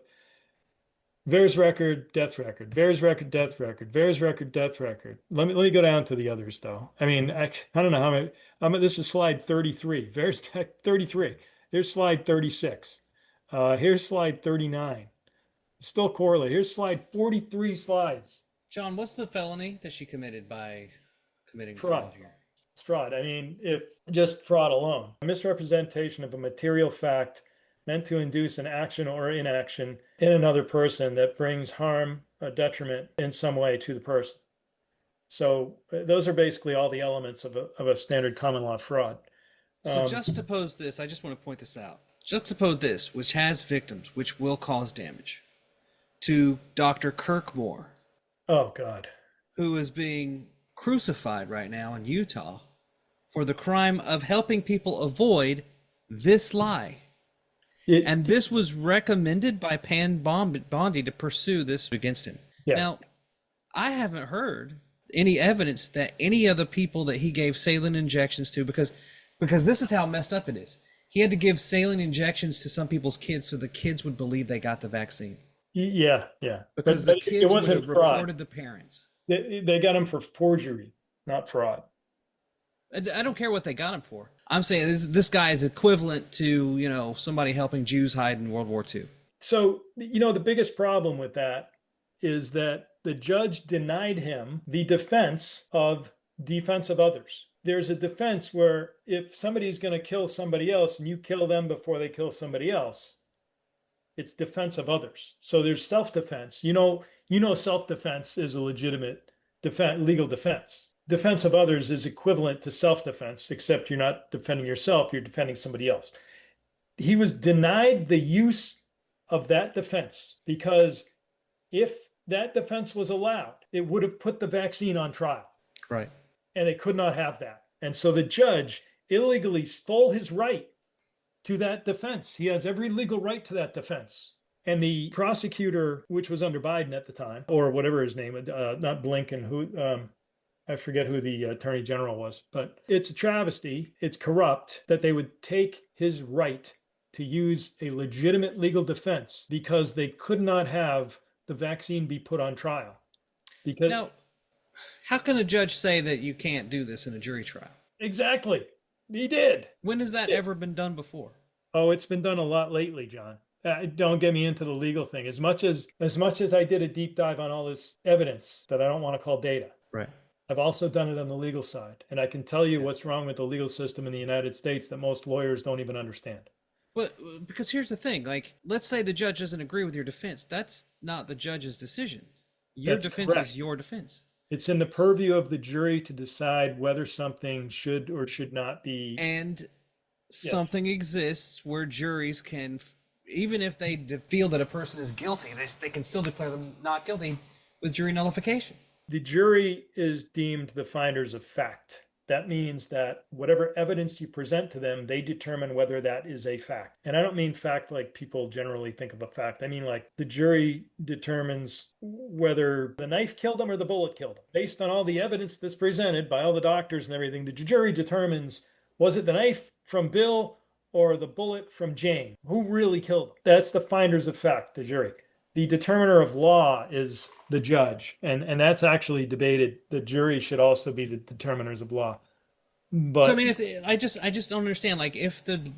VAERS record, death record, VAERS record, death record, VAERS record, death record. Let me go down to the others, though. I mean, I don't know how many. This is slide 33. VAERS 33. Here's slide 36. Here's slide 39. Still correlate. Here's slide 43 slides. John, what's the felony that she committed by committing Fraud. here? It's fraud. I mean, if just fraud alone, a misrepresentation of a material fact meant to induce an action or inaction in another person that brings harm or detriment in some way to the person. So those are basically all the elements of a standard common law fraud. So juxtapose this. I just want to point this out. Juxtapose this, which has victims, which will cause damage, to Dr. Kirkmore. Oh, God. Who is being crucified right now in Utah for the crime of helping people avoid this lie. And this was recommended by Pam Bondi to pursue this against him. Yeah. Now, I haven't heard any evidence that any of the people that he gave saline injections to, because this is how messed up it is. He had to give saline injections to some people's kids so the kids would believe they got the vaccine. Yeah. Because the kids would have reported the parents. They got him for forgery, not fraud. I don't care what they got him for. I'm saying this guy is equivalent to, somebody helping Jews hide in World War II. So, the biggest problem with that is that the judge denied him the defense of others. There's a defense where if somebody's going to kill somebody else and you kill them before they kill somebody else, it's defense of others. So there's self-defense. Self-defense is a legitimate legal defense. Defense of others is equivalent to self-defense, except you're not defending yourself, you're defending somebody else. He was denied the use of that defense because if that defense was allowed, it would have put the vaccine on trial. Right. And they could not have that. And so the judge illegally stole his right to that defense. He has every legal right to that defense. And the prosecutor, which was under Biden at the time, or whatever his name, not Blinken, I forget who the attorney general was, but it's a travesty. It's corrupt that they would take his right to use a legitimate legal defense because they could not have the vaccine be put on trial. Because now, how can a judge say that you can't do this in a jury trial? Exactly. He did. When has that ever been done before? Oh, it's been done a lot lately, John. Don't get me into the legal thing. As much as I did a deep dive on all this evidence that I don't want to call data, Right. I've also done it on the legal side. And I can tell you Yeah. what's wrong with the legal system in the United States that most lawyers don't even understand. But because here's the thing, like, let's say the judge doesn't agree with your defense. That's not the judge's decision. Your That's defense correct. is your defense. It's in the purview of the jury to decide whether something should or should not be. And something exists where juries can, even if they feel that a person is guilty, they can still declare them not guilty with jury nullification. The jury is deemed the finders of fact. That means that whatever evidence you present to them, they determine whether that is a fact. And I don't mean fact like people generally think of a fact. I mean like the jury determines whether the knife killed him or the bullet killed him. Based on all the evidence that's presented by all the doctors and everything, the jury determines, was it the knife from Bill or the bullet from Jane? Who really killed him? That's the finders of fact, the jury. The determiner of law is the judge, and that's actually debated. The jury should also be the determiners of law. But So I mean, I just don't understand. Like, if the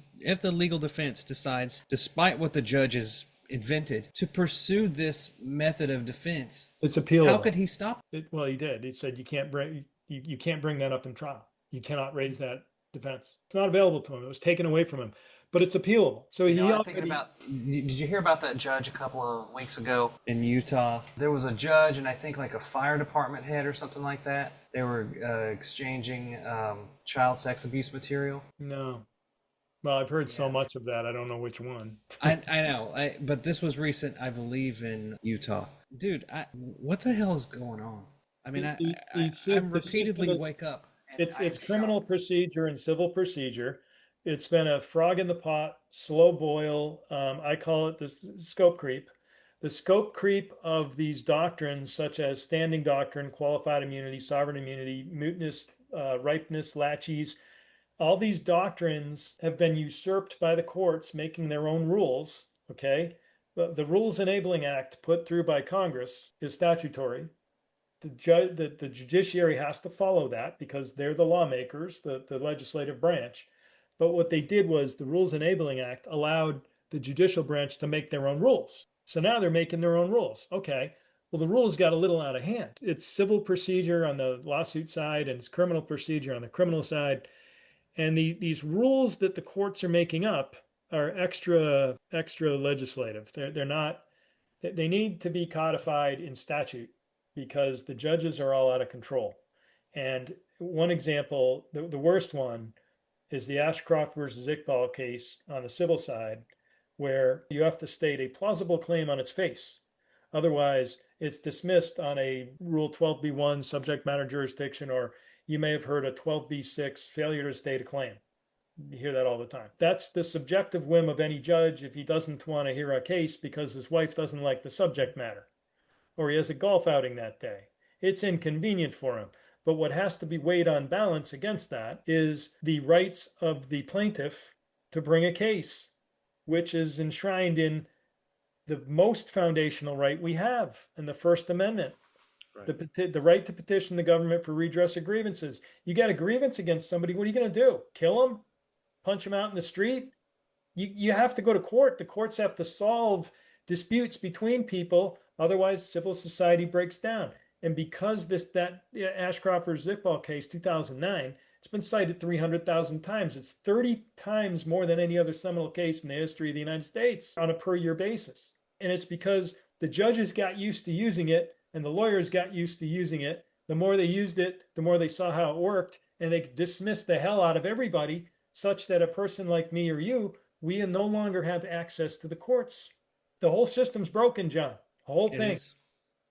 legal defense decides, despite what the judge has invented, to pursue this method of defense, it's appealable. how could he stop Well, he did. He said you can't bring that up in trial. You cannot raise that defense. It's not available to him. It was taken away from him. But it's appealable. So I'm thinking about, did you hear about that judge a couple of weeks ago in Utah? There was a judge and I think like a fire department head or something like that. They were exchanging child sex abuse material. No. Well, I've heard so much of that. I don't know which one. I know, but this was recent, I believe, in Utah. Dude, what the hell is going on? I mean, I'm repeatedly wake up. It's criminal procedure and civil procedure. It's been a frog in the pot, slow boil. I call it the scope creep. The scope creep of these doctrines, such as standing doctrine, qualified immunity, sovereign immunity, mootness, ripeness, laches, all these doctrines have been usurped by the courts, making their own rules. Okay. But the Rules Enabling Act put through by Congress is statutory. The judiciary has to follow that because they're the lawmakers, the legislative branch. But what they did was the Rules Enabling Act allowed the judicial branch to make their own rules. So now they're making their own rules. Okay, well, the rules got a little out of hand. It's civil procedure on the lawsuit side and it's criminal procedure on the criminal side. And these rules that the courts are making up are extra legislative. They're not, they need to be codified in statute because the judges are all out of control. And one example, the worst one, is the Ashcroft versus Iqbal case on the civil side, where you have to state a plausible claim on its face. Otherwise, it's dismissed on a Rule 12b1 subject matter jurisdiction, or you may have heard a 12b6 failure to state a claim. You hear that all the time. That's the subjective whim of any judge if he doesn't want to hear a case because his wife doesn't like the subject matter, or he has a golf outing that day. It's inconvenient for him. But what has to be weighed on balance against that is the rights of the plaintiff to bring a case, which is enshrined in the most foundational right we have in the First Amendment. Right. The right to petition the government for redress of grievances. You got a grievance against somebody, what are you going to do? Kill them? Punch them out in the street? You have to go to court. The courts have to solve disputes between people. Otherwise, civil society breaks down. And because that Ashcroft versus Iqbal case, 2009, it's been cited 300,000 times. It's 30 times more than any other seminal case in the history of the United States on a per year basis. And it's because the judges got used to using it and the lawyers got used to using it. The more they used it, the more they saw how it worked, and they dismissed the hell out of everybody, such that a person like me or you, we no longer have access to the courts. The whole system's broken, John. The whole thing.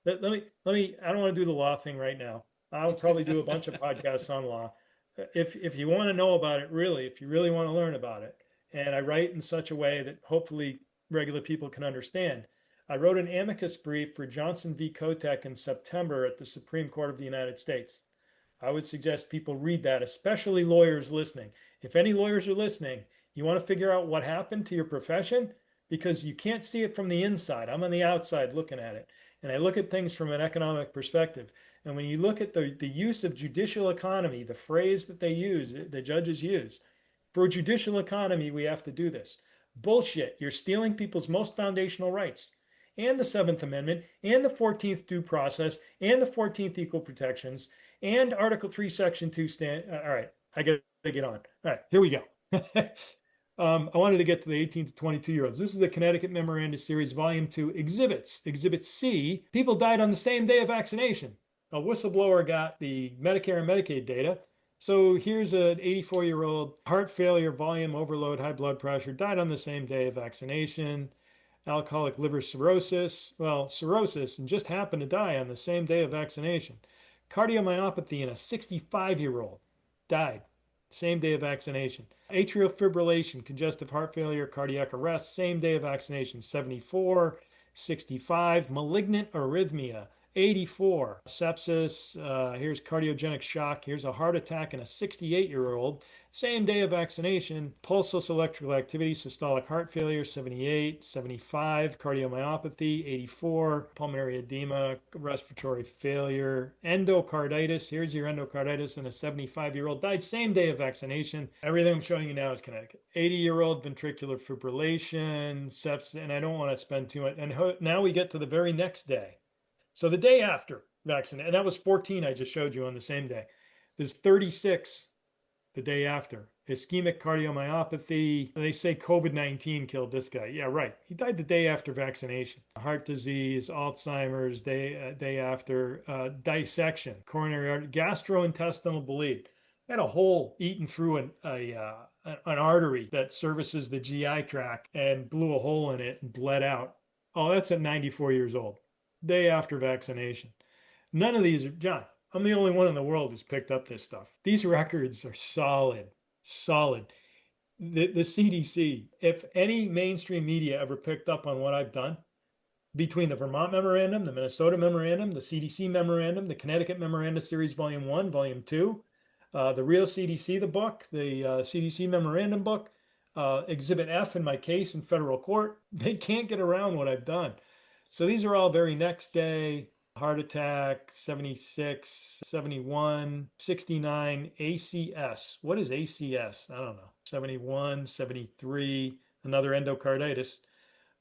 Let me, I don't want to do the law thing right now. I'll probably do a bunch of podcasts on law. If you want to know about it, really, if you really want to learn about it, and I write in such a way that hopefully regular people can understand. I wrote an amicus brief for Johnson v. Kotek in September at the Supreme Court of the United States. I would suggest people read that, especially lawyers listening. If any lawyers are listening, you want to figure out what happened to your profession because you can't see it from the inside. I'm on the outside looking at it. And I look at things from an economic perspective. And when you look at the use of judicial economy, the phrase that they use, the judges use, for a judicial economy, we have to do this. Bullshit. You're stealing people's most foundational rights, and the Seventh Amendment, and the 14th due process, and the 14th equal protections, and Article 3, Section 2 all right, I got to get on. All right, here we go. I wanted to get to the 18 to 22-year-olds. This is the Connecticut Memoranda Series, Volume 2, Exhibits. Exhibit C, people died on the same day of vaccination. A whistleblower got the Medicare and Medicaid data. So here's an 84-year-old, heart failure, volume overload, high blood pressure, died on the same day of vaccination. Alcoholic liver cirrhosis, well, cirrhosis, and just happened to die on the same day of vaccination. Cardiomyopathy in a 65-year-old, died same day of vaccination. Atrial fibrillation, congestive heart failure, cardiac arrest, same day of vaccination. 74, 65. Malignant arrhythmia, 84. Sepsis, here's cardiogenic shock. Here's a heart attack in a 68-year-old. Same day of vaccination. Pulseless electrical activity, systolic heart failure, 78, 75. Cardiomyopathy, 84. Pulmonary edema, respiratory failure. Endocarditis, here's your endocarditis in a 75-year-old. Died same day of vaccination. Everything I'm showing you now is Connecticut. 80-year-old ventricular fibrillation, sepsis, and I don't want to spend too much. And now we get to the very next day. So the day after vaccination, and that was 14 I just showed you on the same day. There's 36 the day after. Ischemic cardiomyopathy. They say COVID-19 killed this guy. Yeah, right. He died the day after vaccination. Heart disease, Alzheimer's, day after. Dissection, coronary artery, gastrointestinal bleed. Had a hole eaten through an artery that services the GI tract and blew a hole in it and bled out. Oh, that's at 94 years old. Day after vaccination. None of these are, John, I'm the only one in the world who's picked up this stuff. These records are solid, solid. The CDC, if any mainstream media ever picked up on what I've done, between the Vermont Memorandum, the Minnesota Memorandum, the CDC Memorandum, the Connecticut Memoranda Series Volume 1, Volume 2, the Real CDC, the book, the CDC Memorandum book, Exhibit F in my case in federal court, they can't get around what I've done. So these are all very next day. Heart attack, 76, 71, 69, ACS. What is ACS? I don't know. 71, 73, another endocarditis.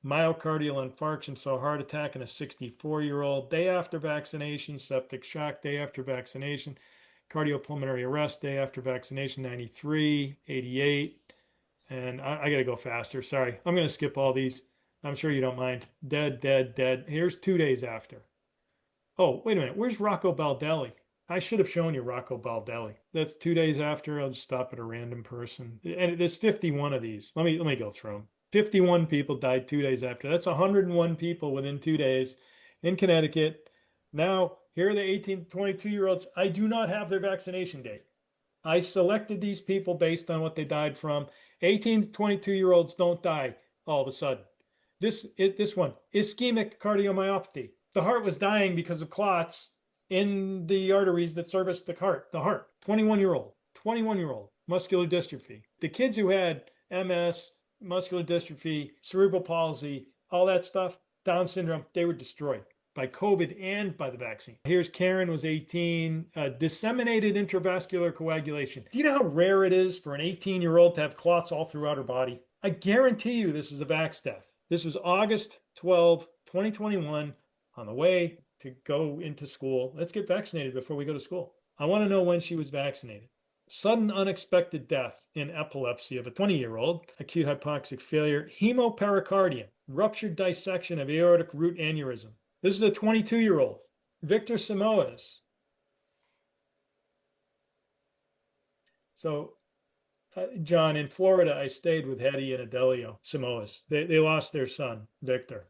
Myocardial infarction, so heart attack in a 64-year-old. Day after vaccination, septic shock, day after vaccination. Cardiopulmonary arrest, day after vaccination, 93, 88. And I got to go faster. Sorry. I'm going to skip all these. I'm sure you don't mind. Dead, dead, dead. Here's 2 days after. Oh, wait a minute. Where's Rocco Baldelli? I should have shown you Rocco Baldelli. That's 2 days after. I'll just stop at a random person. And there's 51 of these. Let me go through them. 51 people died 2 days after. That's 101 people within 2 days in Connecticut. Now, here are the 18 to 22-year-olds. I do not have their vaccination date. I selected these people based on what they died from. 18 to 22-year-olds don't die all of a sudden. This one, ischemic cardiomyopathy. The heart was dying because of clots in the arteries that service the heart. 21-year-old, muscular dystrophy. The kids who had MS, muscular dystrophy, cerebral palsy, all that stuff, Down syndrome, they were destroyed by COVID and by the vaccine. Here's Karen, was 18, disseminated intravascular coagulation. Do you know how rare it is for an 18-year-old to have clots all throughout her body? I guarantee you this is a vax death. This was August 12, 2021, on the way to go into school. Let's get vaccinated before we go to school. I want to know when she was vaccinated. Sudden unexpected death in epilepsy of a 20-year-old, acute hypoxic failure, hemopericardium, ruptured dissection of aortic root aneurysm. This is a 22-year-old, Victor Samoas. So, John, in Florida, I stayed with Hetty and Adelio Samoas. They lost their son, Victor.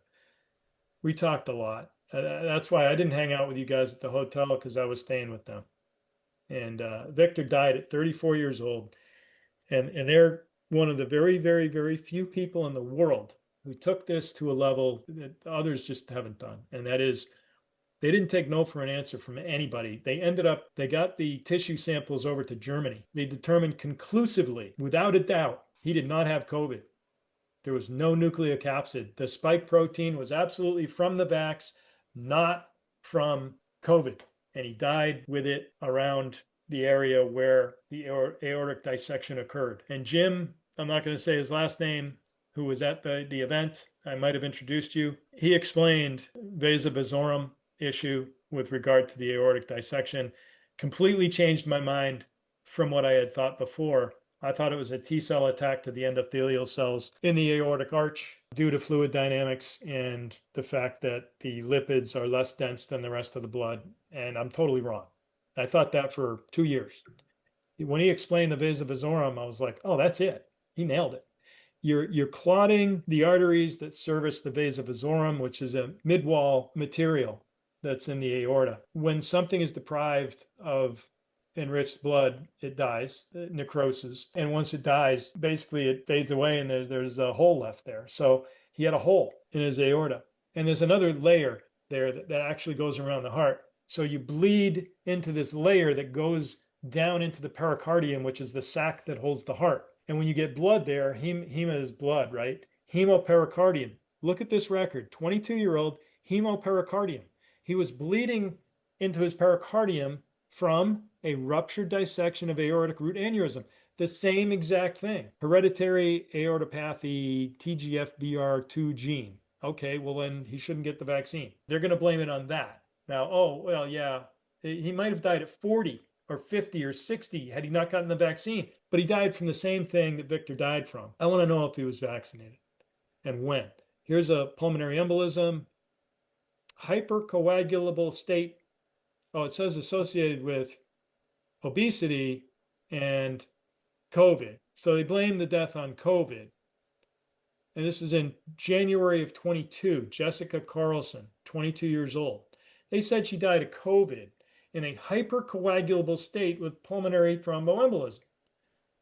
We talked a lot. That's why I didn't hang out with you guys at the hotel, because I was staying with them. And Victor died at 34 years old. And they're one of the very, very, very few people in the world who took this to a level that others just haven't done. And that is, they didn't take no for an answer from anybody. They got the tissue samples over to Germany. They determined conclusively, without a doubt, he did not have COVID. There was no nucleocapsid. The spike protein was absolutely from the vax, not from COVID. And he died with it around the area where the aortic dissection occurred. And Jim, I'm not going to say his last name, who was at the event. I might have introduced you. He explained vasa vasorum issue with regard to the aortic dissection. Completely changed my mind from what I had thought before. I thought it was a T cell attack to the endothelial cells in the aortic arch due to fluid dynamics and the fact that the lipids are less dense than the rest of the blood. And I'm totally wrong. I thought that for 2 years. When he explained the vasa vasorum, I was like, oh, that's it. He nailed it. You're clotting the arteries that service the vasa vasorum, which is a mid-wall material that's in the aorta. When something is deprived of enriched blood, it dies, necrosis. And once it dies, basically it fades away and there's a hole left there. So he had a hole in his aorta. And there's another layer there that actually goes around the heart. So you bleed into this layer that goes down into the pericardium, which is the sac that holds the heart. And when you get blood there, hema is blood, right? Hemopericardium. Look at this record, 22-year-old hemopericardium. He was bleeding into his pericardium from a ruptured dissection of aortic root aneurysm. The same exact thing. Hereditary aortopathy, TGFBR2 gene. Okay, well then he shouldn't get the vaccine. They're going to blame it on that. Now, oh, well, yeah, he might have died at 40 or 50 or 60 had he not gotten the vaccine, but he died from the same thing that Victor died from. I want to know if he was vaccinated and when. Here's a pulmonary embolism, hypercoagulable state. Oh, it says associated with obesity and COVID. So they blame the death on COVID. And this is in January of 22, Jessica Carlson, 22 years old. They said she died of COVID in a hypercoagulable state with pulmonary thromboembolism.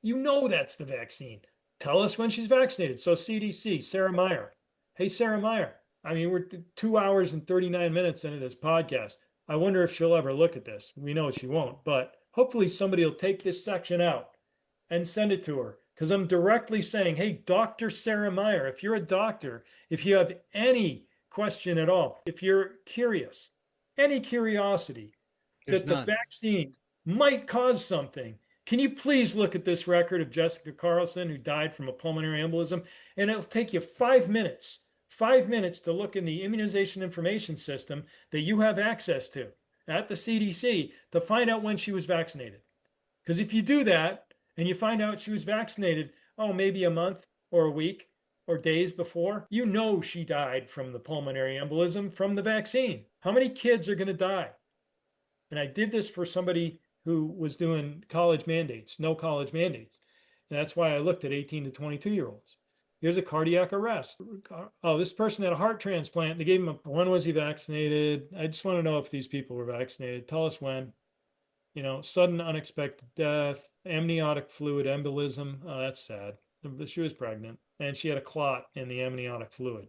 You know that's the vaccine. Tell us when she's vaccinated. So CDC, Sarah Meyer. Hey, Sarah Meyer. I mean, we're 2 hours and 39 minutes into this podcast. I wonder if she'll ever look at this. We know she won't, but hopefully somebody will take this section out and send it to her. Because I'm directly saying, hey, Dr. Sarah Meyer, if you're a doctor, if you have any question at all, if you're curious, any curiosity that the vaccine might cause something, can you please look at this record of Jessica Carlson, who died from a pulmonary embolism? And it'll take you 5 minutes to look in the immunization information system that you have access to at the CDC to find out when she was vaccinated. Because if you do that and you find out she was vaccinated, oh, maybe a month or a week or days before, you know she died from the pulmonary embolism from the vaccine. How many kids are going to die? And I did this for somebody who was doing college mandates, no college mandates. And that's why I looked at 18 to 22-year-olds. Here's a cardiac arrest. Oh, this person had a heart transplant. They gave him when was he vaccinated? I just want to know if these people were vaccinated. Tell us when. You know, sudden unexpected death, amniotic fluid embolism. Oh, that's sad. She was pregnant and she had a clot in the amniotic fluid.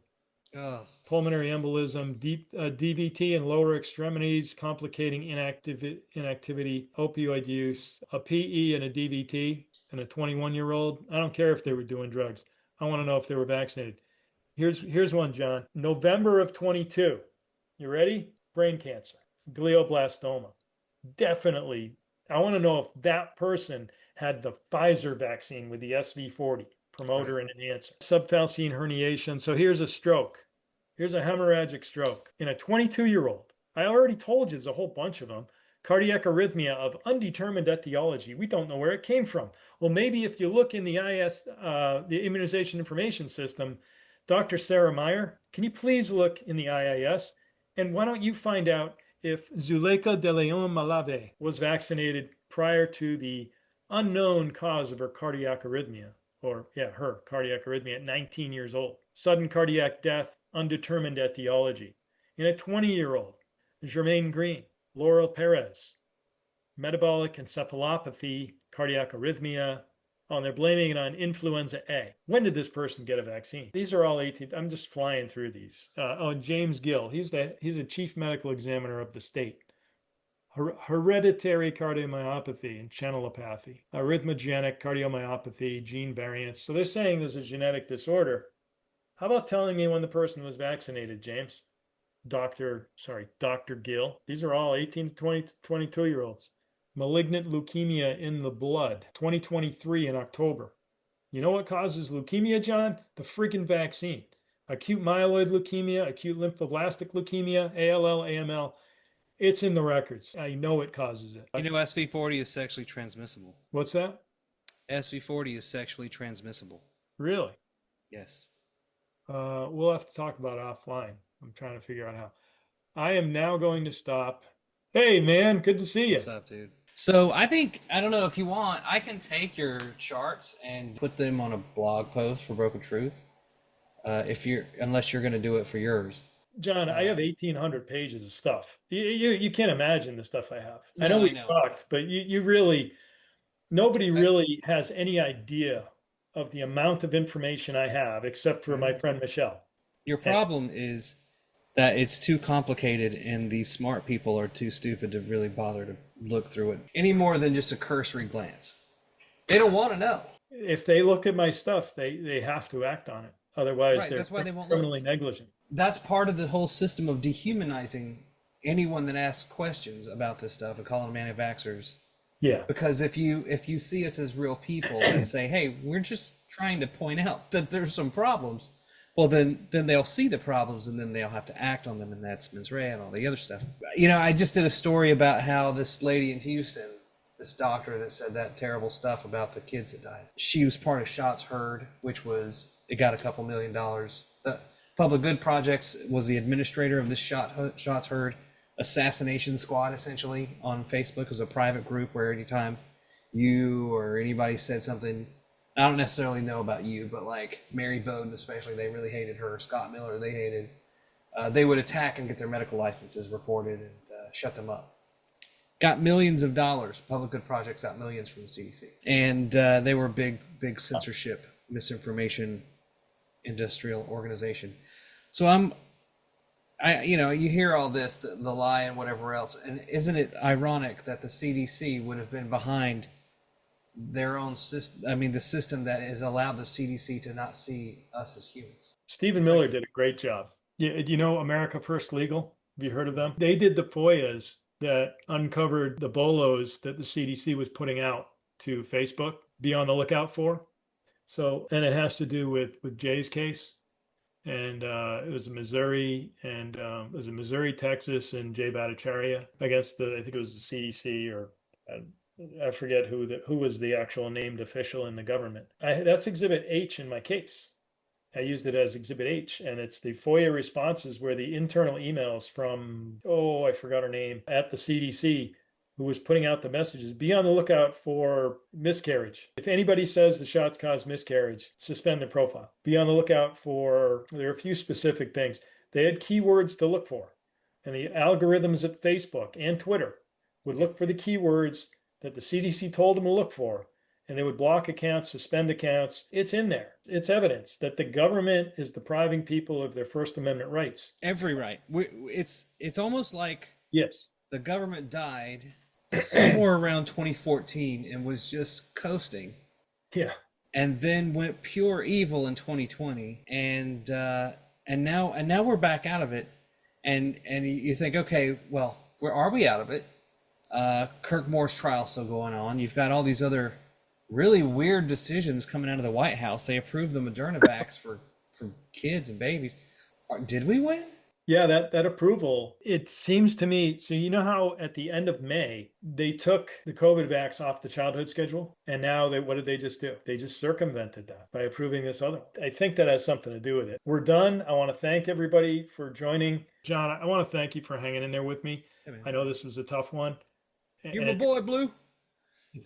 Oh. Pulmonary embolism, DVT in lower extremities, complicating inactivity, opioid use, a PE and a DVT, and a 21-year-old. I don't care if they were doing drugs. I want to know if they were vaccinated. Here's one, John. November of 22. You ready? Brain cancer, glioblastoma. Definitely. I want to know if that person had the Pfizer vaccine with the SV40 promoter and enhancer. Subfalcine herniation. So here's a stroke. Here's a hemorrhagic stroke in a 22-year-old. I already told you there's a whole bunch of them. Cardiac arrhythmia of undetermined etiology. We don't know where it came from. Well, maybe if you look in the the Immunization Information System, Dr. Sarah Meyer, can you please look in the IIS? And why don't you find out if Zuleika de Leon Malave was vaccinated prior to the unknown cause of her cardiac arrhythmia, her cardiac arrhythmia at 19 years old. Sudden cardiac death, undetermined etiology. In a 20-year-old, Jermaine Green, Laurel Perez, metabolic encephalopathy, cardiac arrhythmia. Oh, and they're blaming it on influenza A. When did this person get a vaccine? These are all 18. I'm just flying through these. James Gill. He's a chief medical examiner of the state. Hereditary cardiomyopathy and channelopathy. Arrhythmogenic cardiomyopathy, gene variants. So they're saying there's a genetic disorder. How about telling me when the person was vaccinated, James? Dr. Gill. These are all 18 to 22-year-olds. Malignant leukemia in the blood, 2023 in October. You know what causes leukemia, John? The freaking vaccine. Acute myeloid leukemia, acute lymphoblastic leukemia, ALL, AML. It's in the records. I know it causes it. You know, SV40 is sexually transmissible. What's that? SV40 is sexually transmissible. Really? Yes. We'll have to talk about it offline. I'm trying to figure out how. I am now going to stop. Hey, man, good to see you. What's up, dude? So I think, I don't know if you want, I can take your charts and put them on a blog post for Broken Truth. Unless you're going to do it for yours. John, I have 1,800 pages of stuff. You can't imagine the stuff I have. I know No, I we've know. talked, but nobody really has any idea of the amount of information I have, except for my friend Michelle. Your problem is that it's too complicated and these smart people are too stupid to really bother to look through it any more than just a cursory glance. They don't want to know. If they look at my stuff, they have to act on it. Otherwise, Right, they're that's why they won't criminally negligent. That's part of the whole system of dehumanizing anyone that asks questions about this stuff and calling them anti-vaxxers. Yeah. Because if you see us as real people and say, hey, we're just trying to point out that there's some problems, well, then they'll see the problems and then they'll have to act on them, and that's mens rea and all the other stuff. You know, I just did a story about how this lady in Houston, this doctor that said that terrible stuff about the kids that died, she was part of Shots Heard, which was, it got a couple $1 million. Public Good Projects was the administrator of this Shots Heard assassination squad, essentially, on Facebook. It was a private group where anytime you or anybody said something, I don't necessarily know about you, but like Mary Bowden especially, they really hated her. Scott Miller, they hated. They would attack and get their medical licenses reported and shut them up. Got millions of dollars. Public Good Projects got millions from the CDC. And they were big censorship, misinformation, industrial organization. So you hear all this, the lie and whatever else, and isn't it ironic that the CDC would have been behind their own system? I mean, the system that has allowed the CDC to not see us as humans. Stephen Miller did a great job. You know, America First Legal? Have you heard of them? They did the FOIAs that uncovered the bolos that the CDC was putting out to Facebook. Be on the lookout for. So, and it has to do with Jay's case. And it was Missouri, and it was in Missouri, Texas, and Jay Bhattacharya. I think it was the CDC, or I forget who was the actual named official in the government. That's Exhibit H in my case. I used it as Exhibit H, and it's the FOIA responses where the internal emails from, I forgot her name, at the CDC, who was putting out the messages. Be on the lookout for miscarriage. If anybody says the shots caused miscarriage, suspend their profile. Be on the lookout for, there are a few specific things. They had keywords to look for. And the algorithms at Facebook and Twitter would look for the keywords that the CDC told them to look for. And they would block accounts, suspend accounts. It's in there. It's evidence that the government is depriving people of their First Amendment rights. Every right. It's almost like yes, the government died somewhere around 2014 and was just coasting. Yeah. And then went pure evil in 2020, and now we're back out of it. And you think, okay, well, where are we out of it? Kirk Moore's trial still going on. You've got all these other really weird decisions coming out of the White House. They approved the Moderna vax for kids and babies. Did we win? Yeah, that approval, it seems to me, so you know how at the end of May, they took the COVID vax off the childhood schedule? And now what did they just do? They just circumvented that by approving this other one. I think that has something to do with it. We're done. I want to thank everybody for joining. John, I want to thank you for hanging in there with me. Hey, I know this was a tough one. You're my boy, Blue.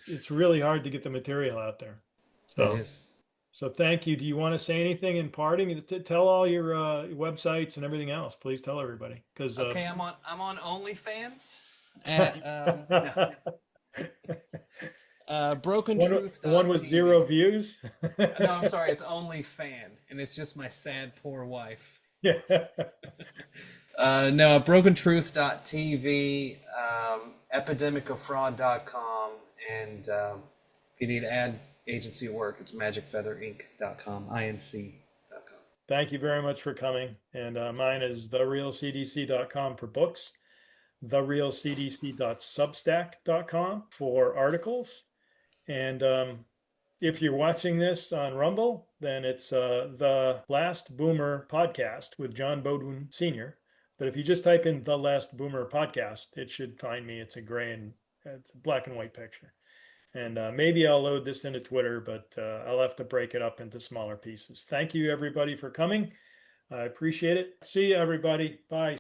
It's really hard to get the material out there. So. It is. So thank you. Do you want to say anything in parting? Tell all your websites and everything else. Please tell everybody. Because okay, I'm on OnlyFans at BrokenTruth. The one with 0 views. No, I'm sorry. It's OnlyFan, and it's just my sad poor wife. Yeah. No, BrokenTruth.tv, epidemicofraud.com, and if you need ad agency work, it's magicfeatherinc.com, inc.com. Thank you very much for coming. And mine is therealcdc.com for books, therealcdc.substack.com for articles. And If you're watching this on Rumble, then it's the Last Boomer podcast with John Beaudoin Sr. But if you just type in the Last Boomer podcast, it should find me. It's it's a black and white picture. And maybe I'll load this into Twitter, but I'll have to break it up into smaller pieces. Thank you, everybody, for coming. I appreciate it. See you, everybody. Bye.